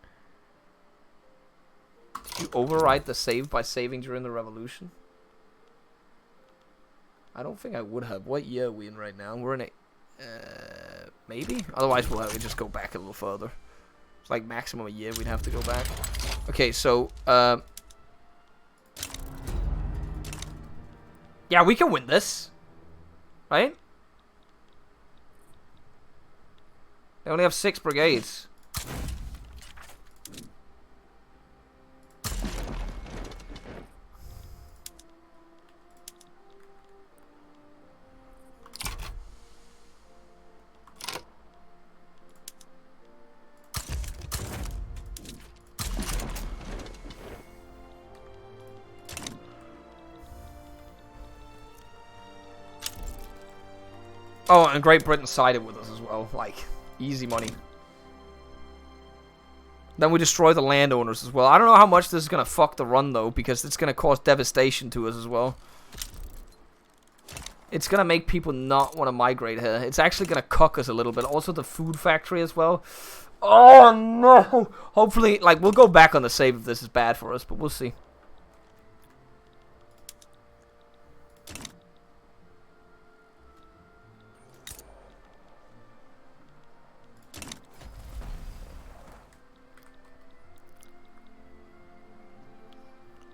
Did you override the save by saving during the revolution? I don't think I would have. What year are we in right now? We're in a, maybe? Otherwise we'll have to just go back a little further. It's like maximum a year we'd have to go back. Okay, so, yeah, we can win this. Right? They only have 6 brigades. Oh, and Great Britain sided with us as well. Like, easy money. Then we destroy the landowners as well. I don't know how much this is going to fuck the run, though, because it's going to cause devastation to us as well. It's going to make people not want to migrate here. It's actually going to cuck us a little bit. Also, the food factory as well. Oh, no! Hopefully, like, we'll go back on the save if this is bad for us, but we'll see.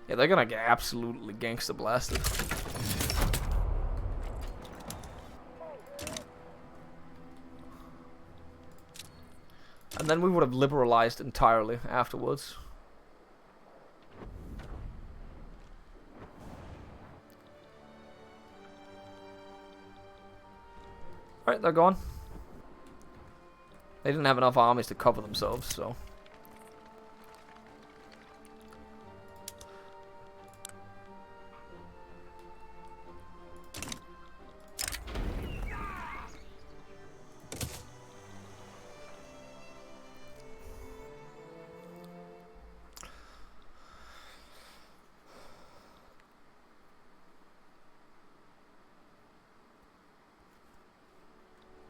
Yeah, they're gonna get absolutely gangsta blasted. And then we would have liberalized entirely afterwards. Alright, they're gone. They didn't have enough armies to cover themselves, so...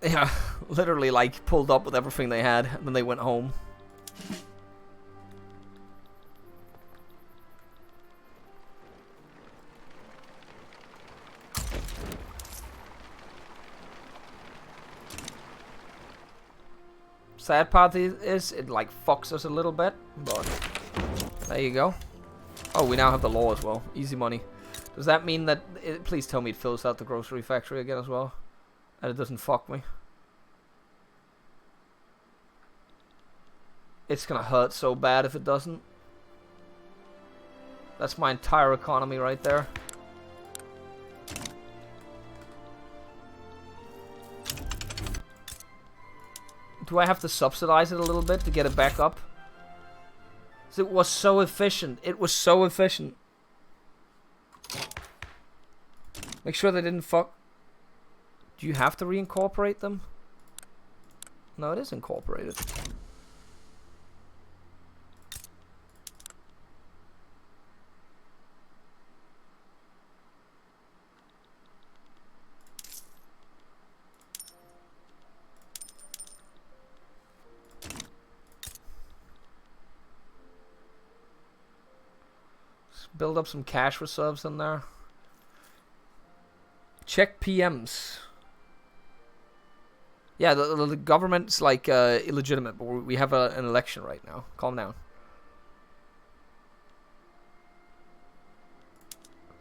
Yeah, literally like pulled up with everything they had and then they went home. Sad part is it like fucks us a little bit, but there you go. Oh, we now have the law as well. Easy money. Does that mean that please tell me it fills out the grocery factory again as well? And it doesn't fuck me. It's gonna hurt so bad if it doesn't. That's my entire economy right there. Do I have to subsidize it a little bit to get it back up? It was so efficient. It was so efficient. Make sure they didn't fuck. Do you have to reincorporate them? No, it is incorporated. Let's build up some cash reserves in there. Check PMs. Yeah, the government's like illegitimate, but we have an election right now. Calm down.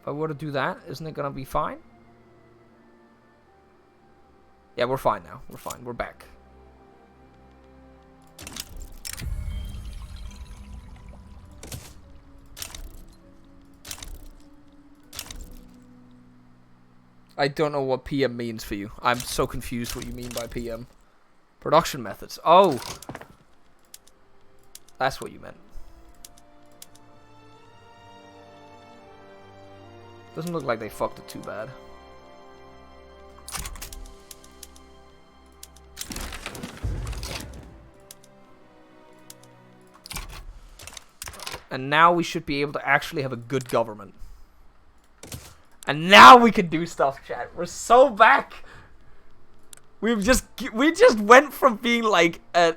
If I were to do that, isn't it gonna be fine? Yeah, we're fine now. We're fine. We're back. I don't know what PM means for you. I'm so confused what you mean by PM. Production methods. Oh! That's what you meant. Doesn't look like they fucked it too bad. And now we should be able to actually have a good government. And now we can do stuff, chat. We're so back. We just went from being like a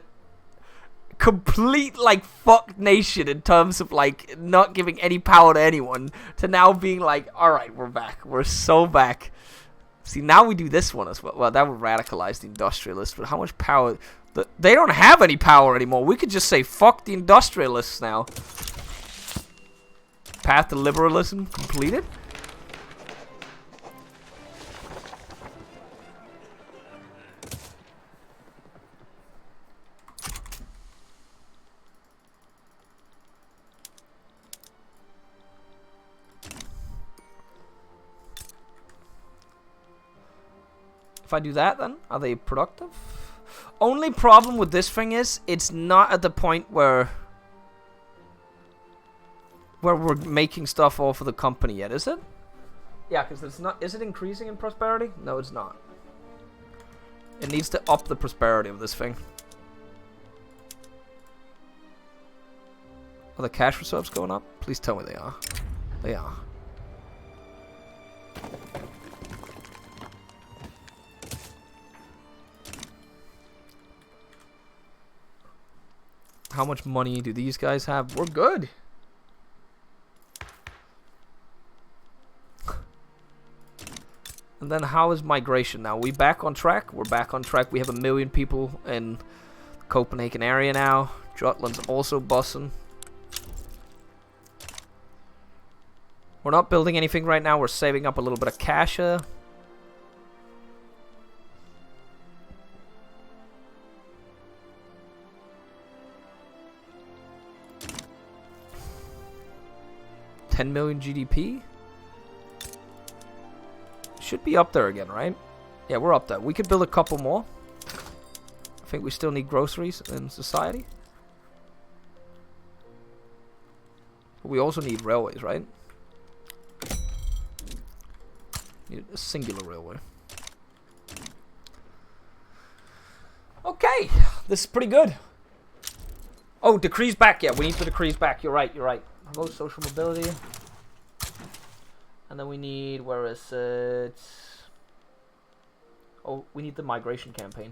complete like fuck nation in terms of like not giving any power to anyone to now being like, all right, we're back. We're so back. See, now we do this one as well. Well, that would radicalize the industrialists, but how much power? They don't have any power anymore. We could just say fuck the industrialists now. Path to liberalism completed. If I do that, then are they productive? Only problem with this thing is it's not at the point where we're making stuff off of the company yet, is it? Yeah, because it's not. Is it increasing in prosperity? No, it's not. It needs to up the prosperity of this thing. Are the cash reserves going up? Please tell me they are. They are. How much money do these guys have? We're good. And then how is migration now? We back on track? We're back on track. We have 1 million people in the Copenhagen area now. Jutland's also bussing. We're not building anything right now. We're saving up a little bit of cash here. $10 million GDP? Should be up there again, right? Yeah, we're up there. We could build a couple more. I think we still need groceries in society. But we also need railways, right? Need a singular railway. Okay, this is pretty good. Oh, decrease back. Yeah, we need to decrease back. You're right. You're right. Promote social mobility. And then we need, where is it? Oh, we need the migration campaign.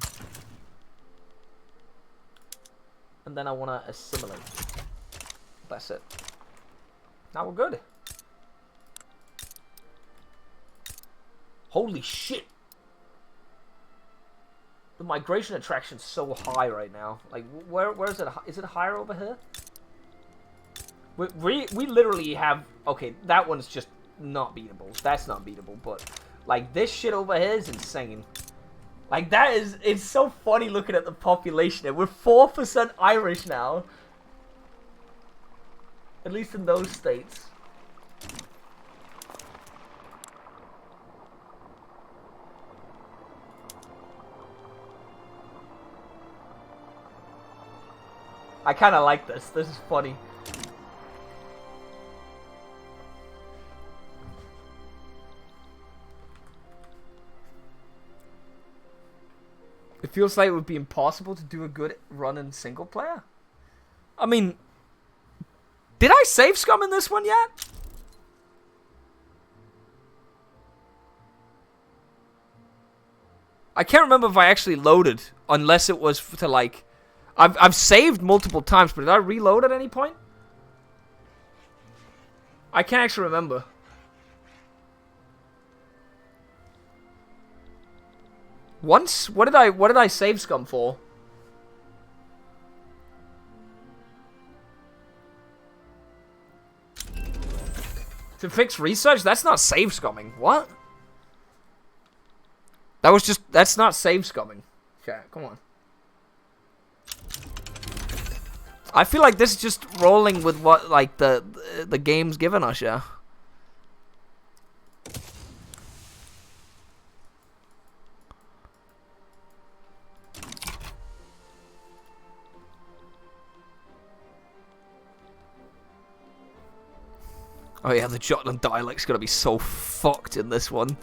And then I want to assimilate. That's it. Now we're good. Holy shit. The migration attraction's so high right now. Like, where is it? Is it higher over here? We literally have... Okay, that one's just not beatable. That's not beatable, but... Like, this shit over here is insane. Like, that is... It's so funny looking at the population. We're 4% Irish now. At least in those states. I kind of like this. This is funny. It feels like it would be impossible to do a good run in single player. I mean, did I save scum in this one yet? I can't remember if I actually loaded, unless it was to like... I've saved multiple times, but did I reload at any point? I can't actually remember. Once? What did I save scum for? To fix research? That's not save scumming. What? That was just... That's not save scumming. Okay, come on. I feel like this is just rolling with what, like, the game's given us, yeah. Oh yeah, the Jutland dialect's gonna be so fucked in this one.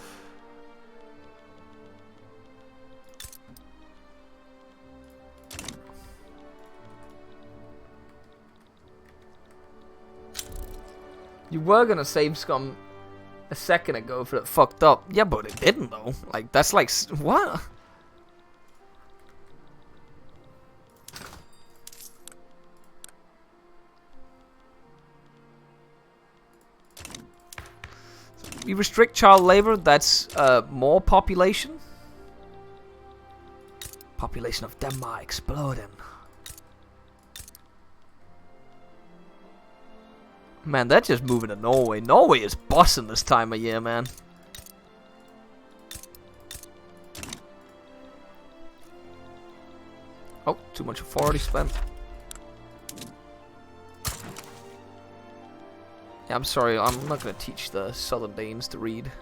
You were gonna save scum a second ago if it fucked up. Yeah, but it didn't though. Like, that's like... What? We restrict child labor, that's more population. Population of Denmark exploding. Man, they're just moving to Norway. Norway is bossing this time of year, man. Oh, too much authority spent. Yeah, I'm sorry, I'm not going to teach the Southern Danes to read.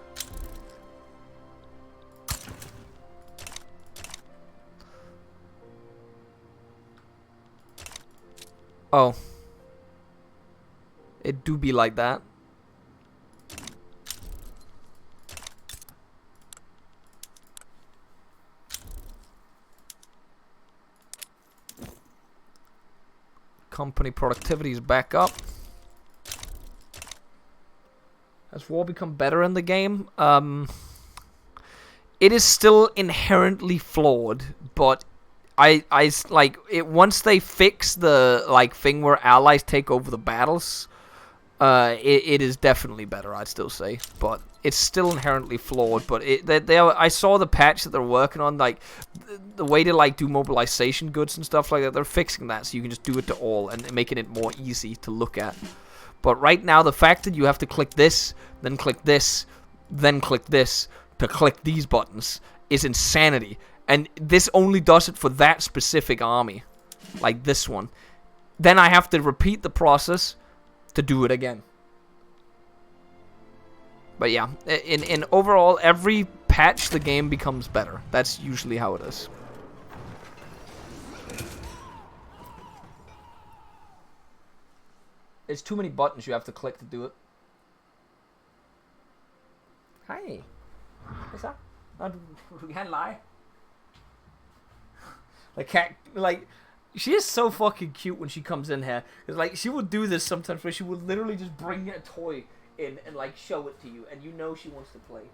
Oh. It do be like that. Company productivity is back up. Has war become better in the game? It is still inherently flawed, but I like it once they fix the like thing where allies take over the battles. It is definitely better, I'd still say, but it's still inherently flawed. But I saw the patch that they're working on, like the way to like do mobilization goods and stuff like that. They're fixing that so you can just do it to all and making it more easy to look at. But right now, the fact that you have to click this, then click this, then click this to click these buttons is insanity. And this only does it for that specific army, like this one. Then I have to repeat the process to do it again. But yeah, in overall, every patch the game becomes better. That's usually how it is. It's too many buttons you have to click to do it. Hej. Hvad så? Nå, du kan lege. Like, she is so fucking cute when she comes in here. Cause like, she will do this sometimes where she will literally just bring a toy in and like show it to you, and you know she wants to play.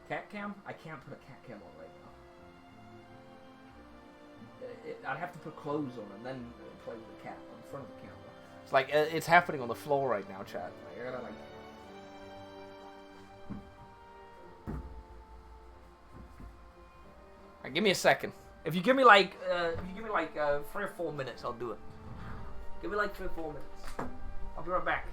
Cat cam? I can't put a cat cam on right now. I'd have to put clothes on and then play with the cat in front of the camera. It's like, it's happening on the floor right now, chat. Like, I gotta like... Alright, give me a second. If you give me like 3 or 4 minutes, I'll do it. Give me like 3 or 4 minutes. I'll be right back.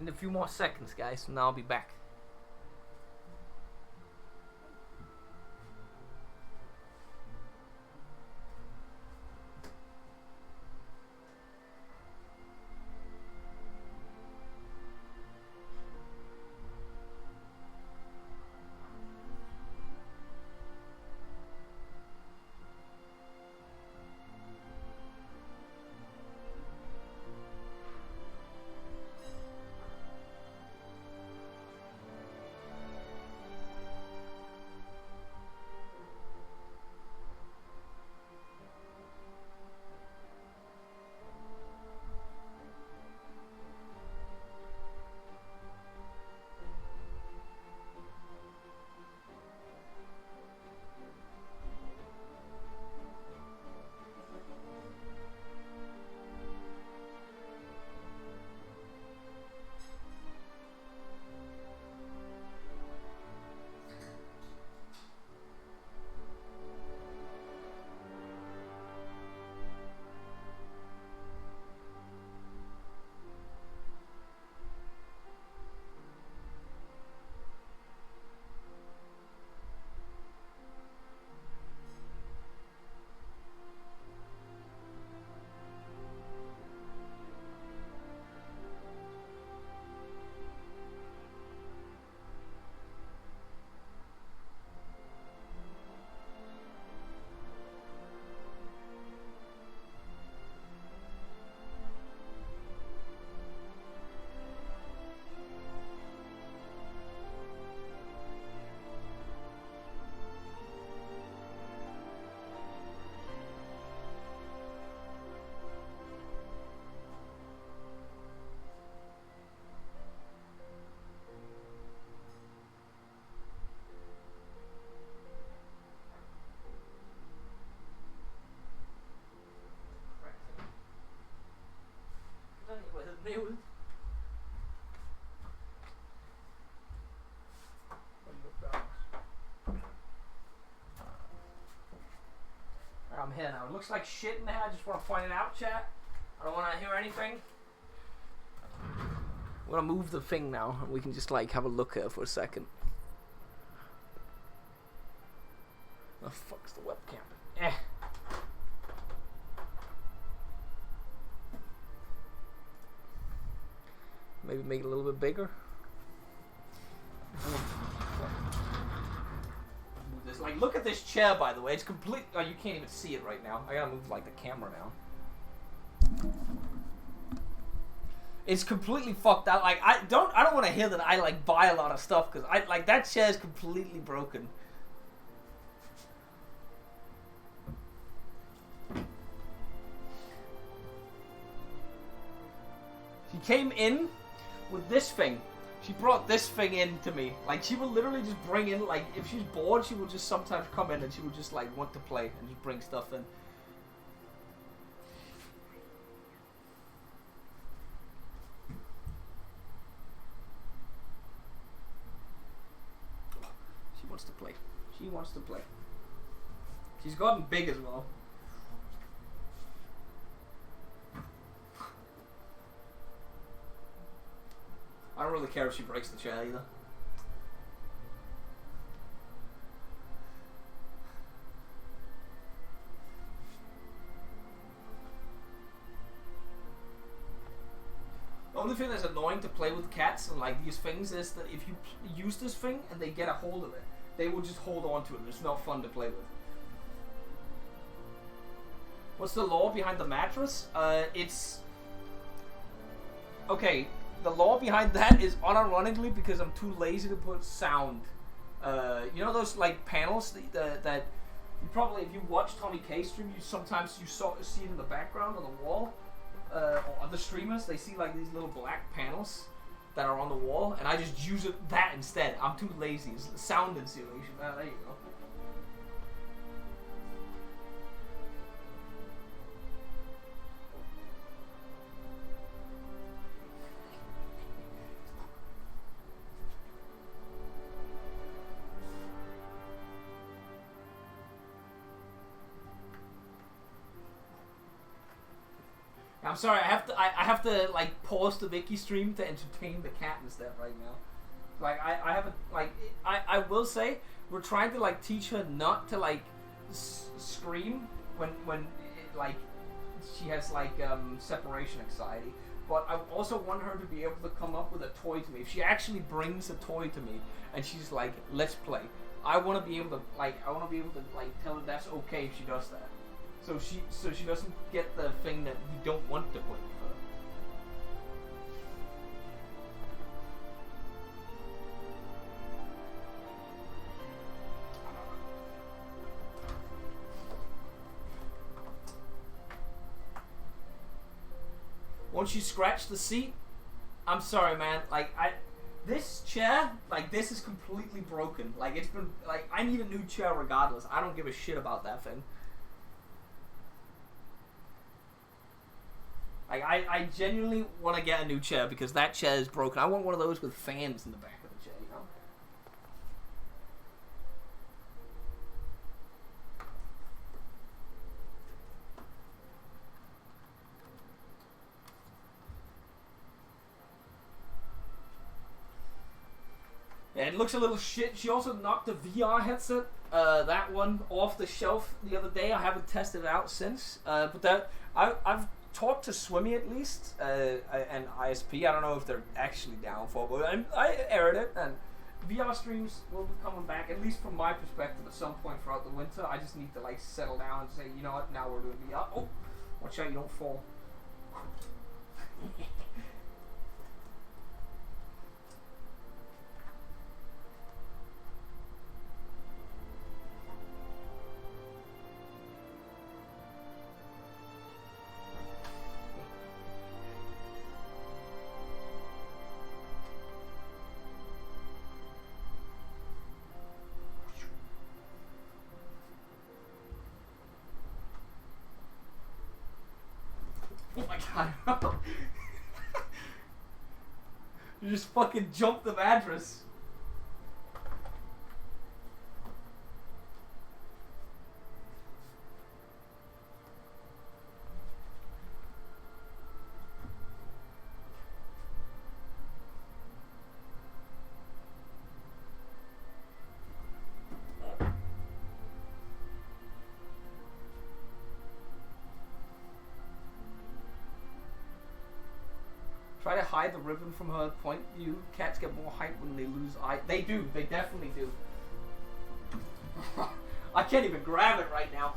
In a few more seconds, guys, and I'll be back. here now. It looks like shit in there. I just want to point it out, chat. I don't want to hear anything. I'm gonna move the thing now, and we can just like have a look here for a second. The fuck's the webcam? Eh. Maybe make it a little bit bigger. This, like, look at this chair, by the way. It's complete. Oh, you can't even see it right now. I gotta move like the camera now. It's completely fucked out. Like, I don't want to hear that I like buy a lot of stuff, because I like that chair is completely broken. She came in with this thing. She brought this thing in to me. Like, she will literally just bring in, like, if she's bored, she will just sometimes come in and she will just, like, want to play and just bring stuff in. She wants to play. She wants to play. She's gotten big as well. I don't really care if she breaks the chair either. The only thing that's annoying to play with cats and like these things is that if you use this thing and they get a hold of it, they will just hold on to it. It's not fun to play with. What's the law behind the mattress? It's... Okay. The law behind that is unironically because I'm too lazy to put sound. You know those like panels that you probably, if you watch Tommy K stream, you sometimes see it in the background on the wall. Or other streamers, they see like these little black panels that are on the wall, and I just use that instead. I'm too lazy. It's sound insulation. There you go. I'm sorry, I have to like pause the Vicky stream to entertain the cat and stuff right now. Like I haven't like I will say we're trying to like teach her not to like scream when it, like she has like separation anxiety. But I also want her to be able to come up with a toy to me. If she actually brings a toy to me and she's like, let's play, I want to be able to like tell her that's okay if she does that. So she doesn't get the thing that you don't want to play with her. Once you scratch the seat, I'm sorry, man. Like this chair, like this is completely broken. Like it's been like I need a new chair regardless. I don't give a shit about that thing. Like, I genuinely want to get a new chair because that chair is broken. I want one of those with fans in the back of the chair, you know? Yeah, it looks a little shit. She also knocked the VR headset, that one, off the shelf the other day. I haven't tested it out since. But that I've talked to Swimmy at least, and ISP. I don't know if they're actually down for it, but I aired it, and VR streams will be coming back, at least from my perspective, at some point throughout the winter. I just need to like settle down and say, you know what, now we're doing VR. Oh, watch out you don't fall. Oh my god. You just fucking jumped the mattress. tie the ribbon from her point of view. Cats get more height when they lose eye. They do. They definitely do. I can't even grab it right now.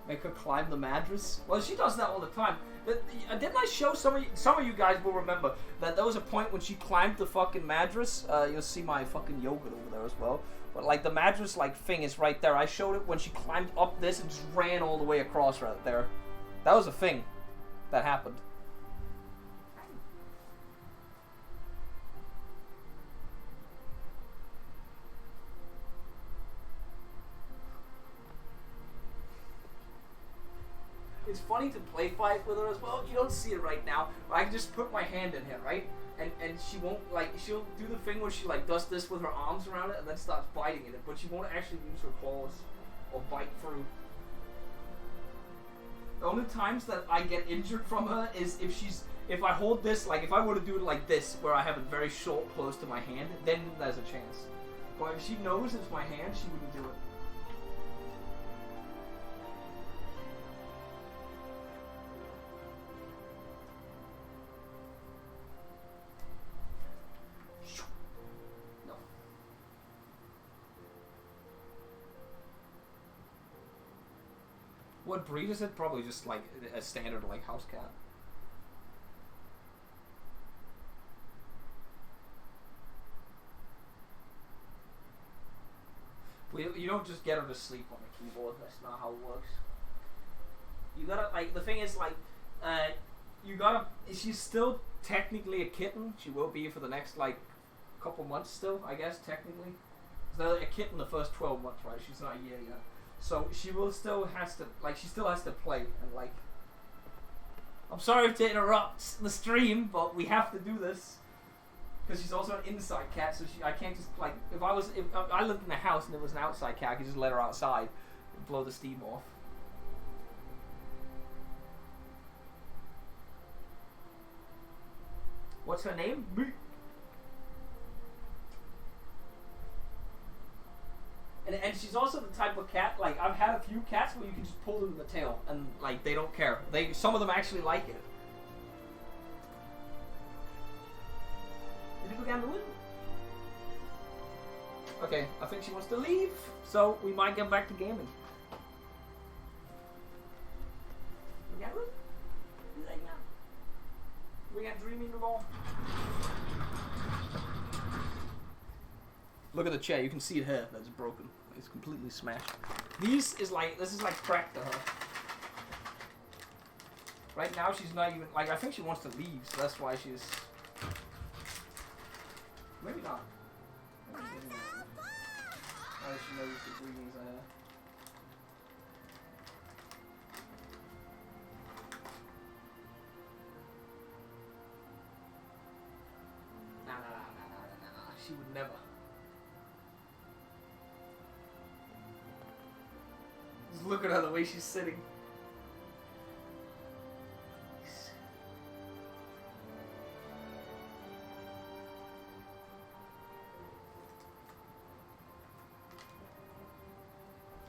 Make her climb the mattress. Well, she does that all the time. Didn't I show some of you guys will remember that there was a point when she climbed the fucking mattress. You'll see my fucking yogurt over there as well. But like the mattress like thing is right there. I showed it when she climbed up this and just ran all the way across right there. That was a thing that happened. It's funny to play fight with her as well. You don't see it right now, but I can just put my hand in here, right? And she won't, like, she'll do the thing where she, like, does this with her arms around it and then starts biting in it, but she won't actually use her claws or bite through. The only times that I get injured from her is if I hold this, like, if I were to do it like this, where I have it very short close to my hand, then there's a chance. But if she knows it's my hand, she wouldn't do it. What breed is it? Probably just like a standard like house cat. You don't just get her to sleep on the keyboard. That's not how it works. You gotta, like, the thing is, like, you gotta, she's still technically a kitten. She will be for the next, like, couple months still, I guess, technically. So a kitten the first 12 months, right? She's not a year yet. So she will still has to, like, she still has to play and, like, I'm sorry to interrupt the stream, but we have to do this because she's also an inside cat. So I can't just, like, if I lived in a house and there was an outside cat, I could just let her outside and blow the steam off. What's her name? And she's also the type of cat, like, I've had a few cats where you can just pull them in the tail and, like, they don't care. Some of them actually like it. Did you go down the window? Okay, I think she wants to leave, so we might get back to gaming. We got dreaming at all. Look at the chair, you can see it here, that's broken. It's completely smashed. This is like crack to her. Right now she's not even, like, I think she wants to leave, so that's why she's... Maybe not. Maybe not. Now that she knows the breathing's there. Nah. She would never. Just look at her, the way she's sitting.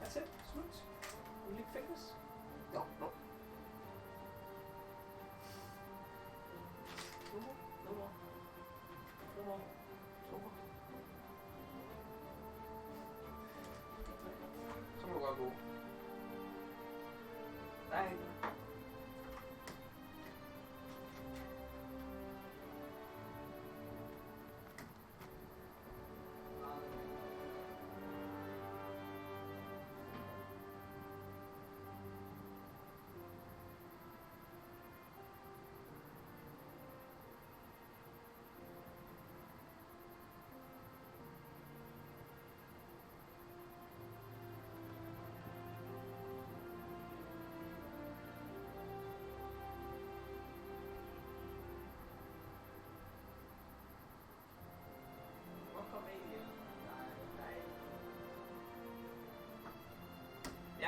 That's it? Swoops? You lick fingers? No. No more. Someone will go. Bye.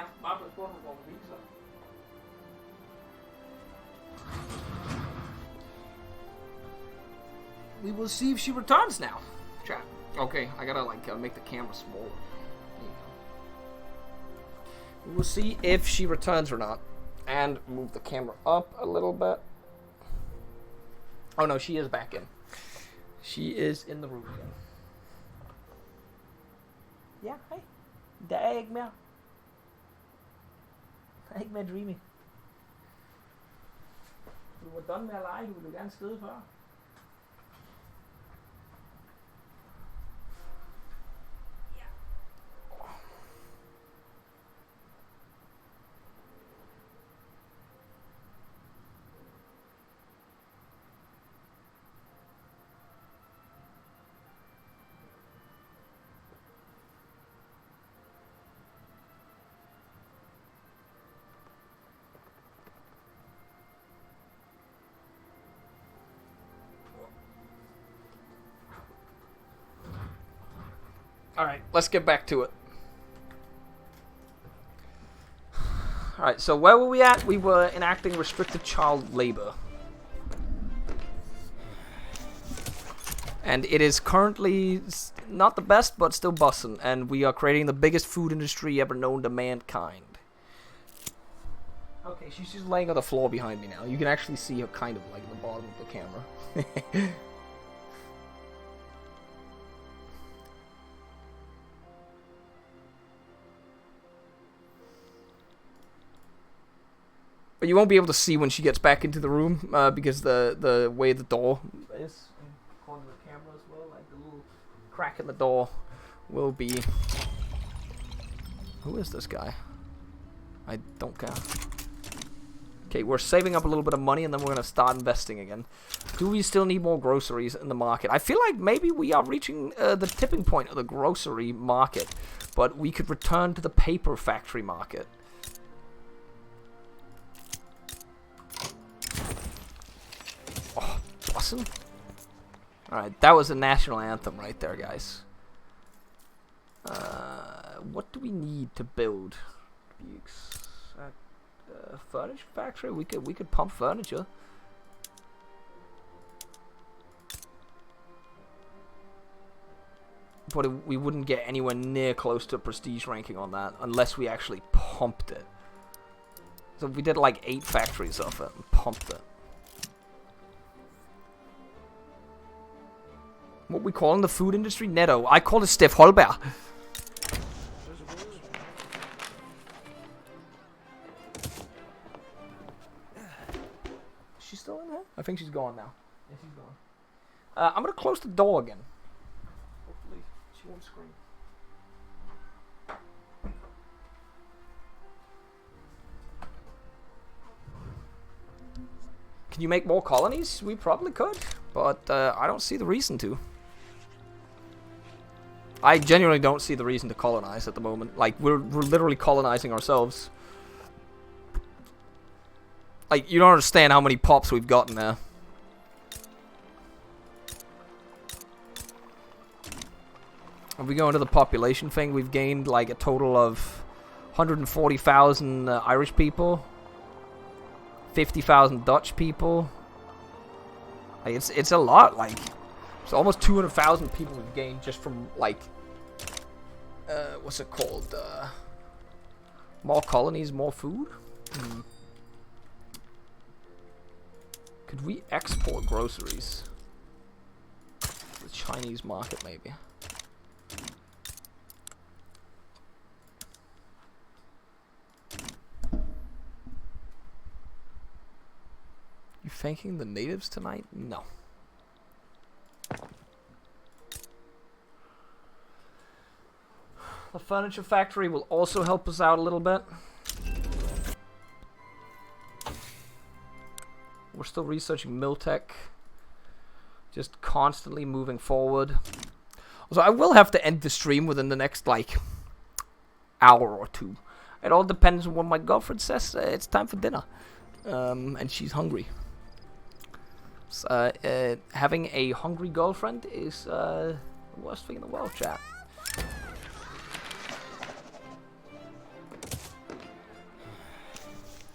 Ja, bare på spurgt, hvor vi viser. We will see if she returns now. Chat. Okay, I gotta like make the camera smaller. There you go. We will see if she returns or not. And move the camera up a little bit. Oh no, she is back in. She is in the room again. Ja, hej. Der er ikke mere. Der er ikke mere dreaming. Du var done med at lege, du ville gerne skride før. Alright, let's get back to it. Alright, so where were we at? We were enacting restricted child labor. And it is currently not the best, but still bussin'. And we are creating the biggest food industry ever known to mankind. Okay, she's just laying on the floor behind me now. You can actually see her kind of like at the bottom of the camera. But you won't be able to see when she gets back into the room because the way the door is according to the camera as well, like the little crack in the door will be. Who is this guy? I don't care. Okay, we're saving up a little bit of money and then we're gonna start investing again. Do we still need more groceries in the market? I feel like maybe we are reaching the tipping point of the grocery market, but we could return to the paper factory market. Awesome. Alright, that was a national anthem right there, guys. What do we need to build? Furniture factory? We could pump furniture. But we wouldn't get anywhere near close to a prestige ranking on that unless we actually pumped it. So if we did like 8 factories of it and pumped it. What we call in the food industry? Netto. I call it Steff Holberg. She's still in there? I think she's gone now. Yeah, she's gone. I'm gonna close the door again. Hopefully she won't scream. Can you make more colonies? We probably could, but I don't see the reason to. I genuinely don't see the reason to colonize at the moment. Like, we're literally colonizing ourselves. Like, you don't understand how many pops we've gotten there. If we go into the population thing, we've gained like a total of 140,000 Irish people. 50,000 Dutch people. Like, it's a lot. Like, it's almost 200,000 people we've gained just from like what's it called? More colonies, more food. Could we export groceries to the Chinese market, maybe? You thanking the natives tonight? No. The furniture factory will also help us out a little bit. We're still researching Miltech. Just constantly moving forward. So I will have to end the stream within the next, like, hour or two. It all depends on when my girlfriend says it's time for dinner. And she's hungry. So, having a hungry girlfriend is the worst thing in the world, chat.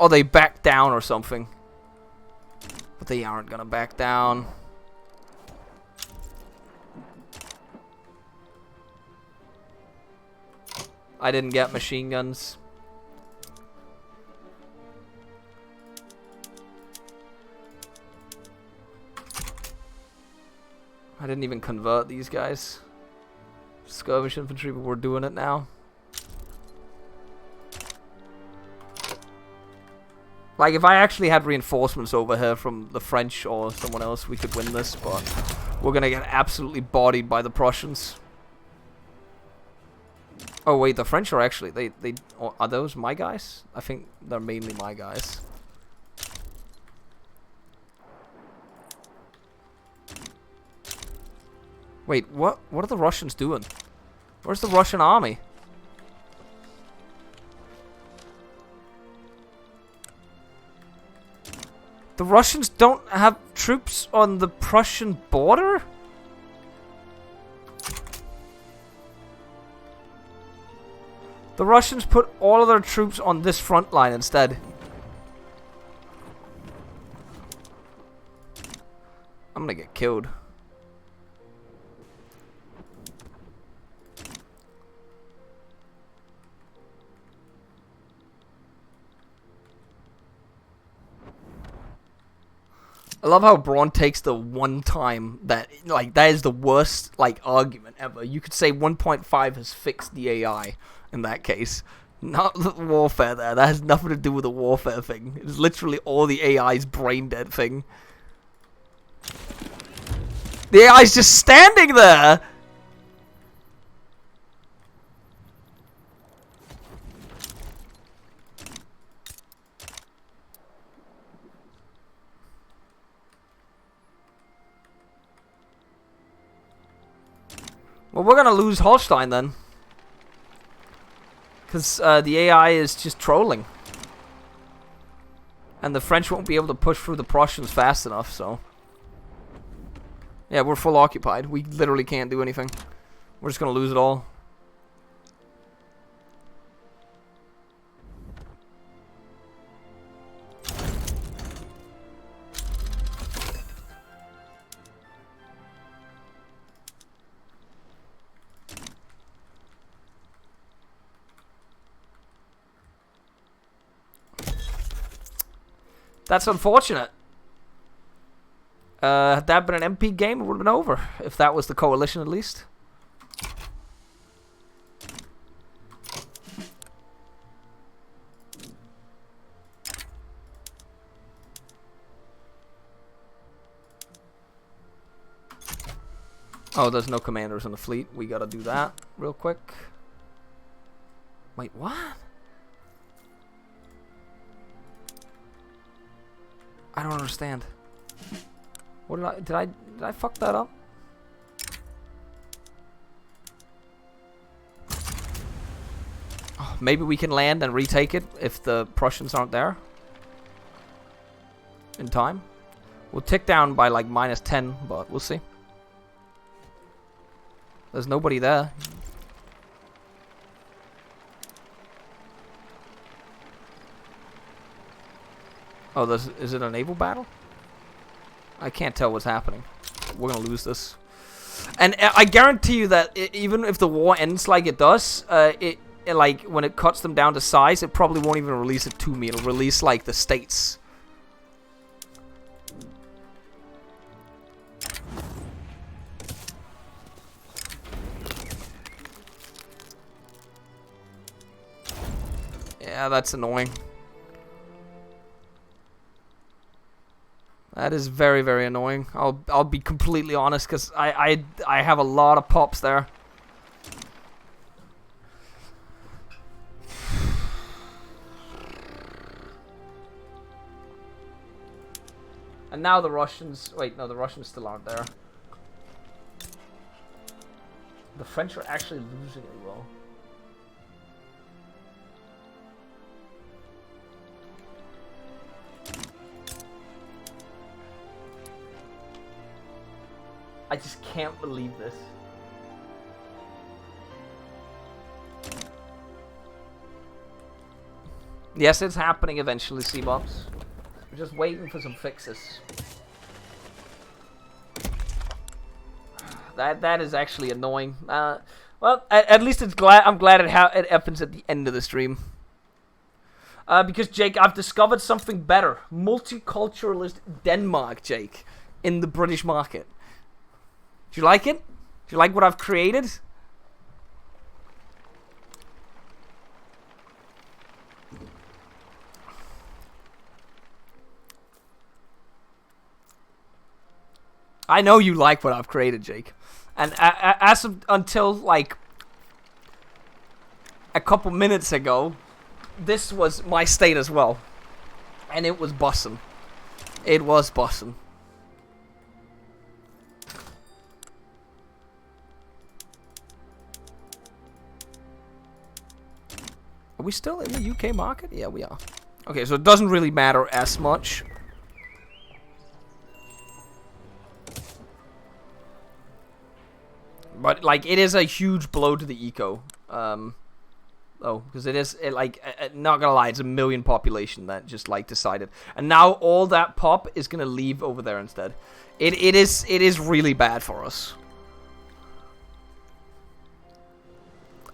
Or they back down or something. But they aren't gonna back down. I didn't get machine guns. I didn't even convert these guys. Skirmish infantry, but we're doing it now. Like, if I actually had reinforcements over here from the French or someone else, we could win this, but we're gonna get absolutely bodied by the Prussians. Oh wait, the French are actually, they are those my guys? I think they're mainly my guys. Wait, what are the Russians doing? Where's the Russian army? The Russians don't have troops on the Prussian border? The Russians put all of their troops on this front line instead. I'm gonna get killed. I love how Braun takes the one time that, like, that is the worst, like, argument ever. You could say 1.5 has fixed the AI in that case. Not the warfare there. That has nothing to do with the warfare thing. It's literally all the AI's brain dead thing. The AI's just standing there! Well, we're gonna lose Holstein then. Because the AI is just trolling. And the French won't be able to push through the Prussians fast enough, so. Yeah, we're full occupied. We literally can't do anything. We're just gonna lose it all. That's unfortunate. Had that been an MP game, it would have been over. If that was the coalition, at least. Oh, there's no commanders in the fleet. We gotta do that real quick. Wait, what? I don't understand. What did I fuck that up? Oh, maybe we can land and retake it if the Prussians aren't there in time. We'll tick down by like -10, but we'll see. There's nobody there. Oh, is it a naval battle? I can't tell what's happening. We're gonna lose this. And I guarantee you that even if the war ends like it does, like when it cuts them down to size, it probably won't even release it to me. It'll release like the states. Yeah, that's annoying. That is very, very annoying. I'll be completely honest, because I have a lot of pops there. And now the Russians... Wait, no, the Russians still aren't there. The French are actually losing it well. I just can't believe this. Yes, it's happening eventually, C-Bobs. We're just waiting for some fixes. That is actually annoying. Well, at least I'm glad it happens at the end of the stream. Because, Jake, I've discovered something better. Multiculturalist Denmark, Jake, in the British market. Do you like it? Do you like what I've created? I know you like what I've created, Jake. And until, like, a couple minutes ago, this was my state as well. And it was bussin'. It was bussin'. Are we still in the UK market? Yeah, we are. Okay, so it doesn't really matter as much. But, like, it is a huge blow to the eco. Because not gonna lie, it's a million population that just, like, decided. And now all that pop is gonna leave over there instead. It is really bad for us.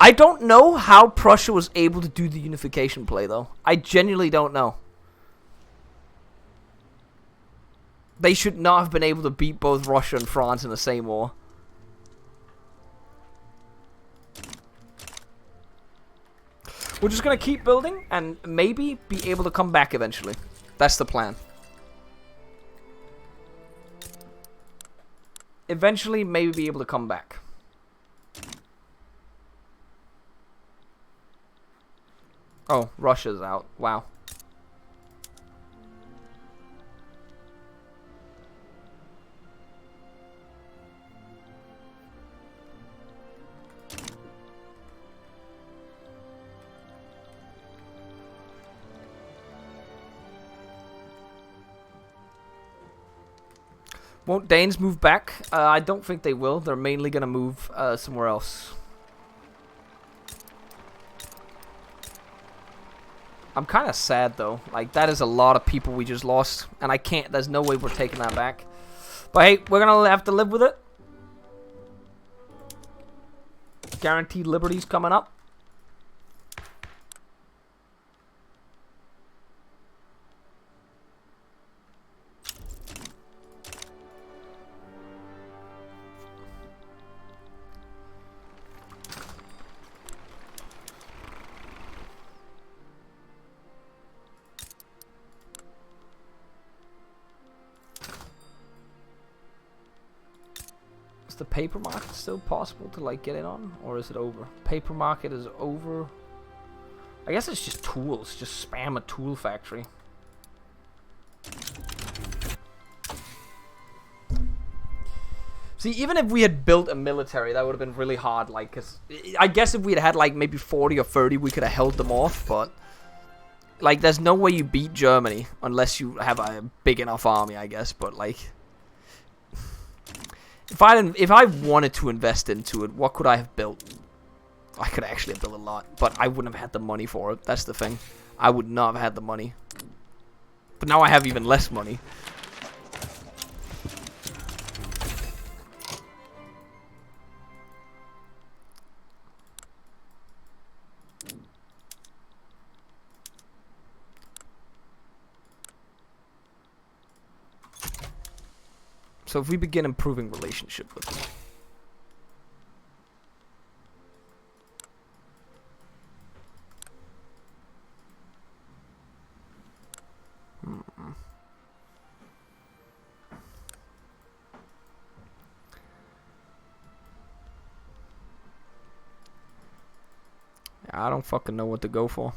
I don't know how Prussia was able to do the unification play, though. I genuinely don't know. They should not have been able to beat both Russia and France in the same war. We're just gonna keep building and maybe be able to come back eventually. That's the plan. Eventually, maybe be able to come back. Oh, Russia's out. Wow. Won't Danes move back? I don't think they will. They're mainly going to move somewhere else. I'm kind of sad, though. Like, that is a lot of people we just lost. And I can't... There's no way we're taking that back. But hey, we're going to have to live with it. Guaranteed liberties coming up. The paper market still possible to like get in on, or is it over? Paper market is over. I guess it's just tools. Just spam a tool factory. See, even if we had built a military, that would have been really hard. Like, cause I guess if we had like maybe 40 or 30, we could have held them off. But like, there's no way you beat Germany unless you have a big enough army, I guess. But like. If I wanted to invest into it, what could I have built? I could actually have built a lot, but I wouldn't have had the money for it. That's the thing. I would not have had the money. But now I have even less money. So if we begin improving relationship with them. I don't fucking know what to go for.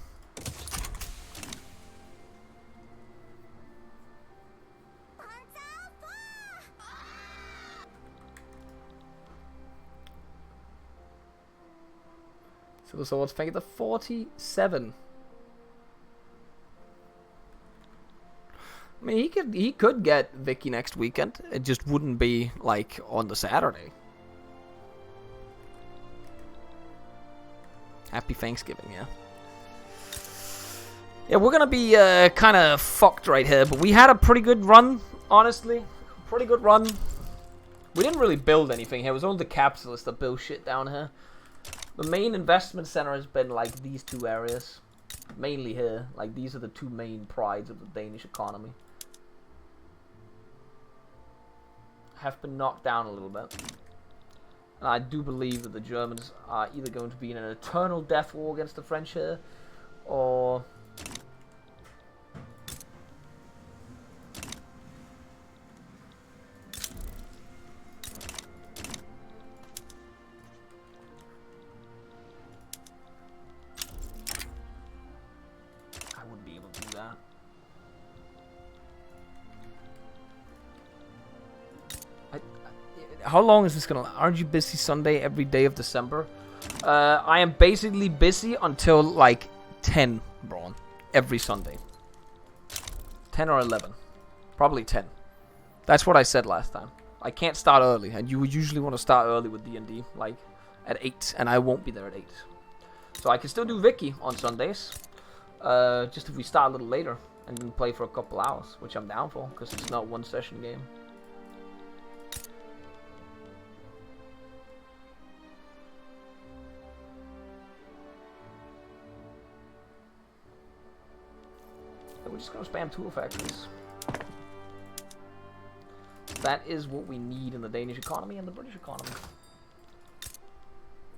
Civil Swords figure the 47. I mean, he could get Vicky next weekend. It just wouldn't be like on the Saturday. Happy Thanksgiving, yeah. Yeah, we're gonna be kind of fucked right here, but we had a pretty good run, honestly. Pretty good run. We didn't really build anything here. It was only the capitalists that built shit down here. The main investment center has been like these two areas. Mainly here. Like these are the two main prides of the Danish economy. Have been knocked down a little bit. And I do believe that the Germans are either going to be in an eternal death war against the French here, or... I wouldn't be able to do that. How long is this gonna? Aren't you busy Sunday every day of December? I am basically busy until like 10, Braun. Every Sunday. 10 or 11. Probably 10. That's what I said last time. I can't start early, and you would usually want to start early with D&D, like at 8, and I won't be there at 8. So I can still do Vicky on Sundays. Just if we start a little later and then play for a couple hours, which I'm down for, because it's not one session game. We're just gonna spam tool factories. That is what we need in the Danish economy and the British economy.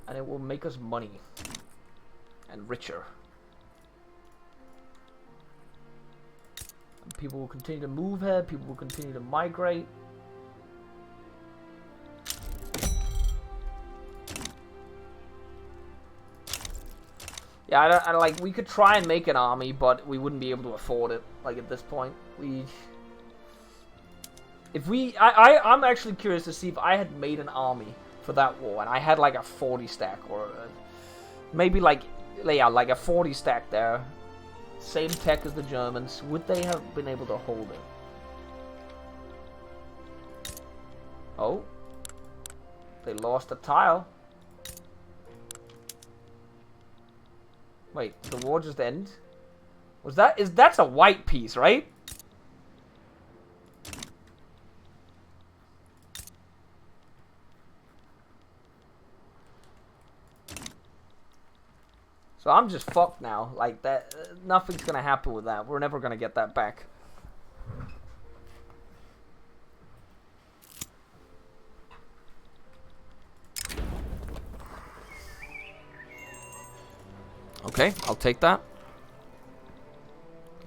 And it will make us money. And richer. And people will continue to move here, people will continue to migrate. Yeah, I like, we could try and make an army, but we wouldn't be able to afford it, like, at this point. I'm actually curious to see if I had made an army for that war, and I had, like, a 40 stack, or maybe, like, yeah, like a 40 stack there. Same tech as the Germans. Would they have been able to hold it? Oh. They lost a tile. Wait, did the war just end? That's a white piece, right? So I'm just fucked now. Like that, nothing's gonna happen with that. We're never gonna get that back. Okay, I'll take that.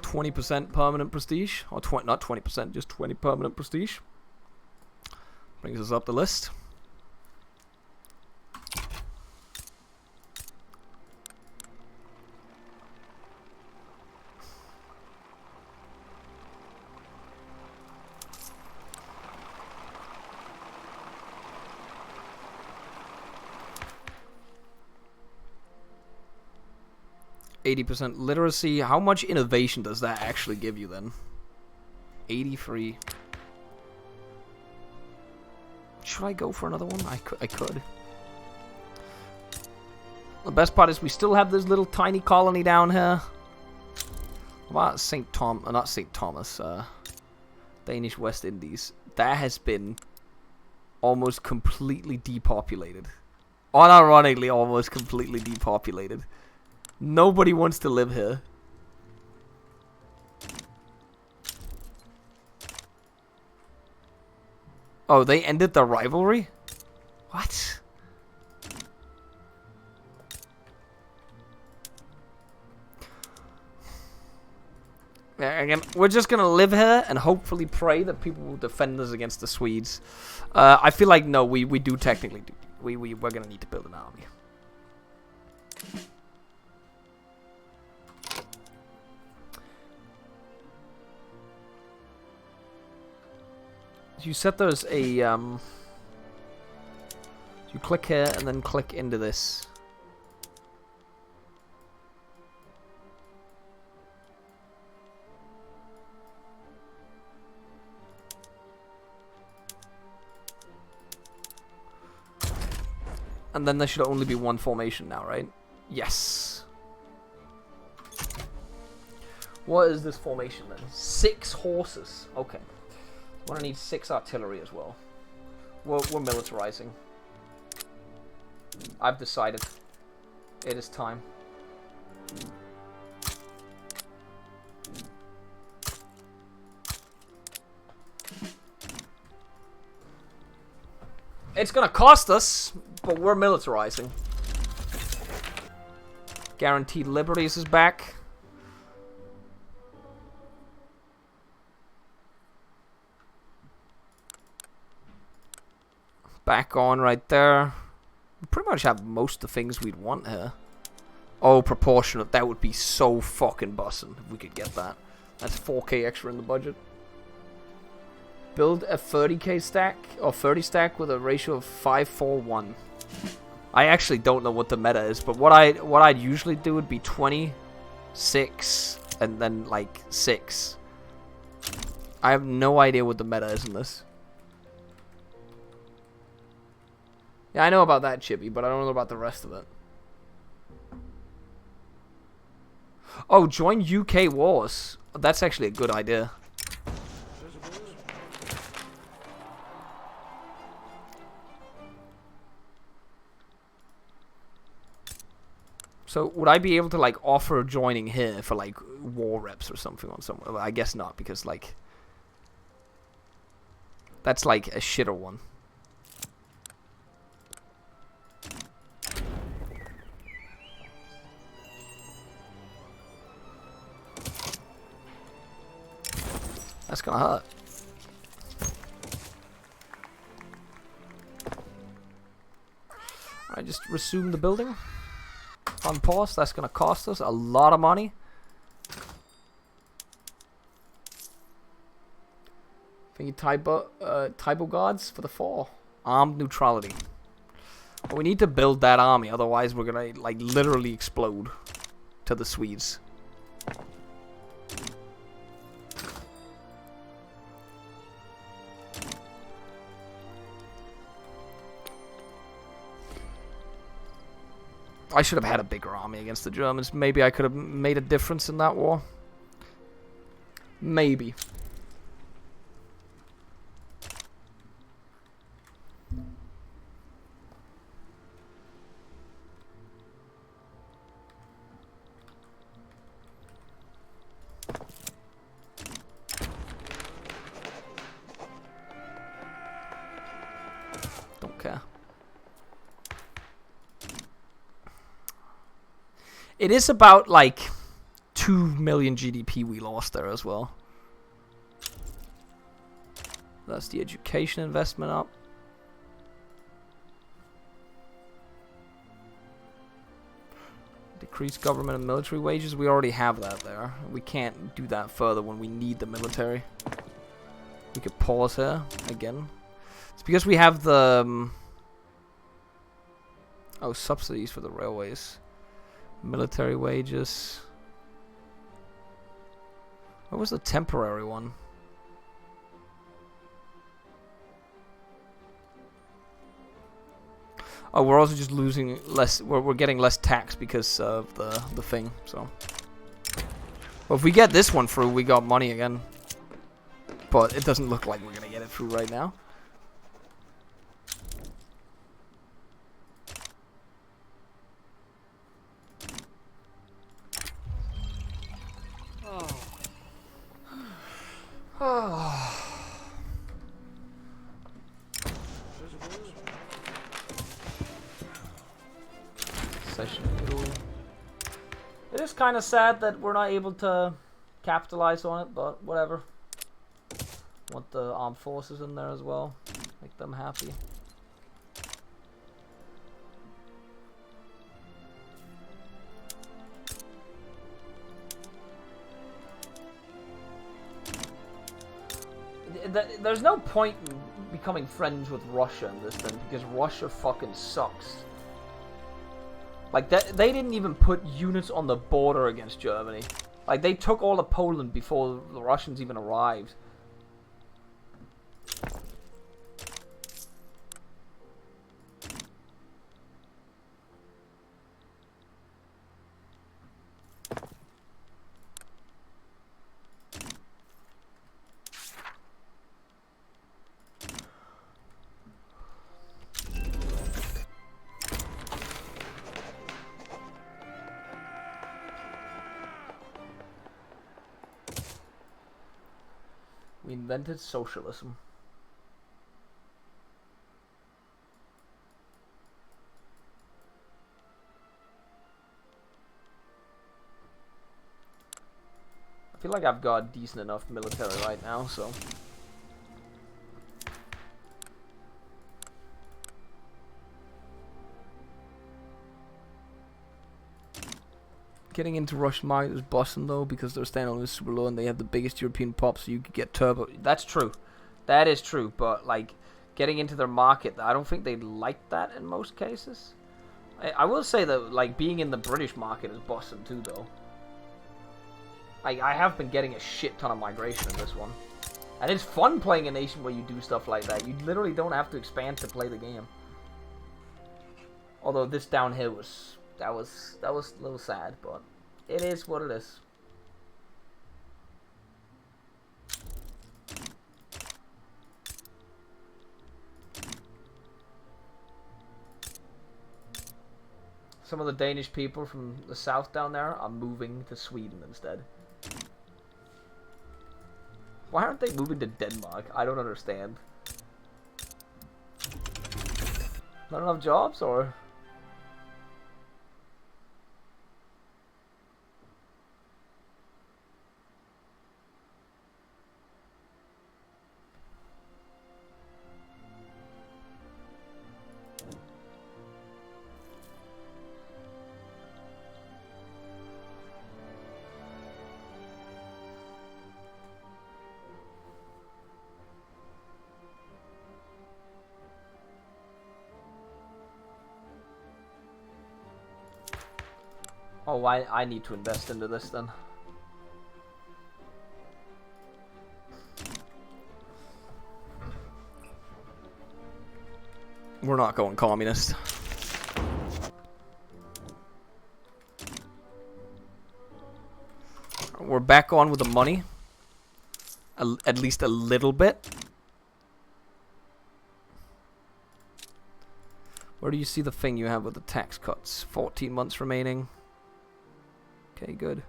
20% permanent prestige, or not 20%, just 20 permanent prestige. Brings us up the list. %, literacy. How much innovation does that actually give you then? 83. Should I go for another one? I could. The best part is we still have this little tiny colony down here. About not St. Thomas, Danish West Indies. That has been almost completely depopulated. Unironically, almost completely depopulated. Nobody wants to live here. Oh, they ended the rivalry? What? Again, we're just gonna live here and hopefully pray that people will defend us against the Swedes. I feel like, no, we do technically do. We're gonna need to build an army. You set those you click here and then click into this. And then there should only be one formation now, right? Yes. What is this formation then? 6 horses. Okay. I'm gonna need 6 artillery as well. We're militarizing. I've decided. It is time. It's gonna cost us, but we're militarizing. Guaranteed Liberties is back. Back on right there. We pretty much have most of the things we'd want here. Oh, proportionate. That would be so fucking bussin' if we could get that. That's 4k extra in the budget. Build a 30k stack or 30 stack with a ratio of 5-4-1. I actually don't know what the meta is, but what I'd usually do would be 20, 6, and then like 6. I have no idea what the meta is in this. Yeah, I know about that, Chippy, but I don't know about the rest of it. Oh, join UK wars. That's actually a good idea. So, would I be able to, like, offer joining here for, like, war reps or something on somewhere? Well, I guess not, because, like... That's, like, a shitter one. That's gonna hurt. Alright, just resume the building. On pause, that's gonna cost us a lot of money. Thingy Tybo gods for the fall. Armed neutrality. But we need to build that army, otherwise we're gonna like literally explode to the Swedes. I should have had a bigger army against the Germans. Maybe I could have made a difference in that war. Maybe. Don't care. It is about, like, 2 million GDP we lost there as well. That's the education investment up. Decrease government and military wages. We already have that there. We can't do that further when we need the military. We could pause here again. It's because we have the... oh, subsidies for the railways. Military wages. What was the temporary one? Oh, we're also just losing less. We're getting less tax because of the thing. So, well, if we get this one through, we got money again. But it doesn't look like we're gonna get it through right now. It is kind of sad that we're not able to capitalize on it, but whatever. Want the armed forces in there as well. Make them happy. There's no point in becoming friends with Russia in this thing, because Russia fucking sucks. Like, they didn't even put units on the border against Germany. Like, they took all of Poland before the Russians even arrived. invented socialism. I feel like I've got decent enough military right now, so... Getting into Russian market is busting though, because their standard is super low and they have the biggest European pop, so you could get turbo. That's true. That is true, but like getting into their market, I don't think they like that in most cases. I will say that like being in the British market is busting too though. I have been getting a shit ton of migration in this one. And it's fun playing a nation where you do stuff like that. You literally don't have to expand to play the game. Although this downhill was... That was a little sad, but it is what it is. Some of the Danish people from the south down there are moving to Sweden instead. Why aren't they moving to Denmark? I don't understand. Not enough jobs, or... Oh, I need to invest into this then. We're not going communist. We're back on with the money. At least a little bit. Where do you see the thing you have with the tax cuts? 14 months remaining. Okay, good.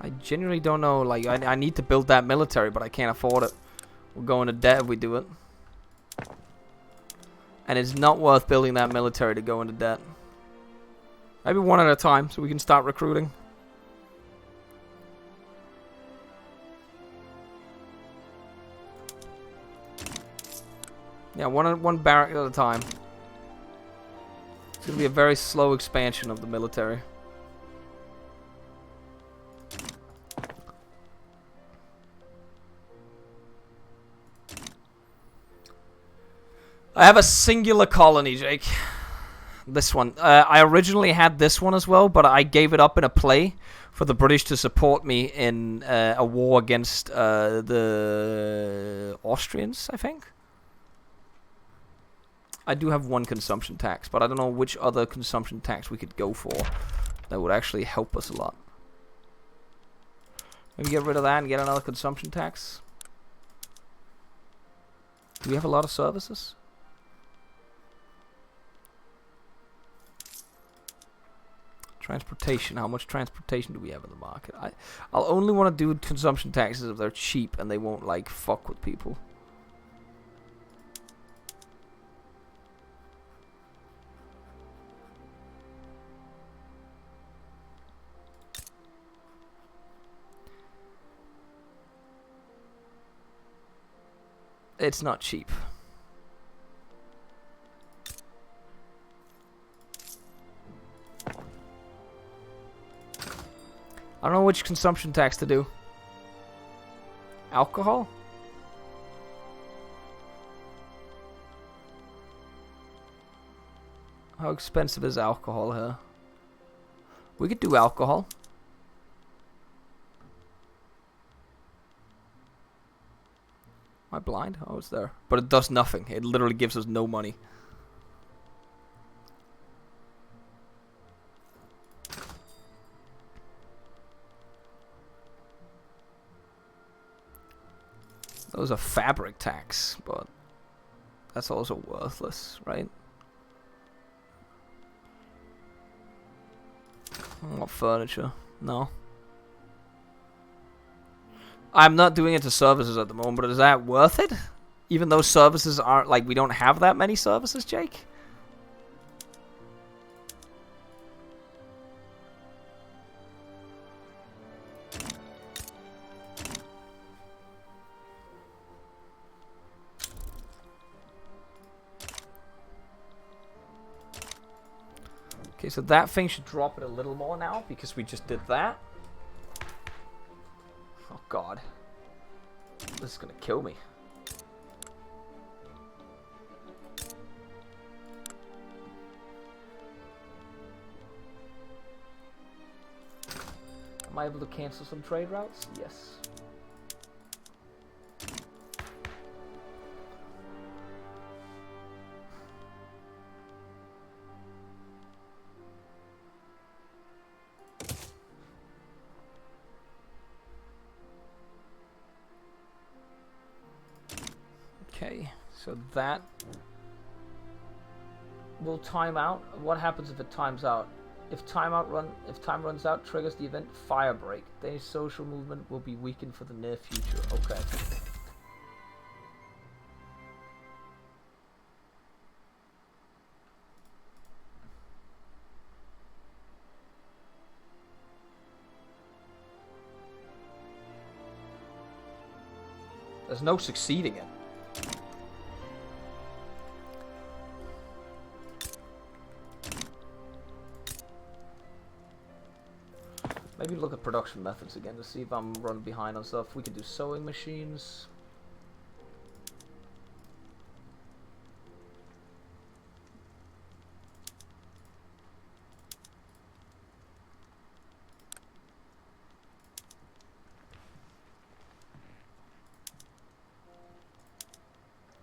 I genuinely don't know, like, I need to build that military, but I can't afford it. We'll go into debt if we do it. And it's not worth building that military to go into debt. Maybe one at a time, so we can start recruiting. Yeah, one barrack at a time. It's gonna be a very slow expansion of the military. I have a singular colony, Jake. This one. I originally had this one as well, but I gave it up in a play for the British to support me in a war against the Austrians, I think. I do have one consumption tax, but I don't know which other consumption tax we could go for that would actually help us a lot. Maybe get rid of that and get another consumption tax. Do we have a lot of services? Transportation. How much transportation do we have in the market? I'll only want to do consumption taxes if they're cheap and they won't like fuck with people. It's not cheap. I don't know which consumption tax to do. Alcohol? How expensive is alcohol here? We could do alcohol. Am I blind? Oh, it's there. But it does nothing. It literally gives us no money. That was a fabric tax, but that's also worthless, right? What furniture? No. I'm not doing it to services at the moment, but is that worth it? Even though services aren't, like, we don't have that many services, Jake? Okay, so that thing should drop it a little more now, because we just did that. Oh god. This is gonna kill me. Am I able to cancel some trade routes? Yes. Okay, so that will time out. What happens if it times out? If time runs out, triggers the event fire break. Danish social movement will be weakened for the near future. Okay. There's no succeeding it. Maybe look at production methods again to see if I'm running behind on stuff. We could do sewing machines.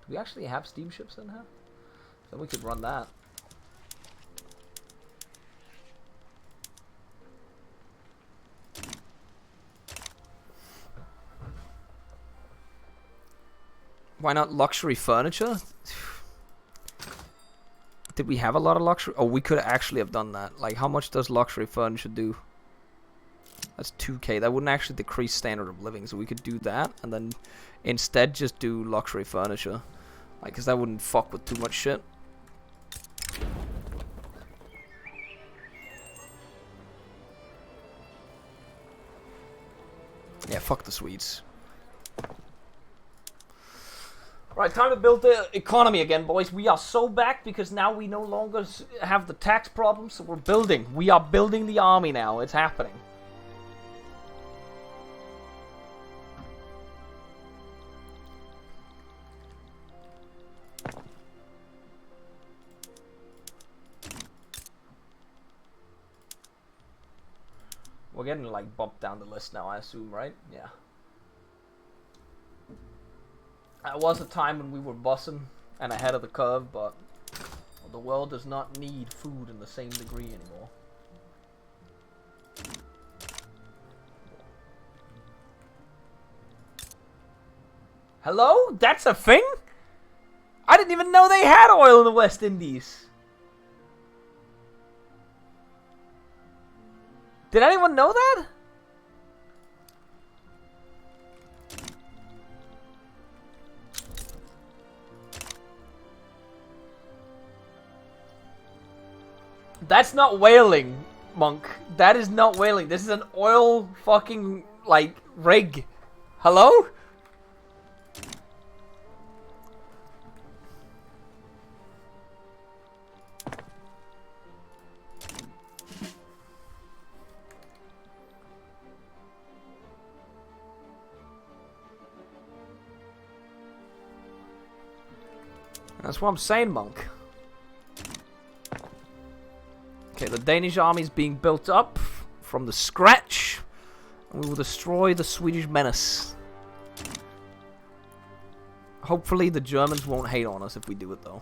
Do we actually have steamships in here? Then we could run that. Why not luxury furniture? Did we have a lot of luxury? Oh, we could actually have done that. Like, how much does luxury furniture do? That's 2k. That wouldn't actually decrease standard of living, so we could do that, and then instead just do luxury furniture. Like, because that wouldn't fuck with too much shit. Yeah, fuck the Swedes. Right, time to build the economy again, boys. We are so back because now we no longer have the tax problem, so we're building. We are building the army now. It's happening. We're getting, like, bumped down the list now, I assume, right? Yeah. That was a time when we were bussing and ahead of the curve, but the world does not need food in the same degree anymore. Hello? That's a thing? I didn't even know they had oil in the West Indies. Did anyone know that? That's not whaling, Monk. That is not whaling. This is an oil fucking, like, rig. Hello? That's what I'm saying, Monk. Okay, the Danish army is being built up from the scratch, and we will destroy the Swedish menace. Hopefully the Germans won't hate on us if we do it, though.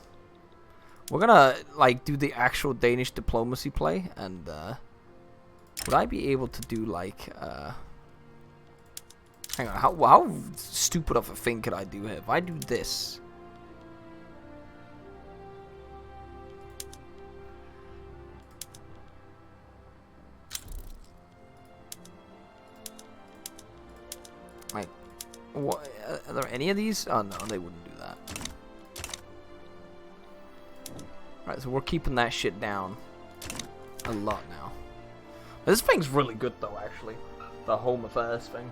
We're gonna, like, do the actual Danish diplomacy play, and, would I be able to do, like, hang on, how stupid of a thing could I do here? If I do this... What, are there any of these? Oh no, they wouldn't do that. Alright, so we're keeping that shit down a lot now. This thing's really good though, actually. The Home Affairs thing.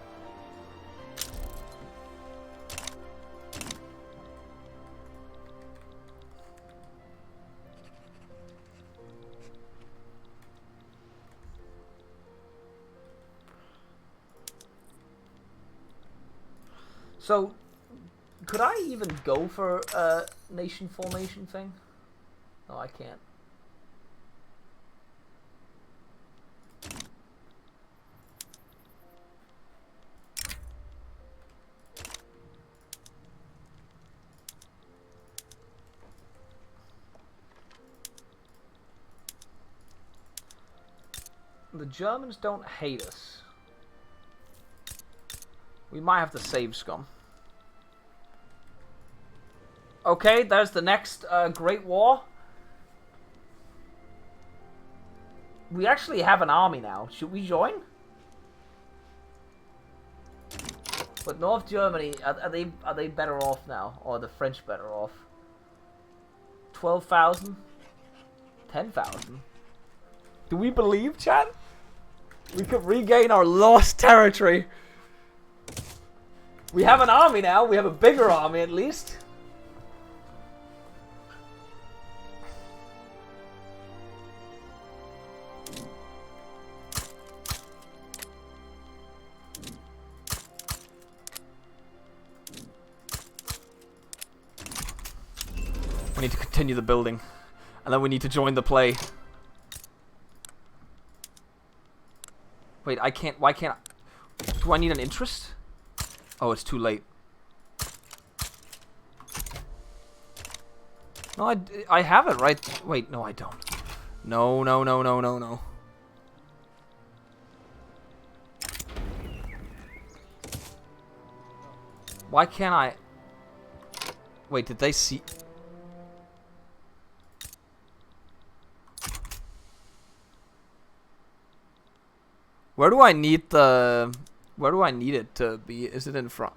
So, could I even go for a nation formation thing? No, I can't. The Germans don't hate us. We might have to save scum. Okay, there's the next Great War. We actually have an army now. Should we join? But North Germany, are they better off now, or are the French better off? 12,000, 10,000. Do we believe, Chad? We could regain our lost territory. We have an army now. We have a bigger army, at least. We need to continue the building. And then we need to join the play. Wait, I can't... Why can't I... Do I need an interest? Oh, it's too late. No, I have it right... Wait, no, I don't. No, no, no, no, no, no. Why can't I... Wait, did they see... Where do I need the... Where do I need it to be? Is it in front?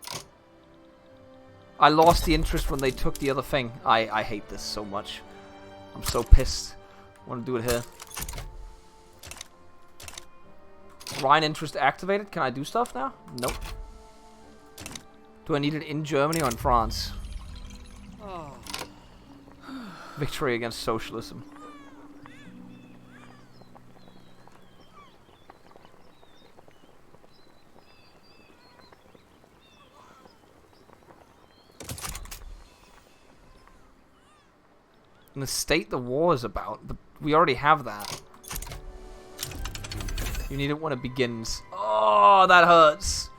I lost the interest when they took the other thing. I hate this so much. I'm so pissed. I want to do it here. Rhine interest activated. Can I do stuff now? Nope. Do I need it in Germany or in France? Oh. Victory against socialism. In the state the war is about, but we already have that. You need it when it begins. Oh, that hurts.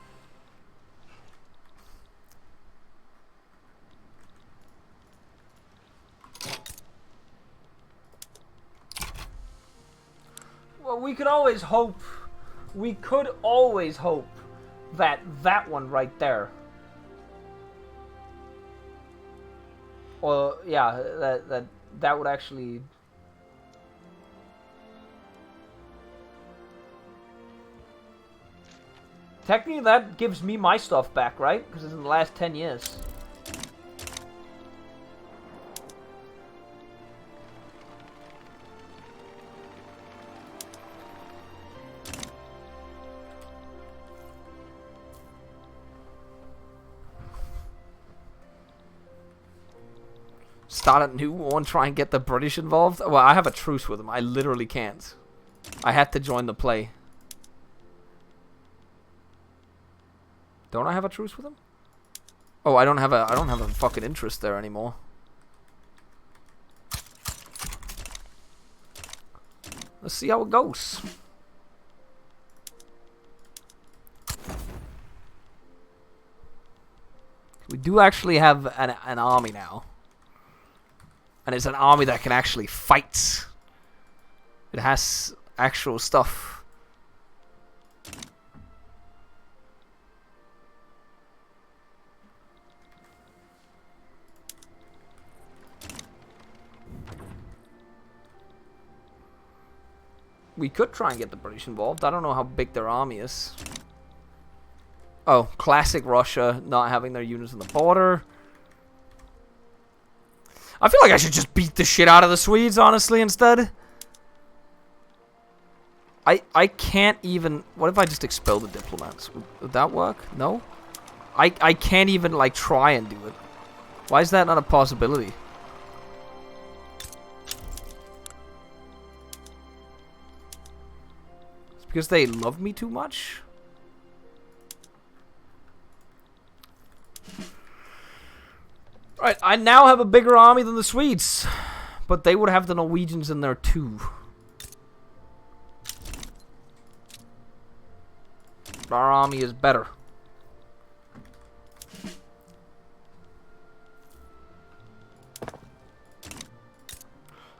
Well, we could always hope. We could always hope that that one right there. Or yeah, that would actually. Technically, that gives me my stuff back, right? Because it's in the last 10 years. Start a new war and try and get the British involved? Well, I have a truce with them. I literally can't. I had to join the play. Don't I have a truce with them? Oh, I don't have a fucking interest there anymore. Let's see how it goes. We do actually have an army now. And it's an army that can actually fight. It has actual stuff. We could try and get the British involved. I don't know how big their army is. Oh, classic Russia, not having their units on the border. I feel like I should just beat the shit out of the Swedes, honestly, instead. I can't even... What if I just expel the diplomats? Would that work? No? I can't even, like, try and do it. Why is that not a possibility? It's because they love me too much? Right, I now have a bigger army than the Swedes. But they would have the Norwegians in there too. Our army is better.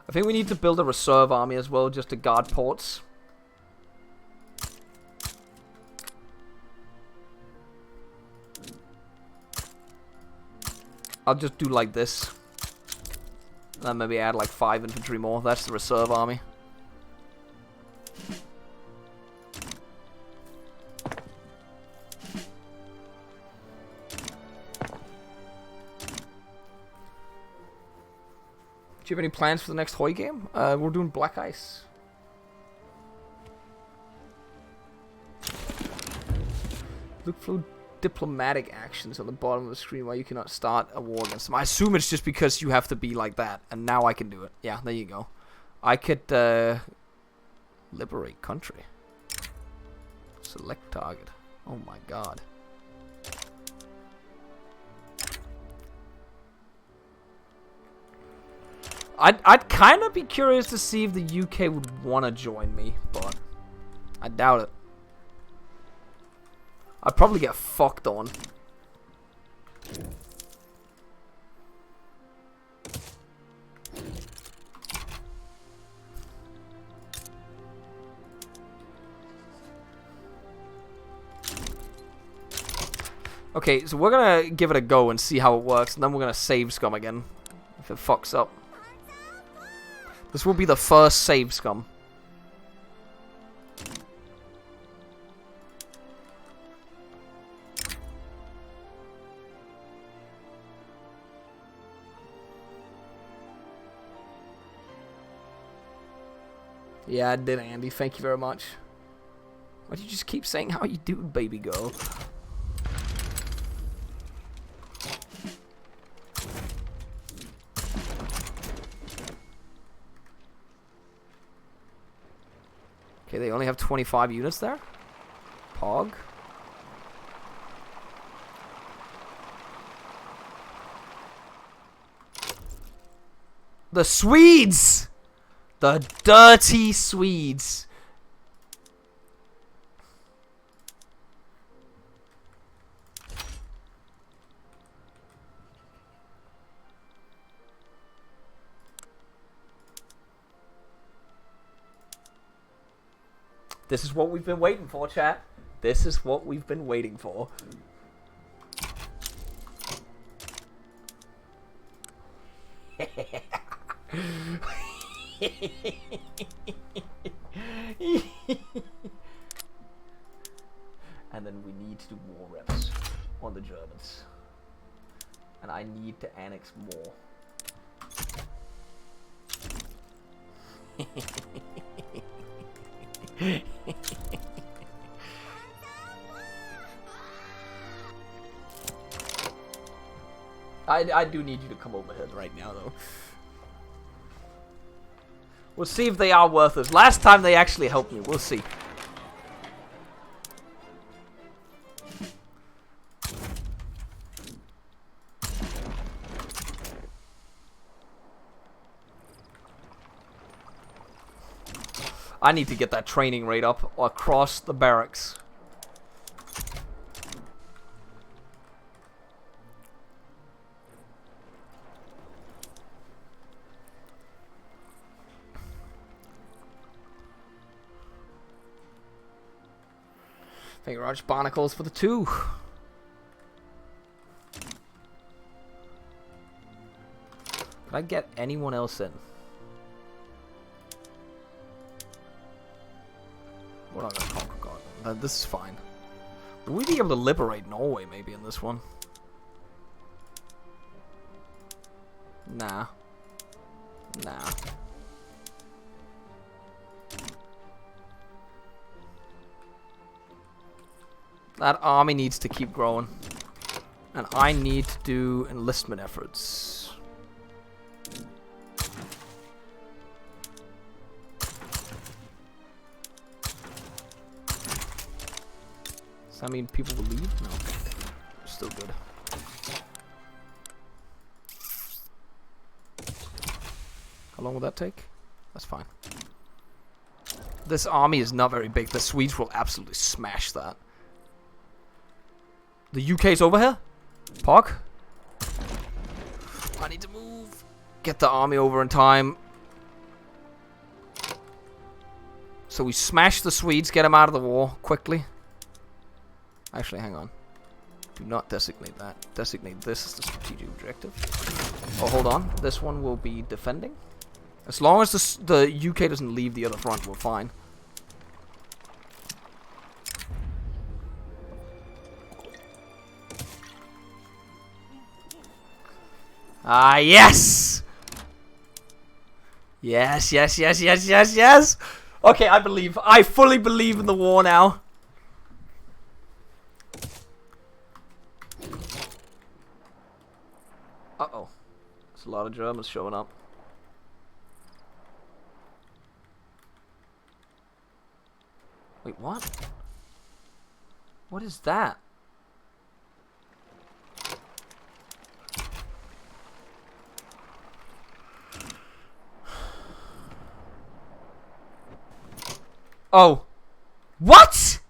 I think we need to build a reserve army as well, just to guard ports. I'll just do like this. And then maybe add like 5 infantry more. That's the reserve army. Do you have any plans for the next Hoi game? We're doing Black Ice. Look for diplomatic actions on the bottom of the screen while you cannot start a war against them. I assume it's just because you have to be like that. And now I can do it. Yeah, there you go. I could liberate country. Select target. Oh my god. I'd kind of be curious to see if the UK would want to join me, but I doubt it. I'd probably get fucked on. Okay, so we're gonna give it a go and see how it works, and then we're gonna save scum again if it fucks up. This will be the first save scum. Yeah, I did, Andy. Thank you very much. Why do you just keep saying how you do, baby girl? Okay, they only have 25 units there. Pog. The Swedes! The dirty Swedes. This is what we've been waiting for, chat. This is what we've been waiting for. And then we need to do more reps on the Germans. And I need to annex more. I do need you to come over here right now, though. We'll see if they are worth it. Last time they actually helped me. We'll see. I need to get that training rate up across the barracks. Thank you, Roger. Barnacles for the 2. Could I get anyone else in? We're not gonna conquer God. This is fine. Will we be able to liberate Norway maybe in this one? Nah. Nah. That army needs to keep growing. And I need to do enlistment efforts. Does that mean people will leave? No. Still good. How long will that take? That's fine. This army is not very big. The Swedes will absolutely smash that. The UK's over here? Pog? I need to move. Get the army over in time. So we smash the Swedes, get them out of the war quickly. Actually, hang on. Do not designate that. Designate this as the strategic objective. Oh, hold on. This one will be defending. As long as the UK doesn't leave the other front, we're fine. Ah, yes! Yes, yes, yes, yes, yes, yes! Okay, I believe. I fully believe in the war now. Uh-oh. There's a lot of Germans showing up. Wait, what? What is that? Oh. What?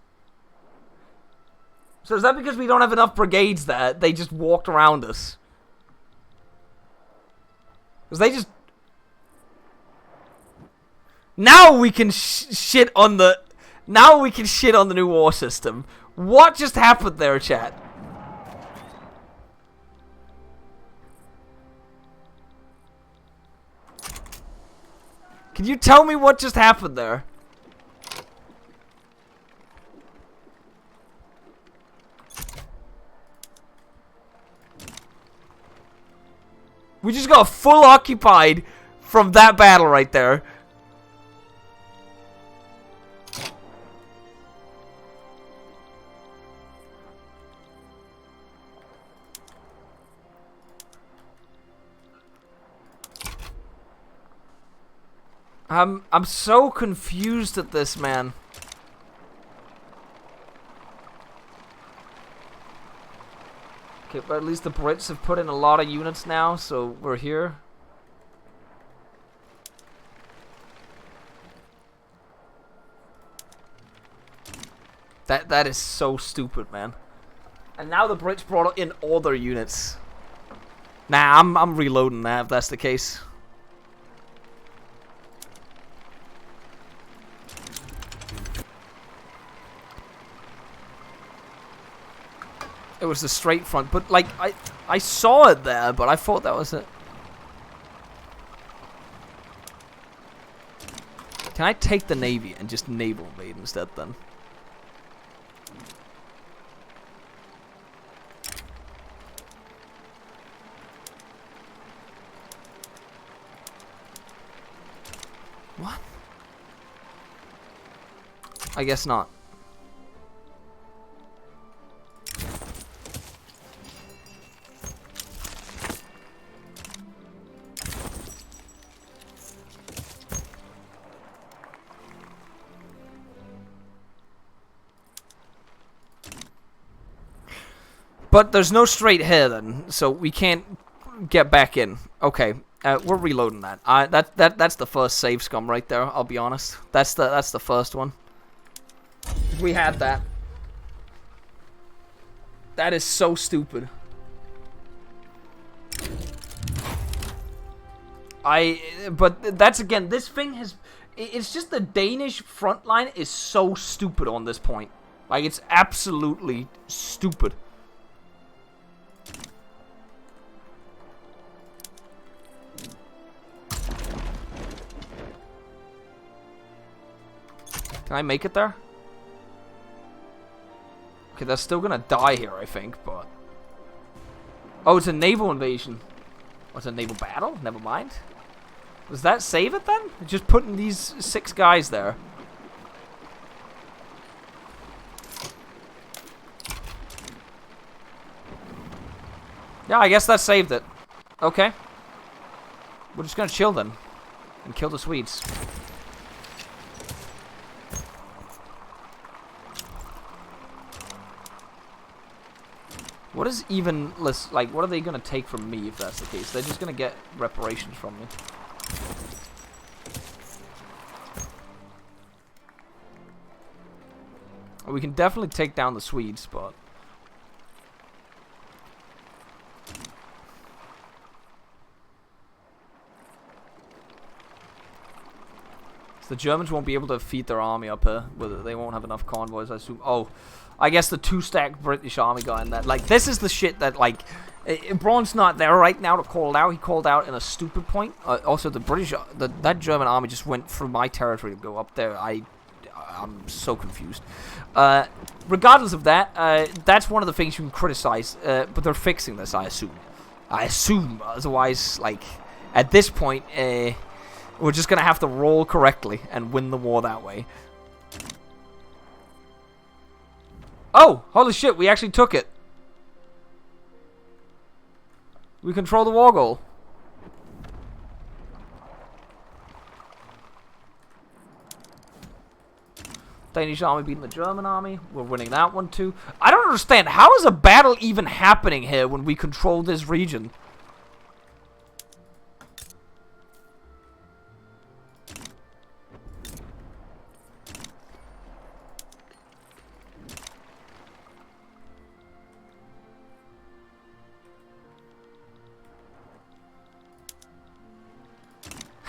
So is that because we don't have enough brigades there? They just walked around us? Because they just... Now we can shit on the... Now we can shit on the new war system. What just happened there, chat? Can you tell me what just happened there? We just got full occupied from that battle right there. I'm so confused at this, man. Okay, but at least the Brits have put in a lot of units now, so we're here. That is so stupid, man. And now the Brits brought in all their units. Nah, I'm reloading that if that's the case. It was the straight front, but like I saw it there, but I thought that was it. Can I take the navy and just naval invade instead then? What? I guess not. But there's no straight here then, so we can't get back in. Okay, we're reloading that. That's the first save scum right there. I'll be honest. That's the first one. We had that. That is so stupid. But that's again. This thing has. It's just the Danish front line is so stupid on this point. Like it's absolutely stupid. Can I make it there? Okay, they're still gonna die here, I think, but... Oh, it's a naval invasion. Oh, it's a naval battle? Never mind. Does that save it, then? Just putting these 6 guys there. Yeah, I guess that saved it. Okay. We're just gonna chill, then. And kill the Swedes. What is even less, like, what are they gonna take from me if that's the case? They're just gonna get reparations from me. We can definitely take down the Swedes, but... So the Germans won't be able to feed their army up here. They won't have enough convoys, I assume. Oh, I guess the 2-stack British army guy in that. Like, this is the shit that, like... Braun's not there right now to call it out. He called out in a stupid point. Also, the British... that German army just went through my territory to go up there. I'm so confused. Regardless of that, that's one of the things you can criticize. But they're fixing this, I assume. Otherwise, like, at this point, we're just going to have to roll correctly and win the war that way. Oh, holy shit, we actually took it. We control the war goal. Danish army beating the German army. We're winning that one too. I don't understand. How is a battle even happening here when we control this region?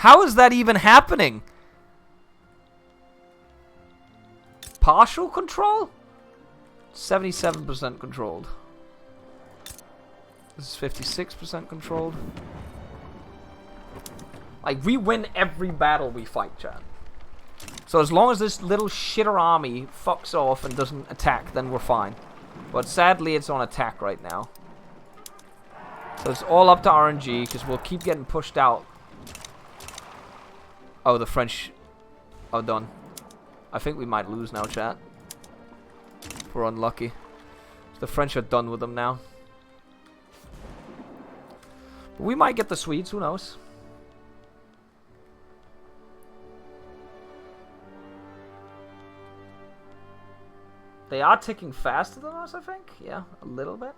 How is that even happening? Partial control? 77% controlled. This is 56% controlled. Like, we win every battle we fight, chat. So as long as this little shitter army fucks off and doesn't attack, then we're fine. But sadly, it's on attack right now. So it's all up to RNG, because we'll keep getting pushed out. Oh, the French are done. I think we might lose now, chat. If we're unlucky. The French are done with them now. We might get the Swedes, who knows? They are ticking faster than us, I think. Yeah, a little bit.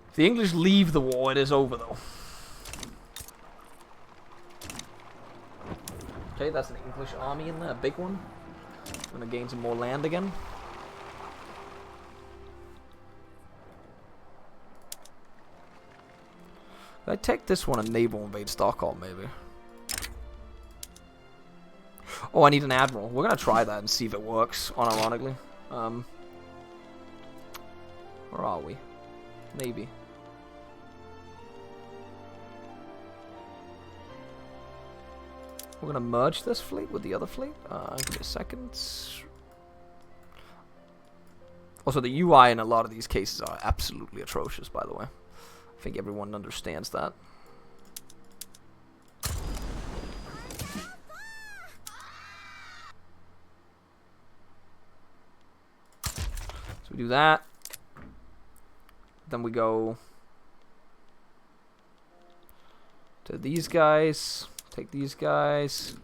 If the English leave the war, it is over, though. Okay, that's an English army in there, a big one. Gonna gain some more land again. Could I take this one and naval invade Stockholm, maybe? Oh, I need an admiral. We're gonna try that and see if it works, unironically. Where are we? Maybe. We're gonna merge this fleet with the other fleet. Give me a second. Also, the UI in a lot of these cases are absolutely atrocious, by the way. I think everyone understands that. So we do that. Then we go to these guys. Take these guys.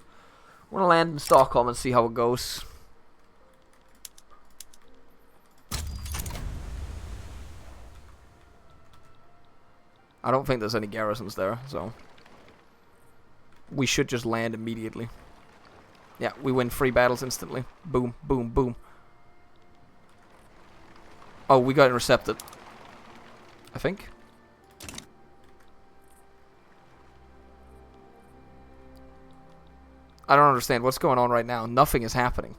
We're gonna land in Stockholm and see how it goes. I don't think there's any garrisons there, so we should just land immediately. Yeah, we win 3 battles instantly. Boom, boom, boom. Oh, we got intercepted, I think. I don't understand what's going on right now. Nothing is happening.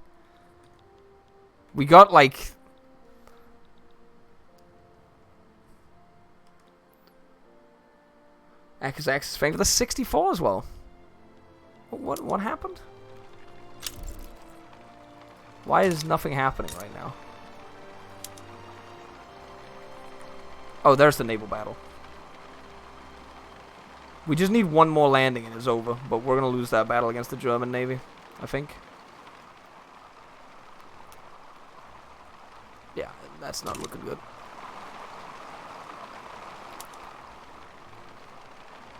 We got like Axis fame for the 64 as well. What happened? Why is nothing happening right now? Oh, there's the naval battle. We just need one more landing and it's over. But we're going to lose that battle against the German Navy, I think. Yeah, that's not looking good.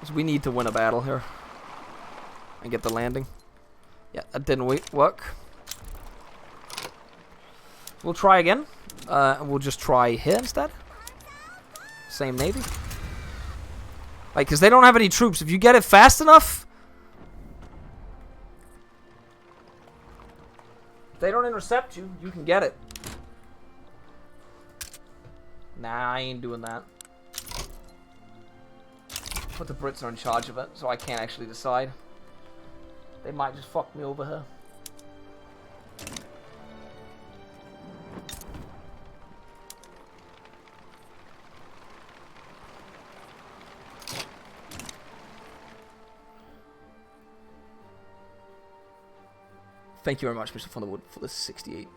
So we need to win a battle here. And get the landing. Yeah, that didn't work. We'll try again. We'll just try here instead. Same navy. Like, because they don't have any troops. If you get it fast enough... If they don't intercept you, you can get it. Nah, I ain't doing that. But the Brits are in charge of it, so I can't actually decide. They might just fuck me over here. Thank you very much, Mr. Thunderwood, for the 68.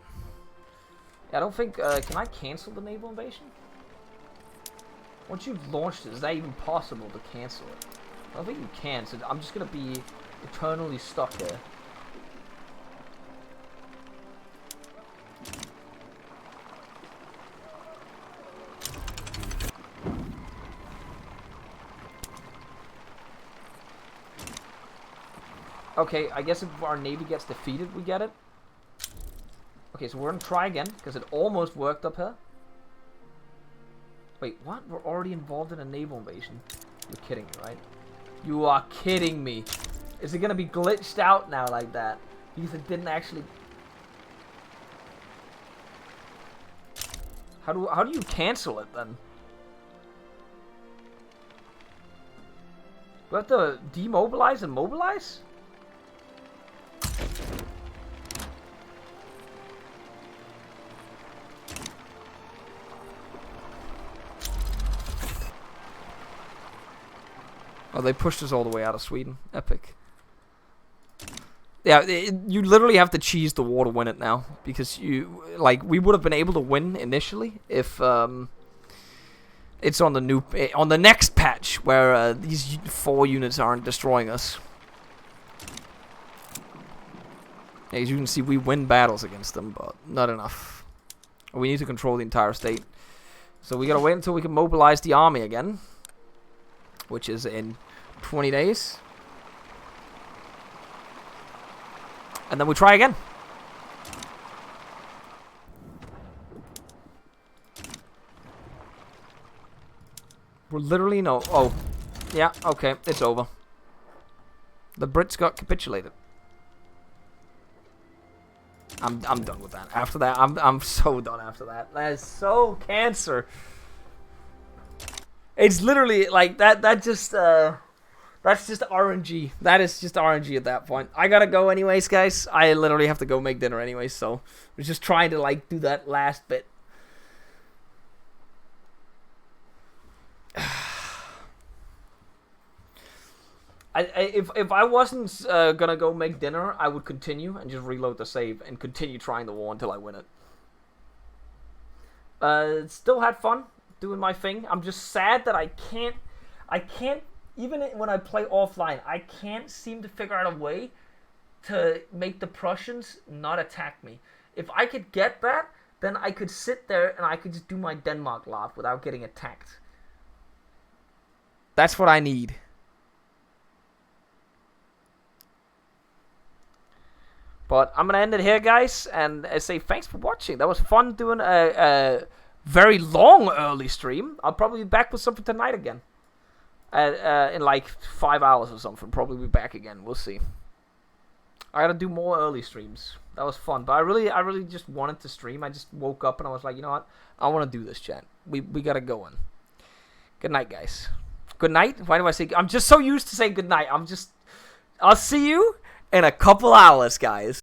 Yeah, I don't think... can I cancel the naval invasion? Once you've launched it, is that even possible to cancel it? I don't think you can, so I'm just going to be eternally stuck there. Okay, I guess if our navy gets defeated, we get it. Okay, so we're gonna try again, because it almost worked up here. Wait, what? We're already involved in a naval invasion. You're kidding me, right? You are kidding me. Is it gonna be glitched out now like that? Because it didn't actually... How do you cancel it, then? Do I have to demobilize and mobilize? Oh, they pushed us all the way out of Sweden. Epic. Yeah, you literally have to cheese the war to win it now. Because you... Like, we would have been able to win initially if... it's on the new... on the next patch where these 4 units aren't destroying us. As you can see, we win battles against them, but not enough. We need to control the entire state. So we gotta wait until we can mobilize the army again. Which is in 20 days. And then we try again. We're literally no... Oh. Yeah, okay. It's over. The Brits got capitulated. I'm done with that. After that, I'm so done after that. That is so cancer. It's literally like that just that's just RNG. That is just RNG at that point. I gotta go anyways, guys. I literally have to go make dinner anyways, so I was just trying to like do that last bit. If I wasn't gonna go make dinner, I would continue and just reload the save and continue trying the war until I win it. Still had fun doing my thing. I'm just sad that I can't, even when I play offline, I can't seem to figure out a way to make the Prussians not attack me. If I could get that, then I could sit there and I could just do my Denmark laugh without getting attacked. That's what I need. But I'm gonna end it here, guys, and say thanks for watching. That was fun doing a very long early stream. I'll probably be back with something tonight again. In like 5 hours or something. Probably be back again. We'll see. I gotta do more early streams. That was fun. But I really just wanted to stream. I just woke up and I was like, you know what? I want to do this, chat. We gotta go in. Good night, guys. Good night? Why do I say... I'm just so used to saying good night. I'll see you in a couple hours, guys.